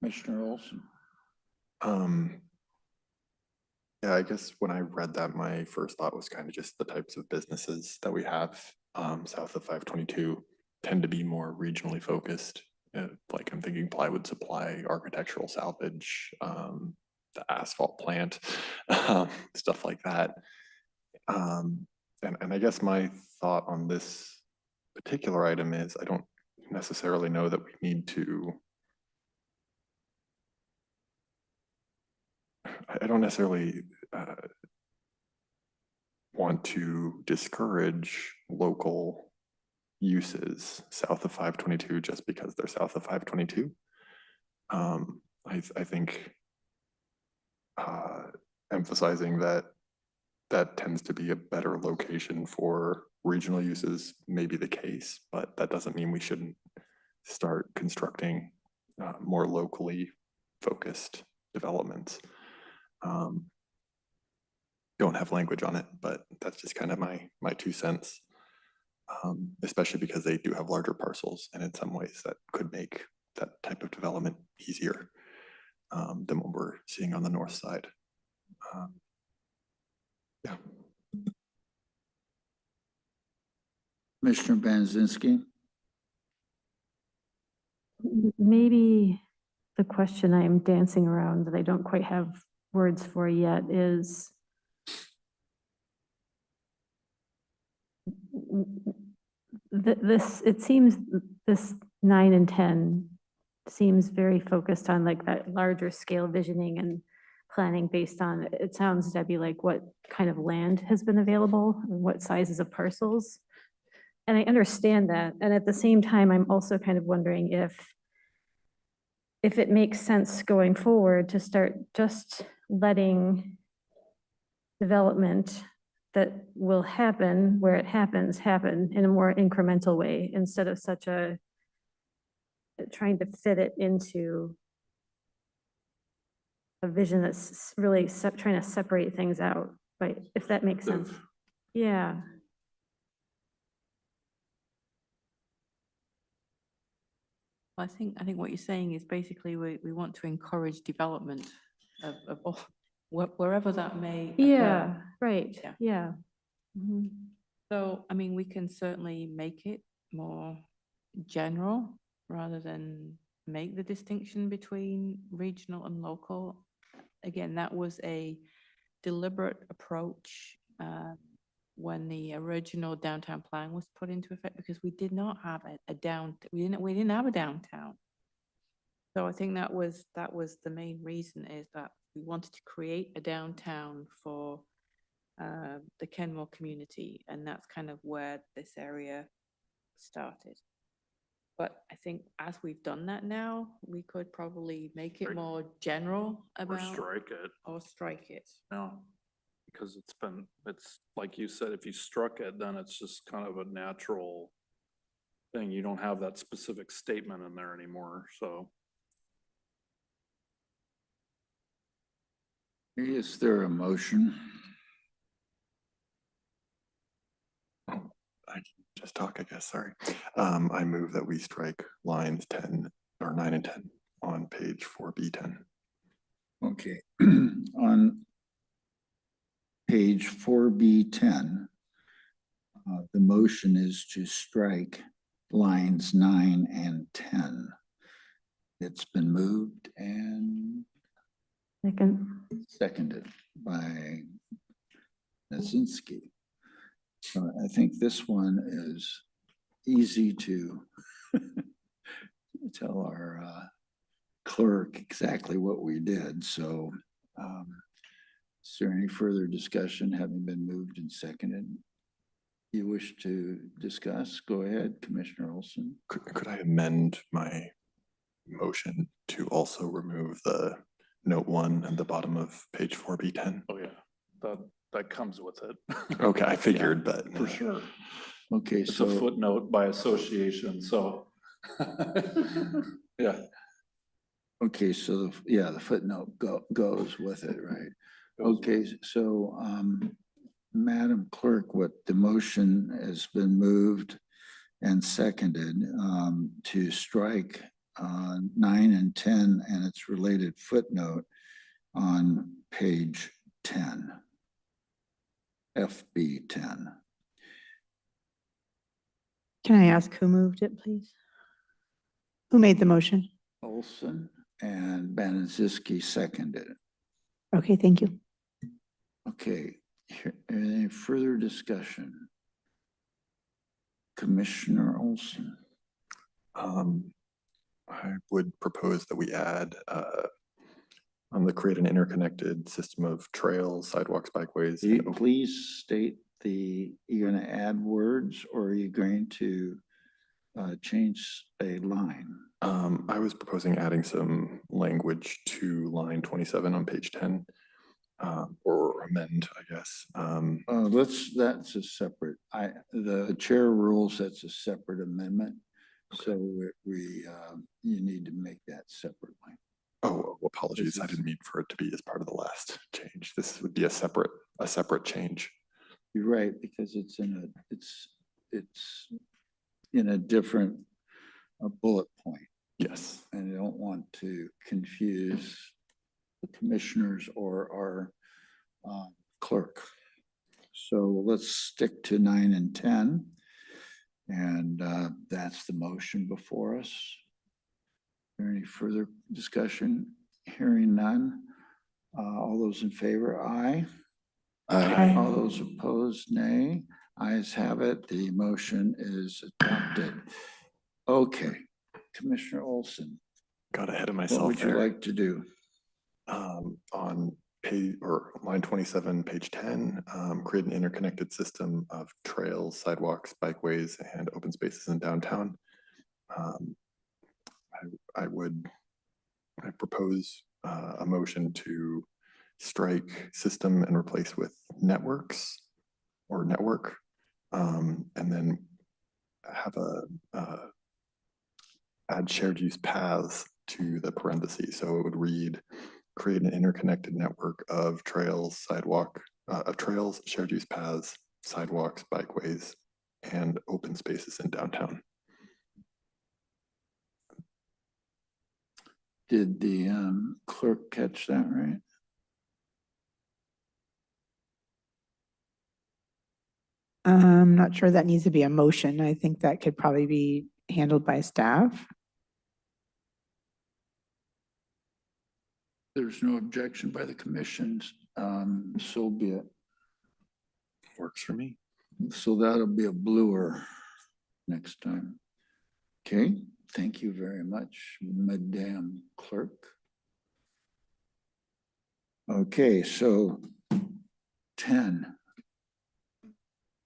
Commissioner Olson. Yeah, I guess when I read that, my first thought was kind of just the types of businesses that we have south of 522 tend to be more regionally focused. Like I'm thinking plywood supply, architectural salvage, the asphalt plant, stuff like that. And I guess my thought on this particular item is I don't necessarily know that we need to. I don't necessarily want to discourage local uses south of 522 just because they're south of 522. I think emphasizing that tends to be a better location for regional uses may be the case, but that doesn't mean we shouldn't start constructing more locally focused developments. Don't have language on it, but that's just kind of my 2 cents. Especially because they do have larger parcels, and in some ways that could make that type of development easier than what we're seeing on the north side. Yeah. Commissioner Banzinski. Maybe the question I'm dancing around that I don't quite have words for yet is it seems this 9 and 10 seems very focused on like that larger scale visioning and planning based on, it sounds, Debbie, like what kind of land has been available and what sizes of parcels. And I understand that. And at the same time, I'm also kind of wondering if it makes sense going forward to start just letting development that will happen where it happen in a more incremental way instead of such a trying to fit it into a vision that's really trying to separate things out, right? If that makes sense. Yeah. I think what you're saying is basically we want to encourage development of all, wherever that may occur. Yeah, right. Yeah. Yeah. Mhm. So, I mean, we can certainly make it more general rather than make the distinction between regional and local. Again, that was a deliberate approach when the original downtown plan was put into effect, because we did not have we didn't have a downtown. So I think that was the main reason, is that we wanted to create a downtown for the Kenmore community, and that's kind of where this area started. But I think as we've done that now, we could probably make it more general Or about. strike it. No, because it's like you said, if you struck it, then it's just kind of a natural thing. You don't have that specific statement in there anymore, so. Is there a motion? I can just talk, I guess, sorry. I move that we strike lines 10 or 9 and 10 on page 4B10. Okay, on page 4B10, the motion is to strike lines 9 and 10. It's been moved and seconded by Nazinski. So I think this one is easy to tell our clerk exactly what we did. So is there any further discussion having been moved and seconded? You wish to discuss? Go ahead, Commissioner Olson. Could I amend my motion to also remove the note 1 at the bottom of page 4B10? Oh, yeah, that comes with it. Okay, I figured, Yeah, but for sure. Okay, It's so a footnote by association, so Yeah. Okay, so, yeah, the footnote goes with it, right? Okay, so, Madam Clerk, what the motion has been moved and seconded, to strike, 9 and 10 and its related footnote on page 10. FB 10. Can I ask who moved it, please? Who made the motion? Olson and Benaziski seconded it. Okay, thank you. Okay, any further discussion? Commissioner Olson. I would propose that we add, on the create an interconnected system of trails, sidewalks, bikeways. and open- Please state you're gonna add words or are you going to change a line? I was proposing adding some language to line 27 on page 10, or amend, I guess. That's a separate, the chair rules, that's a separate amendment. So you need to make that separate line. Oh, apologies. I didn't mean for it to be as part of the last change. This would be a separate change. You're right, because it's in a different bullet point. Yes. And I don't want to confuse the commissioners or our clerk. So let's stick to 9 and 10. And that's the motion before us. Is there any further discussion? Hearing none. All those in favor, aye. Aye. All those opposed, nay. Ayes have it. The motion is adopted. Okay, Commissioner Olson, Got ahead of what myself would you there. like to do? On page or line 27, page 10, create an interconnected system of trails, sidewalks, bikeways, and open spaces in downtown. I propose a motion to strike system and replace with networks or network, and then have add shared use paths to the parentheses. So it would read, create an interconnected network of trails, shared use paths, sidewalks, bikeways, and open spaces in downtown. Did the clerk catch that right? I'm not sure that needs to be a motion. I think that could probably be handled by staff. There's no objection by the commissions, so be it. Works for me. So that'll be a bluer next time. Okay, thank you very much, Madam Clerk. Okay, so 10.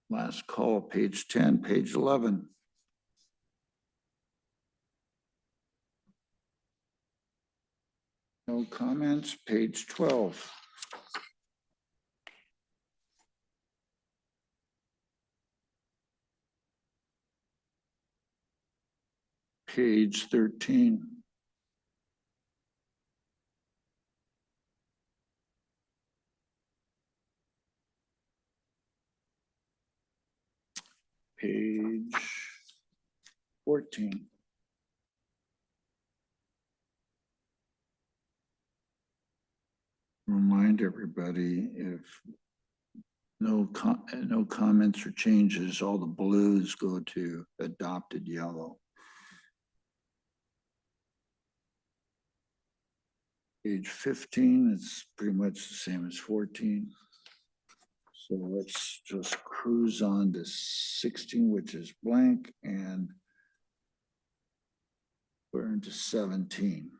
Last call, page 10, page 11. No comments, page 12. Page 13. Page 14. Remind everybody, if no comments or changes, all the blues go to adopted yellow. Page 15 is pretty much the same as 14. So let's just cruise on to 16, which is blank, and we're into 17.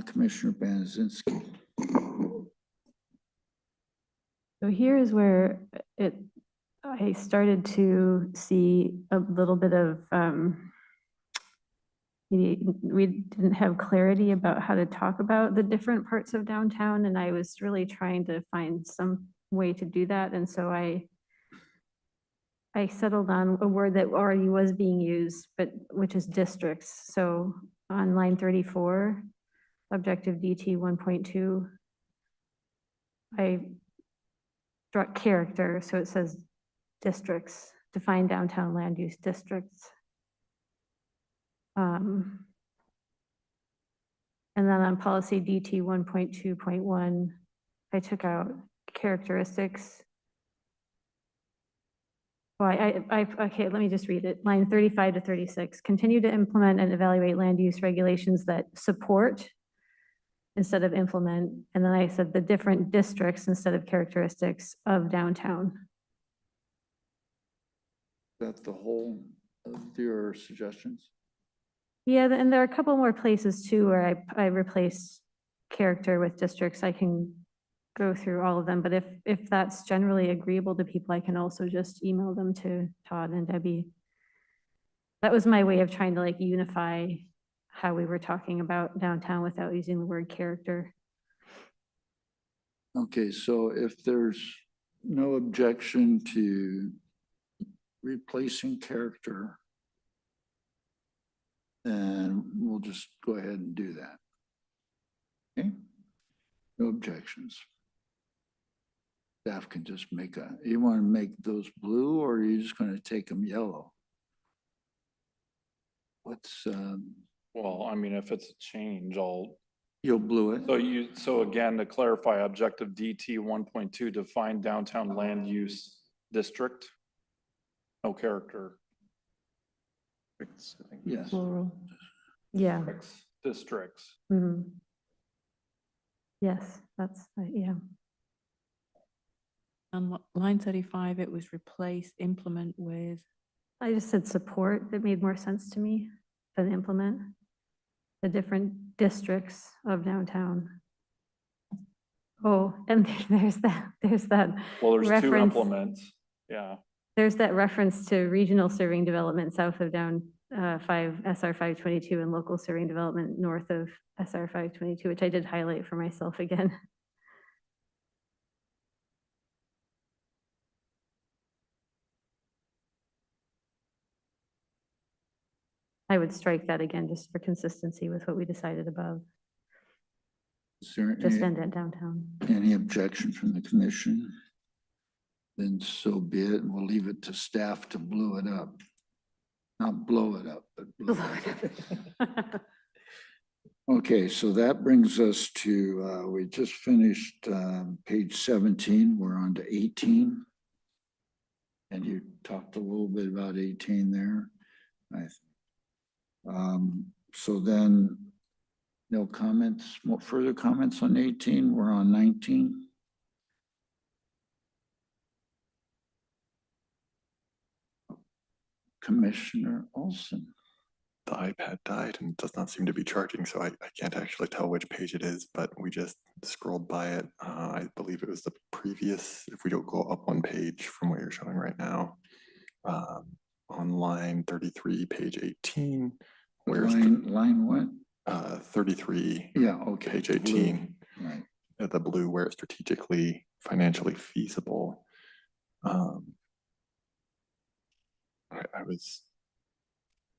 Commissioner Benazinski. So here is where I started to see a little bit of, we didn't have clarity about how to talk about the different parts of downtown, and I was really trying to find some way to do that. And so I I settled on a word that already was being used, but which is districts. So on line 34, objective DT 1.2, I struck character, so it says districts, define downtown land use districts. And then on policy DT 1.2.1, I took out characteristics. Oh, okay, let me just read it. Line 35 to 36, continue to implement and evaluate land use regulations that support instead of implement. And then I said the different districts instead of characteristics of downtown. That's the whole of your suggestions? Yeah, and there are a couple more places too where I replaced character with districts. I can go through all of them, but if that's generally agreeable to people, I can also just email them to Todd and Debbie. That was my way of trying to like unify how we were talking about downtown without using the word character. Okay, so if there's no objection to replacing character, then we'll just go ahead and do that. Okay? No objections. Staff can just make you want to make those blue or are you just going to take them yellow? What's, Well, I mean, if it's a change, you'll blue it? so again, to clarify, objective DT 1.2, define downtown land use district. No character. Yes. Plural. Yeah. Districts. Mhm. Yes, that's, yeah. On line 35, it was replace implement with, I just said support. It made more sense to me than implement the different districts of downtown. Oh, and there's that Well, there's two reference. implements. Yeah. There's that reference to regional serving development south of down 5 SR 522 and local serving development north of SR 522, which I did highlight for myself again. I would strike that again just for consistency with what we decided above. Is there Just end at downtown. any objection from the commission? Then so be it, and we'll leave it to staff to blue it up. Not blow it up, but blue it up. Okay, so that brings us to, we just finished page 17, we're on to 18. And you talked a little bit about 18 there. So then, no comments, more further comments on 18, we're on 19. Commissioner Olson. The iPad died and does not seem to be charging, so I can't actually tell which page it is, but we just scrolled by it. I believe it was the previous, if we don't go up one page from what you're showing right now, on line 33, page 18. Where's line what? 33. Yeah, okay. Page 18. Blue. Right. The blue, where it's strategically, financially feasible. I was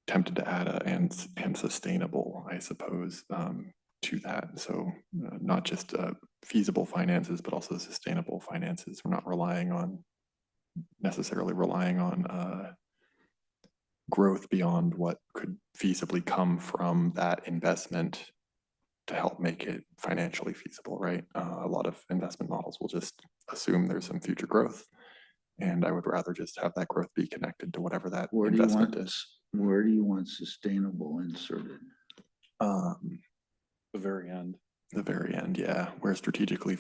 tempted to add a and sustainable, I suppose, to that. So not just feasible finances, but also sustainable finances. We're not necessarily relying on growth beyond what could feasibly come from that investment to help make it financially feasible, right? A lot of investment models will just assume there's some future growth. And I would rather just have that growth be connected to whatever that investment is. Where do you want sustainable inserted? The very end. The very end, yeah. Where strategically,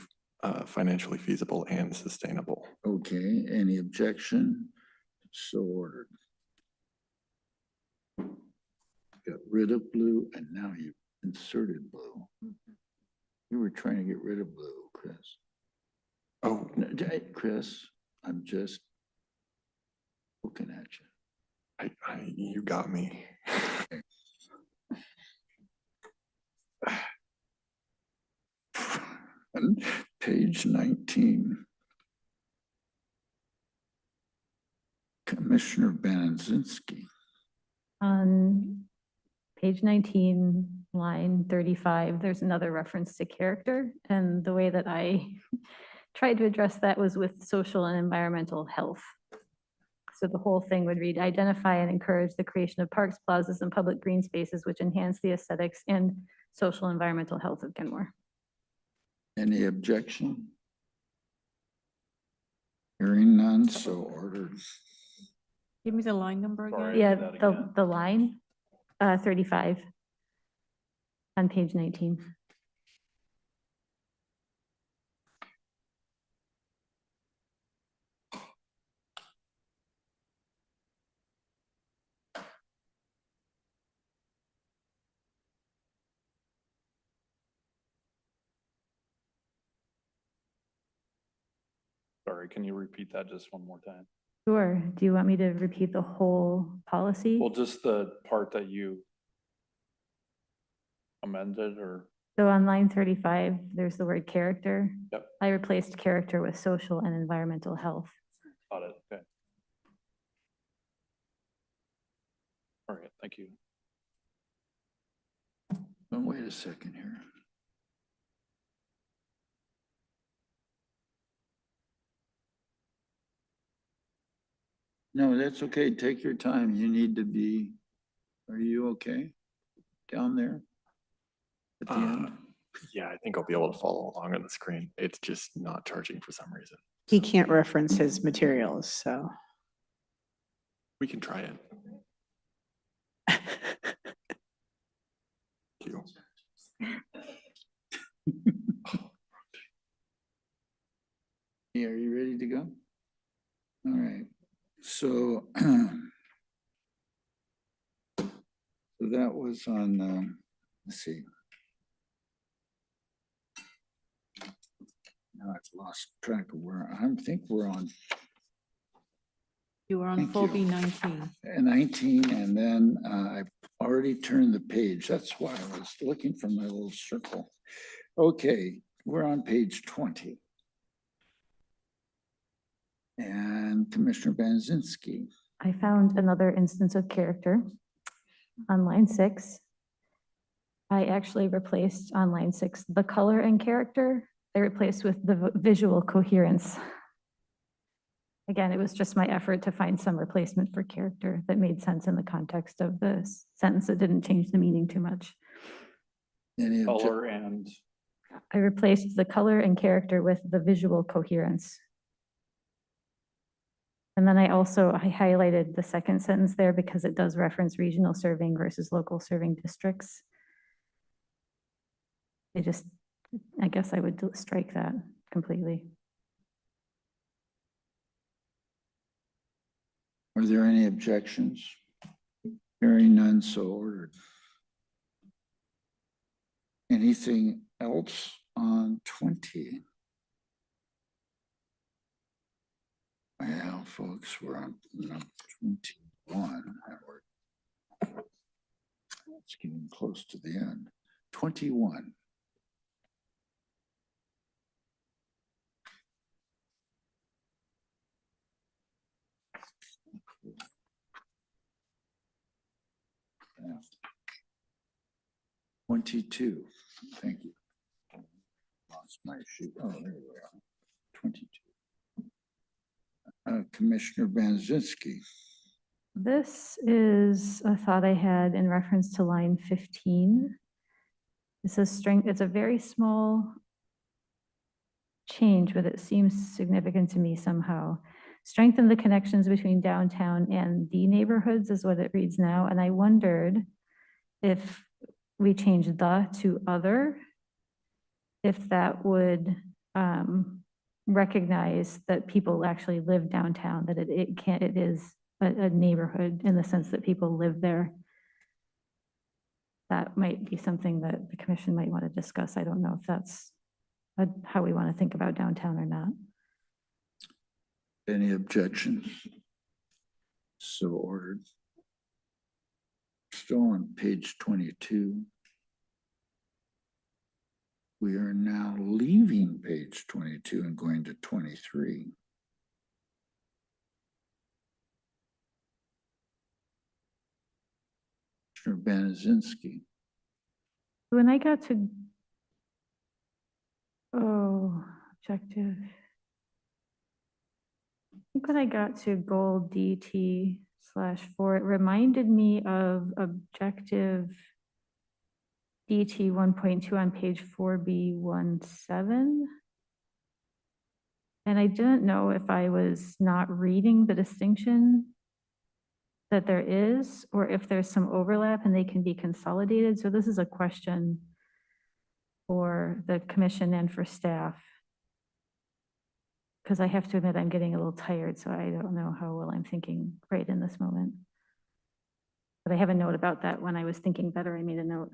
financially feasible and sustainable. Okay, any objection? So ordered. Got rid of blue and now you inserted blue. You were trying to get rid of blue, Chris. Oh, Chris, I'm just looking at you. you got me. Page 19. Commissioner Beninzinski. On page 19, line 35, there's another reference to character. And the way that I tried to address that was with social and environmental health. So the whole thing would read, identify and encourage the creation of parks, plazas, and public green spaces which enhance the aesthetics and social and environmental health of Kenmore. Any objection? Hearing none, so ordered. Give me the line number Sorry. again. Yeah, do that again. the line, 35 on page 19. Sorry, can you repeat that just one more time? Sure. Do you want me to repeat the whole policy? Well, just the part that you amended or, So on line 35, there's the word character. Yep. I replaced character with social and environmental health. got it, okay. All right, thank you. Oh, wait a second here. No, that's okay. Take your time. You need to be, are you okay down there at the end? Yeah, I think I'll be able to follow along on the screen. It's just not charging for some reason. He can't reference his materials, so. We can try it. Thank you. Yeah, are you ready to go? All right, so so that was on, let's see. Now I've lost track of where, I think we're on You were on Thank four you. B 19. 19, and then I've already turned the page. That's why I was looking for my little circle. Okay, we're on page 20. And Commissioner Beninzinski. I found another instance of character on line 6. I actually replaced on line 6, the color and character, I replaced with the visual coherence. Again, it was just my effort to find some replacement for character that made sense in the context of the sentence that didn't change the meaning too much. Any Color and, I replaced the color and character with the visual coherence. And then I highlighted the second sentence there because it does reference regional serving versus local serving districts. I guess I would strike that completely. Are there any objections? Hearing none, so ordered. Anything else on 20? Well, folks, we're on number 21. It's getting close to the end. 21. Yeah. 22. Thank you. Lost my sheet. Oh, there we are. 22. Commissioner Beninzinski. This is a thought I had in reference to line 15. It says strength, it's a very small change, but it seems significant to me somehow. Strengthen the connections between downtown and the neighborhoods is what it reads now. And I wondered if we change the to other, if that would recognize that people actually live downtown, that it is a neighborhood in the sense that people live there. That might be something that the commission might want to discuss. I don't know if that's how we want to think about downtown or not. Any objections? So ordered. Still on page 22. We are now leaving page 22 and going to 23. Commissioner Benazinski. When I got to, objective. I think when I got to goal DT/4, it reminded me of objective DT 1.2 on page 4B17. And I didn't know if I was not reading the distinction that there is, or if there's some overlap and they can be consolidated. So this is a question for the commission and for staff. Because I have to admit, I'm getting a little tired, so I don't know how well I'm thinking right in this moment. But I have a note about that. When I was thinking better, I made a note.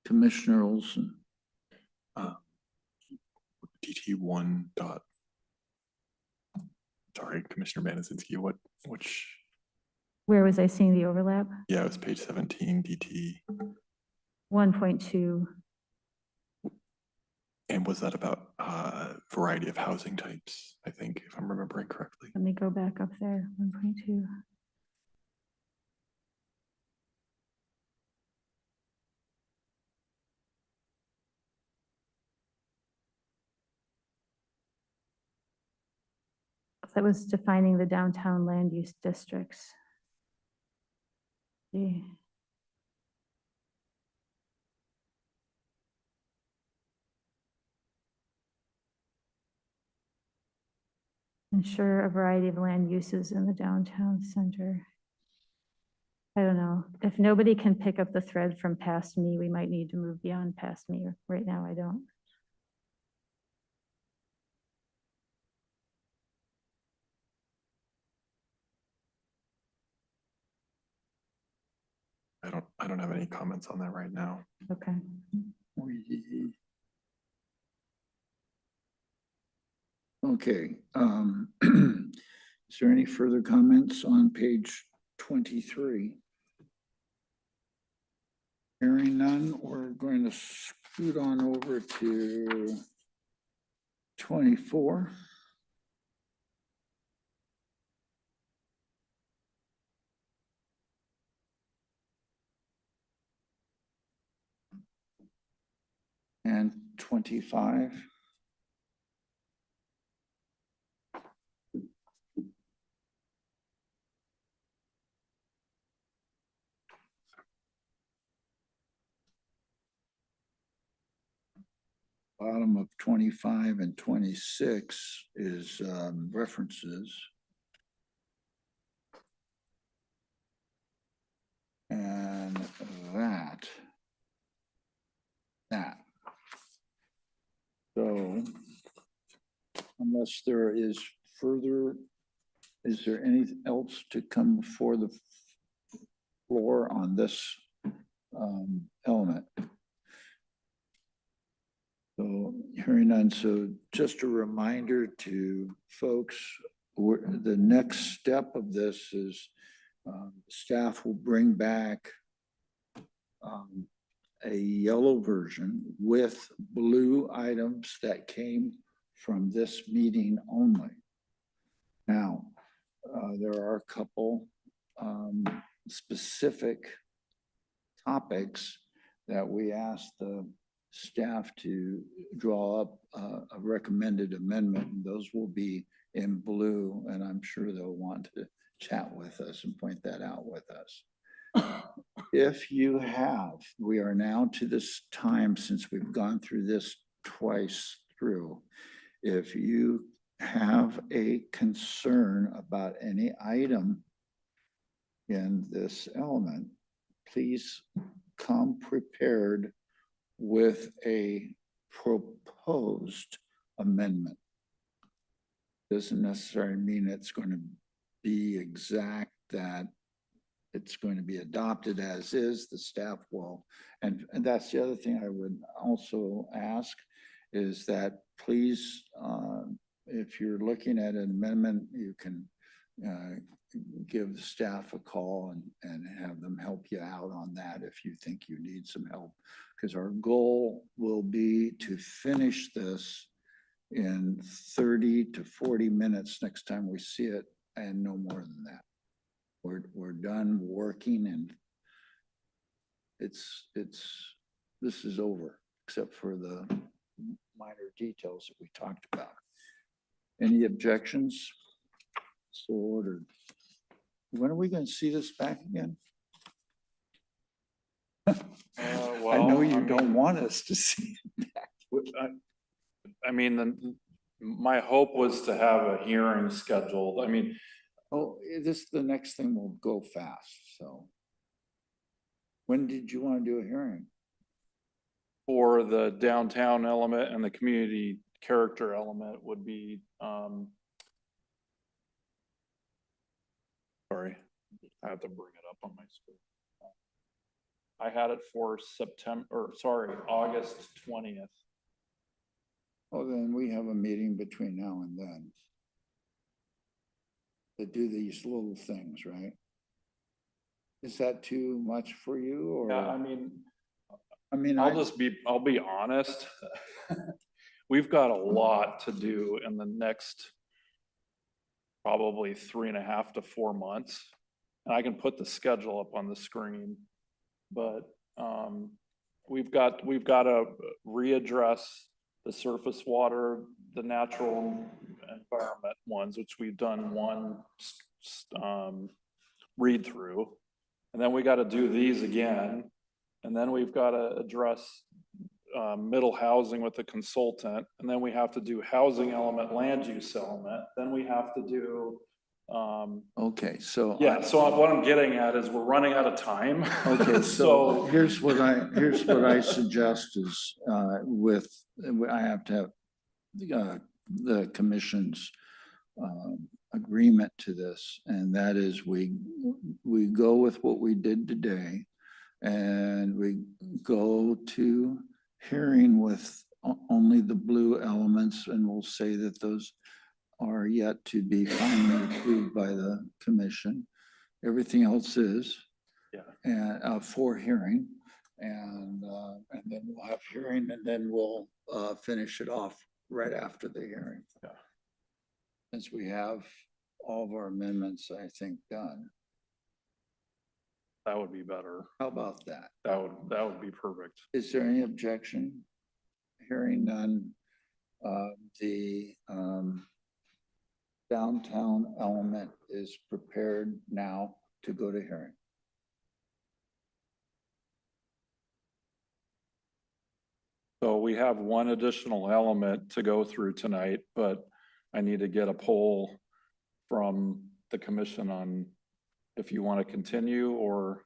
Commissioner Olson. DT1 dot. Sorry, Commissioner Benazinski, which, Where was I seeing the overlap? yeah, it was page 17, DT. 1.2. And was that about variety of housing types, I think, if I'm remembering correctly? Let me go back up there, 1.2. That was defining the downtown land use districts. Yeah. Ensure a variety of land uses in the downtown center. I don't know. If nobody can pick up the thread from past me, we might need to move beyond past me. Right now, I don't. I don't have any comments on that right now. Okay. Okay. Is there any further comments on page 23? Hearing none, we're going to scoot on over to 24. And 25. Bottom of 25 and 26 is references. And that. So unless there is further, is there anything else to come before the floor on this element? So hearing none, so just a reminder to folks, the next step of this is staff will bring back a yellow version with blue items that came from this meeting only. Now, there are a couple specific topics that we asked the staff to draw up a recommended amendment, and those will be in blue, and I'm sure they'll want to chat with us and point that out with us. If you have, we are now to this time since we've gone through this twice through. If you have a concern about any item in this element, please come prepared with a proposed amendment. Doesn't necessarily mean it's going to be exact, that it's going to be adopted as is. The staff will, and that's the other thing I would also ask is that please, if you're looking at an amendment, you can give the staff a call and have them help you out on that if you think you need some help. Because our goal will be to finish this in 30 to 40 minutes next time we see it, and no more than that. we're done working and this is over, except for the minor details that we talked about. Any objections? So ordered. When are we gonna see this back again? I know you don't want us to see it back. I mean, my hope was to have a hearing scheduled. I mean, Oh, the next thing will go fast, so. When did you want to do a hearing? for the downtown element and the community character element would be, sorry, I have to bring it up on my screen. I had it for August 20th. Oh, then we have a meeting between now and then. To do these little things, right? Is that too much for you or? Yeah, I mean, I'll be honest. We've got a lot to do in the next probably 3.5 to 4 months. And I can put the schedule up on the screen, but we've got to readdress the surface water, the natural environment ones, which we've done one read through. And then we got to do these again. And then we've got to address middle housing with the consultant. And then we have to do housing element, land use element. Then we have to do. okay, so. Yeah, so what I'm getting at is we're running out of time. Okay, so here's what I suggest is I have to have the commission's agreement to this, and that is we go with what we did today, and we go to hearing with only the blue elements, and we'll say that those are yet to be finally approved by the commission. Everything else is. Yeah. And for hearing, and then we'll have hearing, and then we'll finish it off right after the hearing. Yeah. Since we have all of our amendments, I think, done. That would be better. How about that? That would be perfect. Is there any objection? Hearing none, the downtown element is prepared now to go to hearing. So we have one additional element to go through tonight, but I need to get a poll from the commission on if you want to continue or.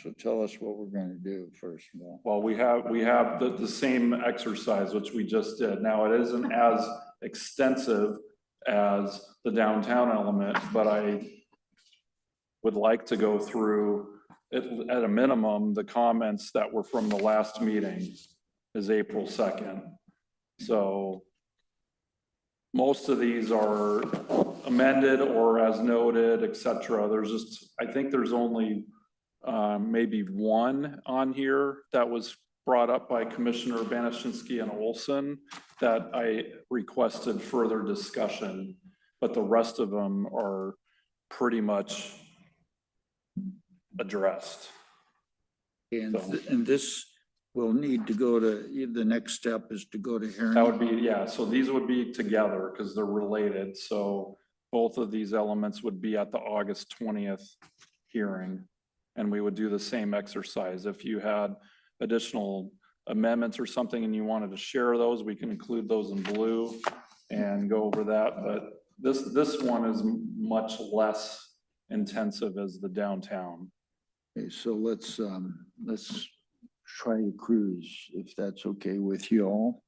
So tell us what we're going to do first of all. Well, we have the same exercise, which we just did. Now, it isn't as extensive as the downtown element, but I would like to go through at a minimum, the comments that were from the last meeting is April 2nd. So most of these are amended or as noted, etc. There's just, I think there's only maybe one on here that was brought up by Commissioner Banashinsky and Olson that I requested further discussion, but the rest of them are pretty much addressed. And, and this will need to go to, the next step is to go to hearing. That would be, yeah, so these would be together because they're related. So both of these elements would be at the August 20th hearing. And we would do the same exercise. If you had additional amendments or something and you wanted to share those, we can include those in blue and go over that. But this one is much less intensive as the downtown. Okay, so let's try to cruise if that's okay with you all.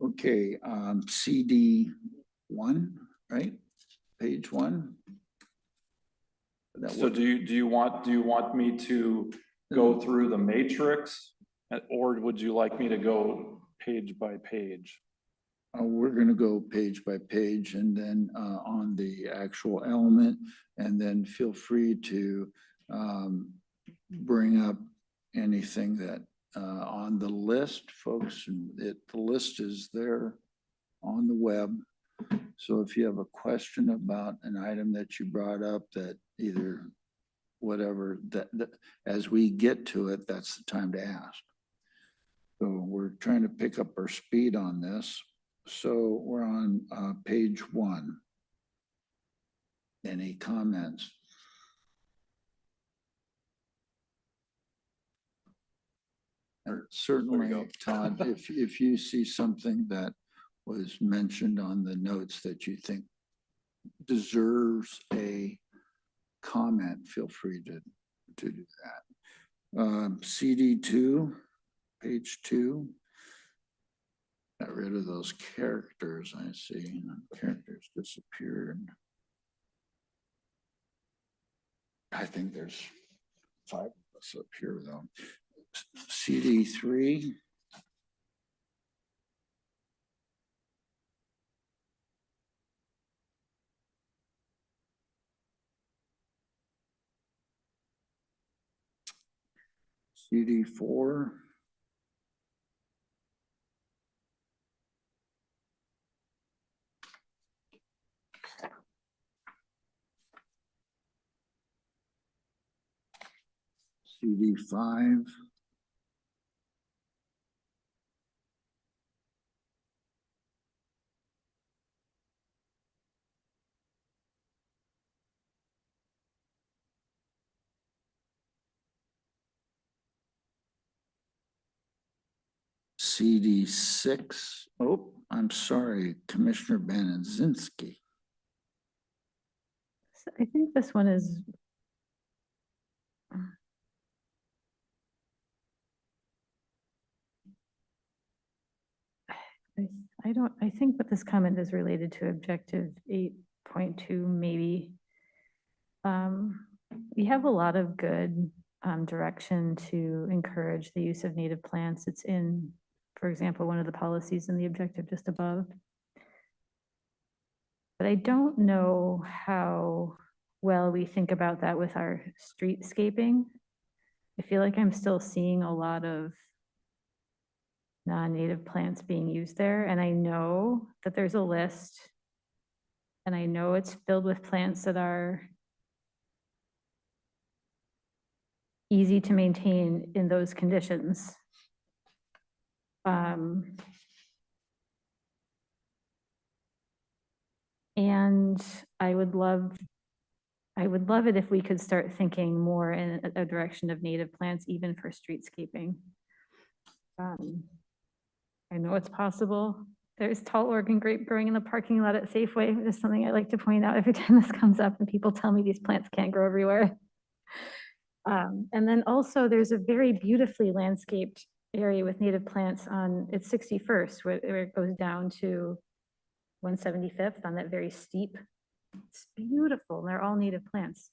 Okay, CD 1, right? Page 1. So do you want me to go through the matrix, or would you like me to go page by page? We're going to go page by page and then on the actual element, and then feel free to bring up anything that on the list, folks. The list is there on the web. So if you have a question about an item that you brought up that either whatever, that, as we get to it, that's the time to ask. So we're trying to pick up our speed on this. So we're on page 1. Any comments? Certainly, Todd, if you see something that was mentioned on the notes that you think deserves a comment, feel free to do that. CD2, page 2. Got rid of those characters, I see. Characters disappeared. I think there's 5 of us up here though. CD3. CD4. CD5. CD6. Oh, I'm sorry, Commissioner Banaszynski. I think this one is. I think that this comment is related to objective 8.2, maybe. We have a lot of good direction to encourage the use of native plants. It's in, for example, one of the policies in the objective just above. But I don't know how well we think about that with our streetscaping. I feel like I'm still seeing a lot of non-native plants being used there. And I know that there's a list and I know it's filled with plants that are easy to maintain in those conditions. And I would love it if we could start thinking more in a direction of native plants, even for streetscaping. I know it's possible. There's tall Oregon grape growing in the parking lot at Safeway. It's something I like to point out every time this comes up and people tell me these plants can't grow everywhere. And then also there's a very beautifully landscaped area with native plants on, it's 61st, where it goes down to 175th on that very steep. It's beautiful. They're all native plants.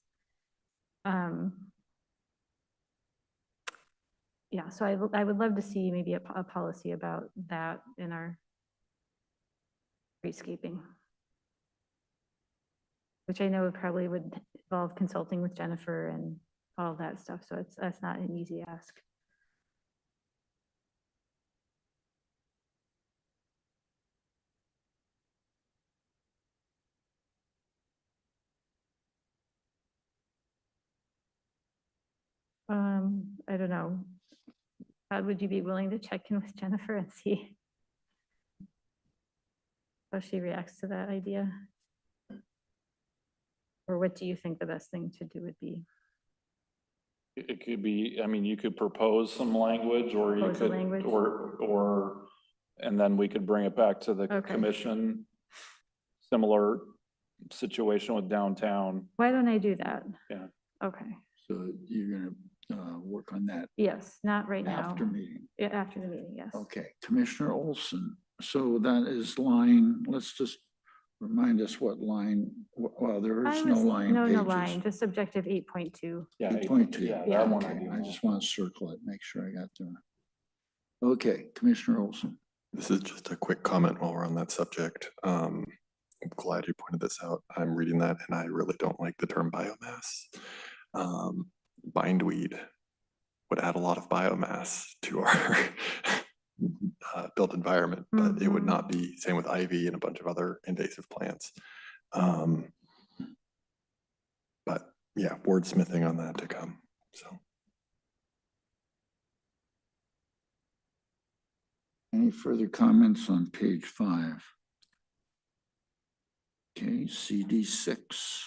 Yeah, so I would love to see maybe a policy about that in our streetscaping, which I know probably would involve consulting with Jennifer and all of that stuff. So that's not an easy ask. I don't know. How would you be willing to check in with Jennifer and see how she reacts to that idea? Or what do you think the best thing to do would be? It could be, I mean, you could propose some language or you Propose a could, language. and then we could bring it back to the Okay. commission. Similar situation with downtown. Why don't I do that? Yeah. Okay. So you're gonna work on that Yes, not right now. after meeting. Yeah, after the meeting, yes. Okay, Commissioner Olson. So that is line, let's just remind us what line, well, there is no line No pages. line, just objective 8.2. Yeah. 8.2. Yeah, Yeah. that one I Okay, do I know. just want to circle it, make sure I got there. Okay, Commissioner Olson. This is just a quick comment while we're on that subject. I'm glad you pointed this out. I'm reading that and I really don't like the term biomass. Bindweed would add a lot of biomass to our built environment, but it would not be, same with ivy and a bunch of other invasive plants. But yeah, wordsmithing on that to come, so. Any further comments on page 5? Okay, CD 6.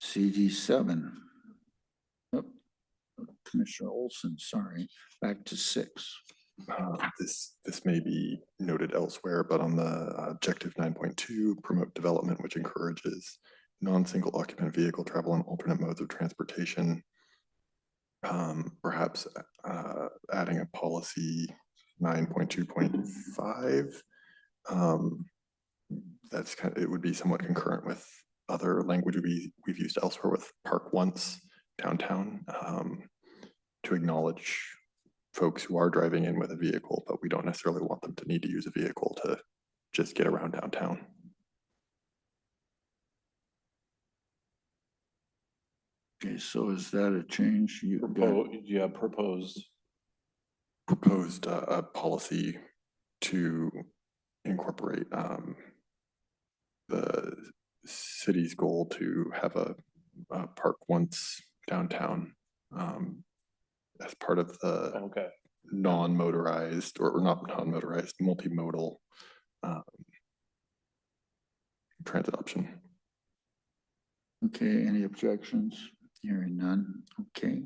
CD 7. Oh, Commissioner Olson, sorry, back to 6. This may be noted elsewhere, but on the objective 9.2, promote development which encourages non-single occupant vehicle travel on alternate modes of transportation. Perhaps adding a policy 9.2.5. That's kind of, it would be somewhat concurrent with other language we've used elsewhere with park once downtown, to acknowledge folks who are driving in with a vehicle, but we don't necessarily want them to need to use a vehicle to just get around downtown. Okay, so is that a change? You got Proposed a policy to incorporate the city's goal to have a park once downtown as part of the non-motorized or not non-motorized multimodal transit option. Okay, any objections? Hearing none. Okay.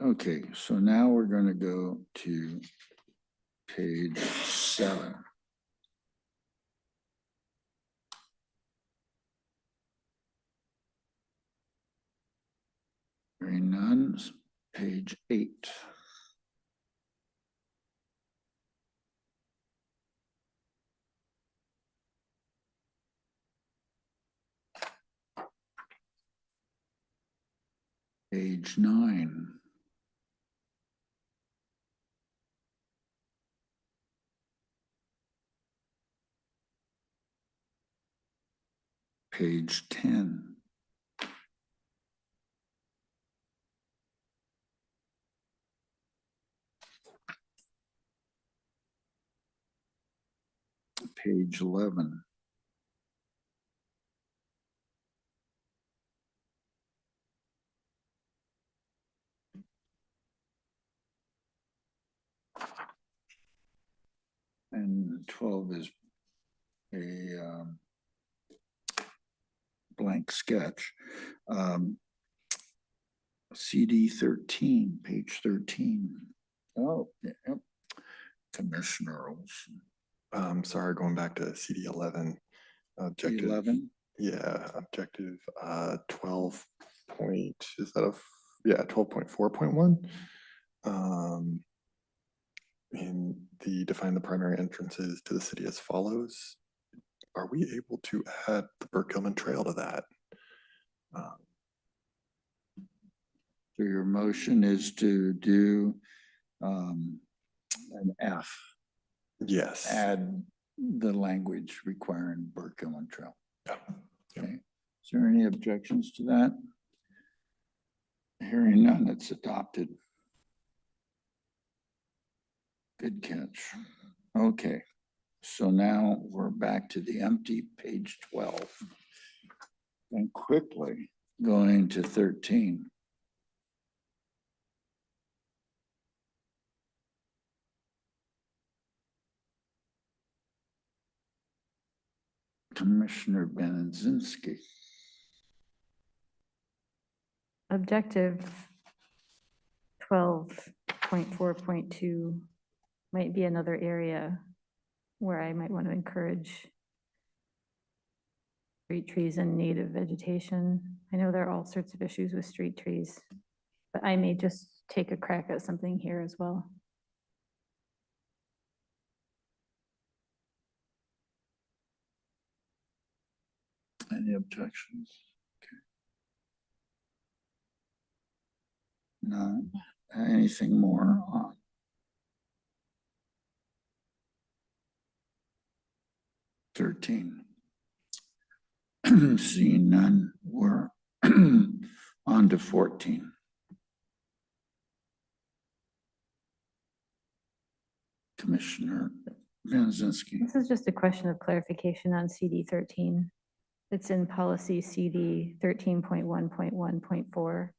Okay, so now we're going to go to page 7. Hearing none. Page 8. Page 9. Page 10. Page 11. And 12 is a blank sketch. CD 13, page 13. Oh, yep. Commissioner Olson. Sorry, going back to CD 11. Objective 11. Yeah, objective 12 point, is that a, yeah, 12.4.1. In the define the primary entrances to the city as follows. Are we able to add the Burke-Gilman Trail to that? So your motion is to do an F. Yes. Add the language requiring Burke-Gilman Trail. Yeah. Yep. Okay. Is there any objections to that? Hearing none, it's adopted. Good catch. Okay, so now we're back to the empty page 12. And quickly going to 13. Commissioner Benzinski. Objective 12.4.2 might be another area where I might want to encourage street trees and native vegetation. I know there are all sorts of issues with street trees, but I may just take a crack at something here as well. Any objections? Okay. None. Anything more on 13? Seeing none, we're on to 14. Commissioner Jazinski. This is just a question of clarification on CD 13. It's in policy CD 13.1.1.4.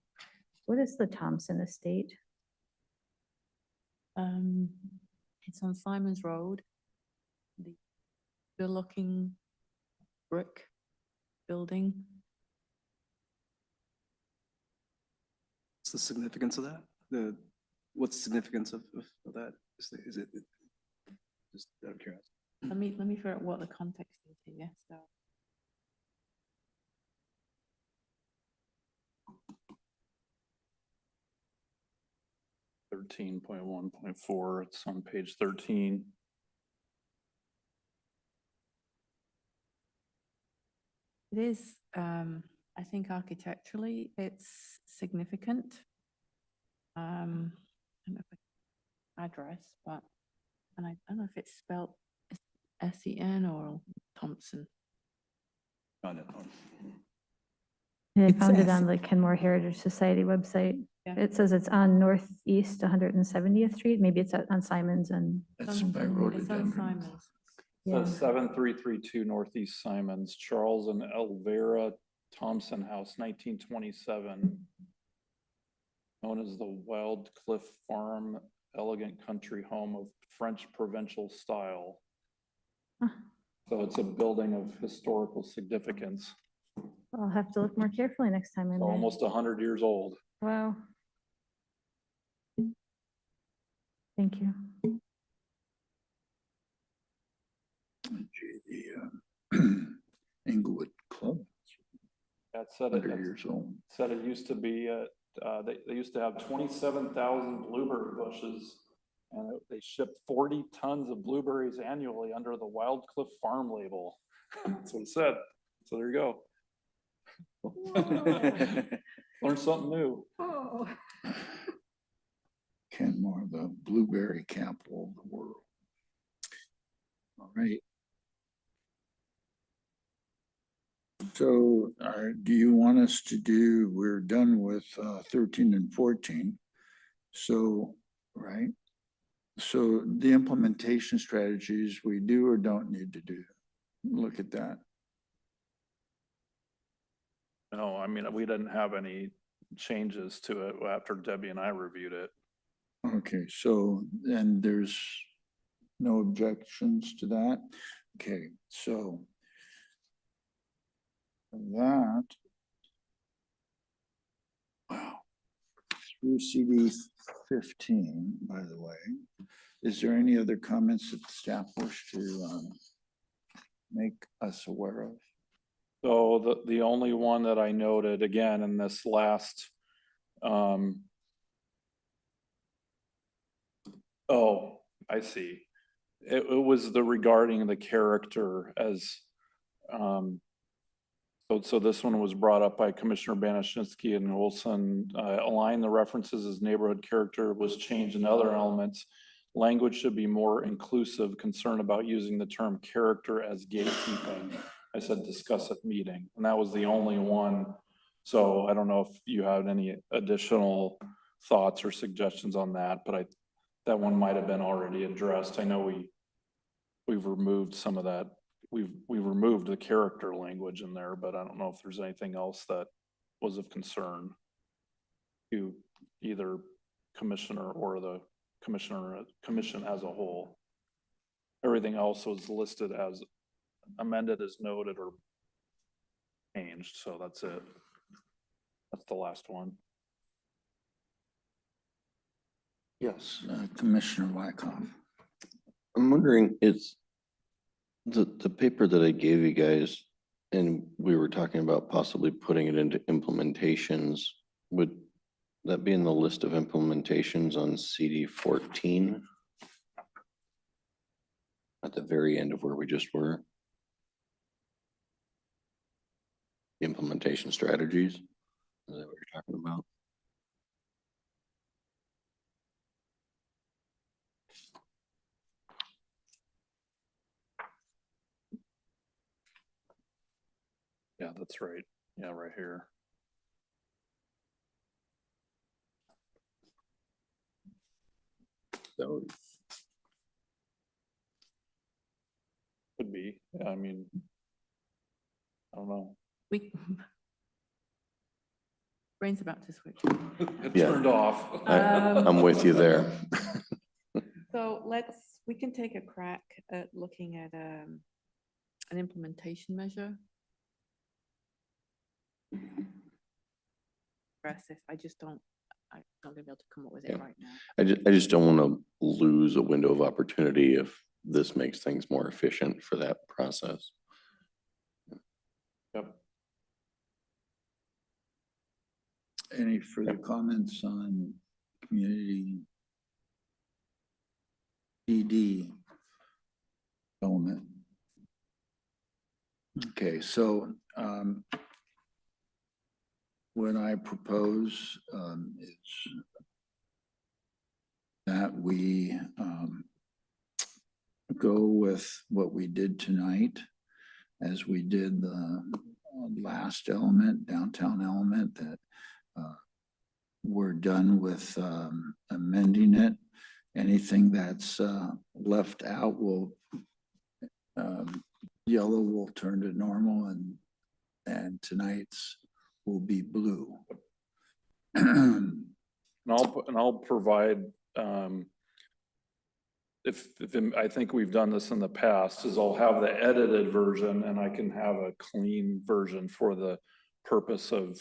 What is the Thompson estate? It's on Simon's Road. The good-looking brick building. What's the significance of that? What's the significance of that? Is it just out of curiosity? Let me figure out what the context is here, so. Thirteen point 1.4, it's on page 13. It is, I think architecturally, it's significant. I don't know if I address, but, and I don't know if it's spelled S-E-N or Thompson. Found it. I It's found it S. on the Kenmore Heritage Society website. Yeah. It says it's on Northeast 170th Street. Maybe it's on Simon's and, That's by It's on rhododendron. Simon's. yeah. Says 7332 Northeast Simons, Charles and Elvira Thompson House, 1927. Known as the Wild Cliff Farm, elegant country home of French provincial style. Huh. So it's a building of historical significance. I'll have to look more carefully next time I'm It's there. almost 100 years old. Wow. Thank you. The Inglewood Club, That said 100 years old. said it used to be, they used to have 27,000 blueberry bushes. And they shipped 40 tons of blueberries annually under the Wild Cliff Farm label. That's what it said. So there you go. Learn something new. Kenmore, the blueberry capital of the world. All right. So do you want us to do, we're done with 13 and 14. So, right. So the implementation strategies we do or don't need to do. Look at that. No, I mean, we didn't have any changes to it after Debbie and I reviewed it. Okay, so then there's no objections to that. Okay, so that, wow, through CD 15, by the way, is there any other comments that the staff wish to make us aware of? So the only one that I noted again in this last, oh, I see. It was the regarding the character as, so this one was brought up by Commissioner Banashnitzky and Olson. Align the references as neighborhood character was changed in other elements. Language should be more inclusive, concern about using the term character as gatekeeping. I said discuss at meeting, and that was the only one. So I don't know if you have any additional thoughts or suggestions on that, but that one might have been already addressed. I know we've removed some of that. We've removed the character language in there, but I don't know if there's anything else that was of concern to either commissioner or the commission as a whole. Everything else was listed as amended as noted or changed, so that's it. That's the last one. Yes, Commissioner Wyckoff. I'm wondering, it's the paper that I gave you guys, and we were talking about possibly putting it into implementations. Would that be in the list of implementations on CD 14? At the very end of where we just were? Implementation strategies? Is that what you're talking about? Yeah, that's right. Yeah, right here. So Could be, yeah, I mean, I don't know. We. Brain's about to switch. It Yeah. turned off. I'm with you there. So we can take a crack at looking at an implementation measure. Aggressive, I'm not gonna be able to come up with it Yeah. right now. I just don't want to lose a window of opportunity if this makes things more efficient for that process. Yep. Any further comments on community PD element? Okay, so what I propose is that we go with what we did tonight, as we did the last element, downtown element, that we're done with amending it. Anything that's left out will, yellow will turn to normal, and tonight's will be blue. And I'll provide, if I think we've done this in the past, is I'll have the edited version and I can have a clean version for the purpose of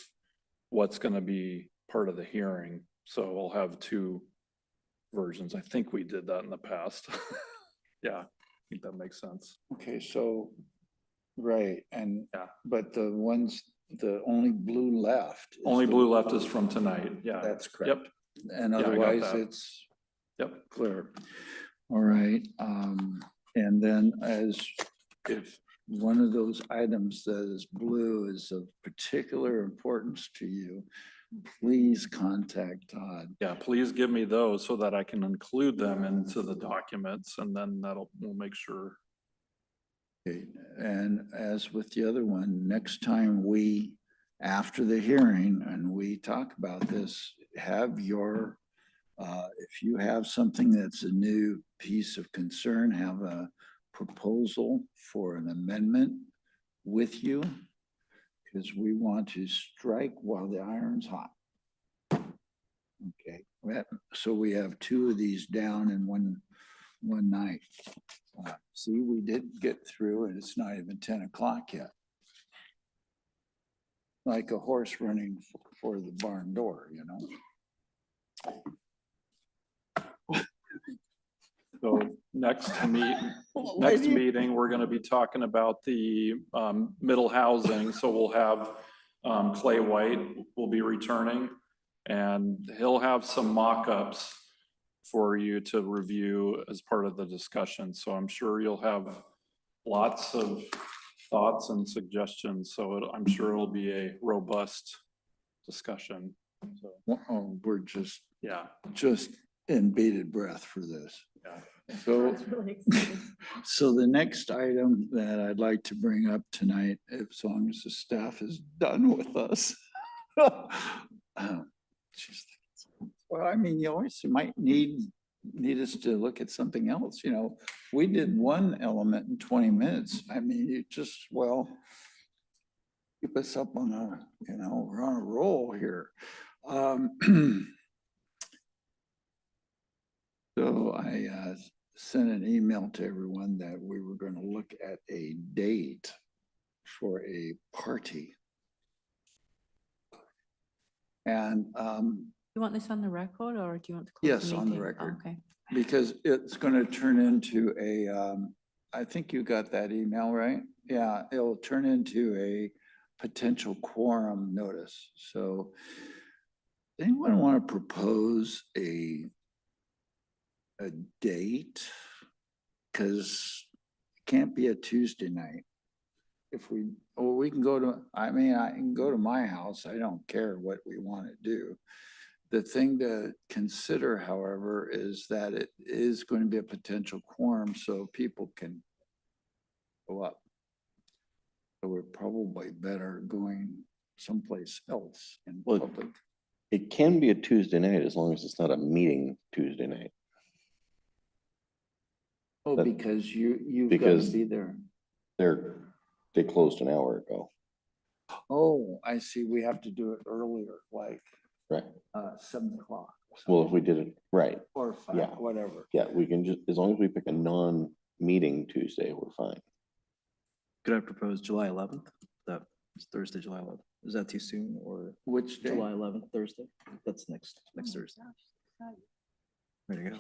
what's gonna be part of the hearing. So we'll have two versions. I think we did that in the past. Yeah, I think that makes sense. Okay, so, right, and, Yeah. but the only blue left. is Only the- blue left is from tonight, yeah. That's correct. Yep, And Yeah, I got otherwise, that. it's yep. clear. All right, and then if one of those items that is blue is of particular importance to you, please contact Todd. Yeah, please give me those so that I can include them into the documents, and then we'll make sure. Okay, and as with the other one, next time after the hearing and we talk about this, have your, if you have something that's a new piece of concern, have a proposal for an amendment with you, because we want to strike while the iron's hot. Okay, so we have two of these down in one night. See, we did get through and it's not even 10 o'clock yet. Like a horse running for the barn door, you know? So next meeting, we're gonna be talking about the middle housing, so we'll have Clay White will be returning, and he'll have some mock-ups for you to review as part of the discussion, so I'm sure you'll have lots of thoughts and suggestions, so I'm sure it'll be a robust discussion, so, Oh, we're just yeah. in bated breath for this. Yeah. So, That's really exciting. so the next item that I'd like to bring up tonight, as long as the staff is done with us. Well, I mean, you always might need us to look at something else, you know. We did one element in 20 minutes. I mean, you just, well, keep us up on we're on a roll here. So I sent an email to everyone that we were going to look at a date for a party. And You want this on the record, or do you want to close yes, the on the meeting? record. Okay. because it's going to turn into I think you got that email, right? Yeah, it'll turn into a potential quorum notice. So anyone want to propose a date? Because it can't be a Tuesday night. We can go to, I can go to my house. I don't care what we want to do. The thing to consider, however, is that it is going to be a potential quorum, so people can go up. So we're probably better going someplace else in Well, public. It can be a Tuesday night as long as it's not a meeting Tuesday night. Oh, that- because you've got to because- be there. They closed an hour ago, Oh, I see. We have to do it earlier, like, right? 7 o'clock. Well, if we did it, right, Or 5, yeah. whatever. yeah, we can just, as long as we pick a non-meeting Tuesday, we're fine. Could I propose July 11th? That is Thursday, July 11th. Is that too soon or Which day? July 11th, Thursday? That's next Thursday. There you go.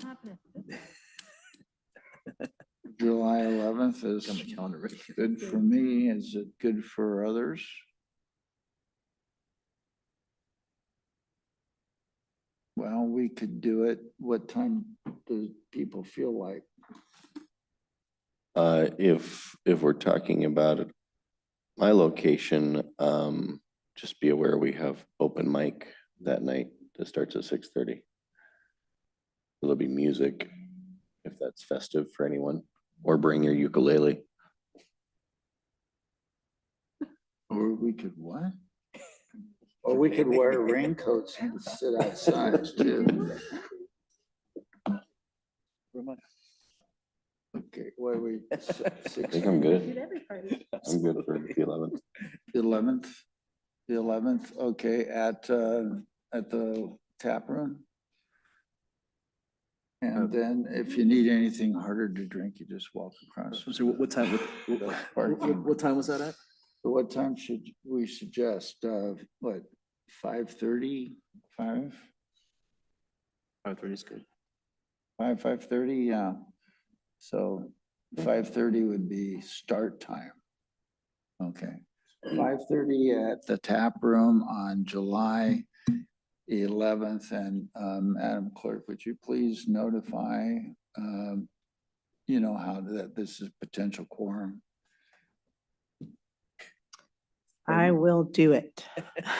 July 11th is Got my calendar ready. good for me. Is it good for others? Well, we could do it. What time do people feel like? If we're talking about it, my location, just be aware we have open mic that night that starts at 6:30. There'll be music, if that's festive for anyone, or bring your ukulele. Or we could what? Or we could wear raincoats and sit outside too. Okay, what are we? I think I'm good. I'm good for the 11th. The 11th, okay, at the tap room. And then if you need anything harder to drink, you just walk across. So what time, what time was that at? What time should we suggest? What, 5:30, 5? 5:30 is good. 5:30, yeah. So 5:30 would be start time. Okay. 5:30 at the tap room on July 11th. And Madam Clerk, would you please notify, how that this is potential quorum? I will do it.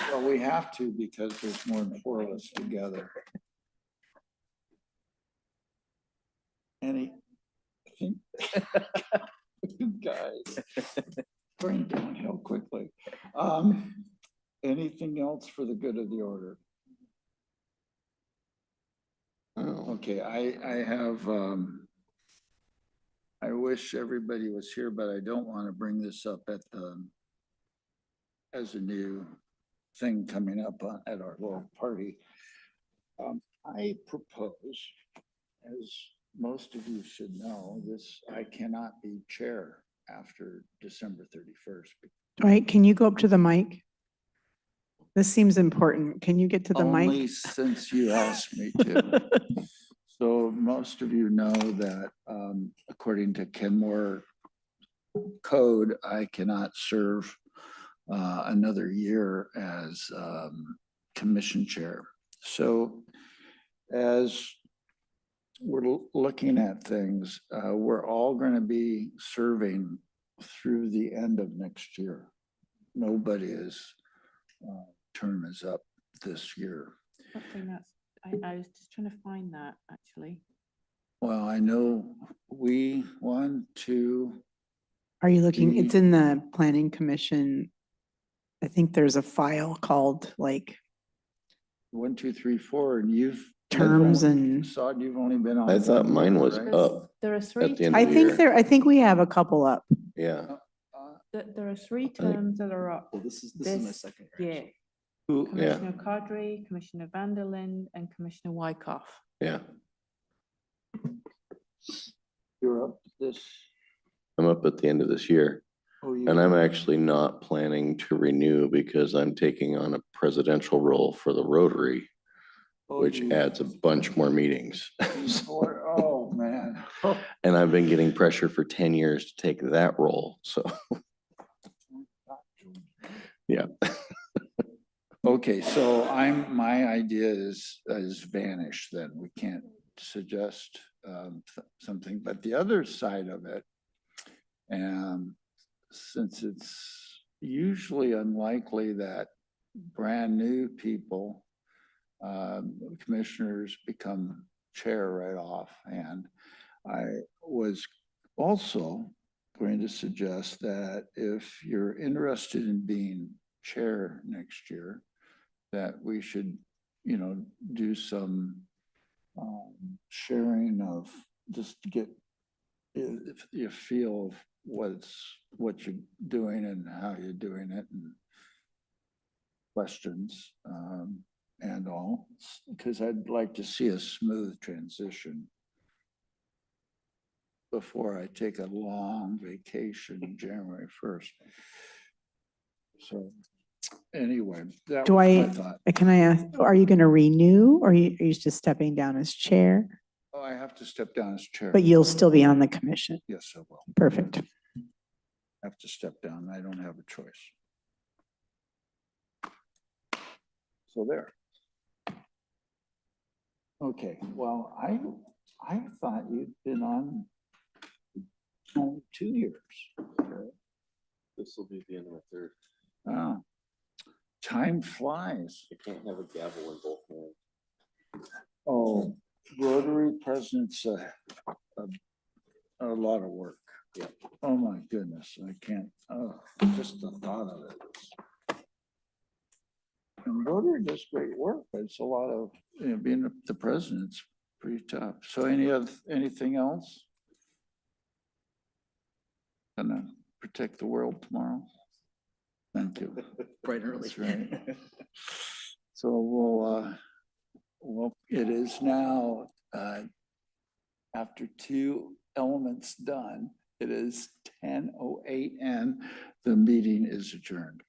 Well, we have to because there's more than 4 of us together. Any, I think, guys, going downhill quickly. Anything else for the good of the order? Oh, Okay, I have, I wish everybody was here, but I don't want to bring this up at as a new thing coming up at our little party. I propose, as most of you should know, I cannot be chair after December 31st. All right, can you go up to the mic? This seems important. Can you get to the Only mic? since you asked me to. So most of you know that according to Kenmore code, I cannot serve another year as commission chair. So as we're looking at things, we're all going to be serving through the end of next year. Nobody's term is up this year. I was just trying to find that actually. Well, I know we, 1, 2. Are you looking? It's in the planning commission. I think there's a file called like 1, 2, 3, 4, and you've terms and. Saw you've only been on. I thought mine was right? up There are 3 at the end of I the think year. I think we have a couple up. Yeah. There are 3 terms that are up. Well, this is my This second. year. Yeah, Commissioner Codry, Commissioner Vanderlyn, and Commissioner Wyckoff. yeah. You're up this. I'm up at the end of this year. Oh, And I'm actually not planning to renew because I'm taking on a presidential role for the Rotary, which adds a bunch more meetings. Oh, man. And I've been getting pressure for 10 years to take that role, so. Yeah. Okay, so my idea is vanished then. We can't suggest something, but the other side of it, and since it's usually unlikely that brand new people, commissioners become chair right off. And I was also going to suggest that if you're interested in being chair next year, that we should, do some sharing of just to get if you feel what you're doing and how you're doing it and questions, and all, because I'd like to see a smooth transition before I take a long vacation January 1st. So anyway, that Do was my I, thought. can I ask, are you going to renew or are you just stepping down as chair? Oh, I have to step down as chair. But you'll still be on the commission. Yes, I will. Perfect. Have to step down. I don't have a choice. So there. Okay, well, I thought you'd been on only 2 years. This will be the end of my third. Wow. Time flies. I can't have a gavel in both hands. Oh, Rotary president's a lot of work. Yeah. Oh, my goodness, I can't, just the thought of it. And Rotary does great work, but it's a lot of, being the president's pretty tough. So anything else? Gonna protect the world tomorrow? Thank you. Bright and early. That's right. So well, it is now, after 2 elements done, it is 10:08 and the meeting is adjourned.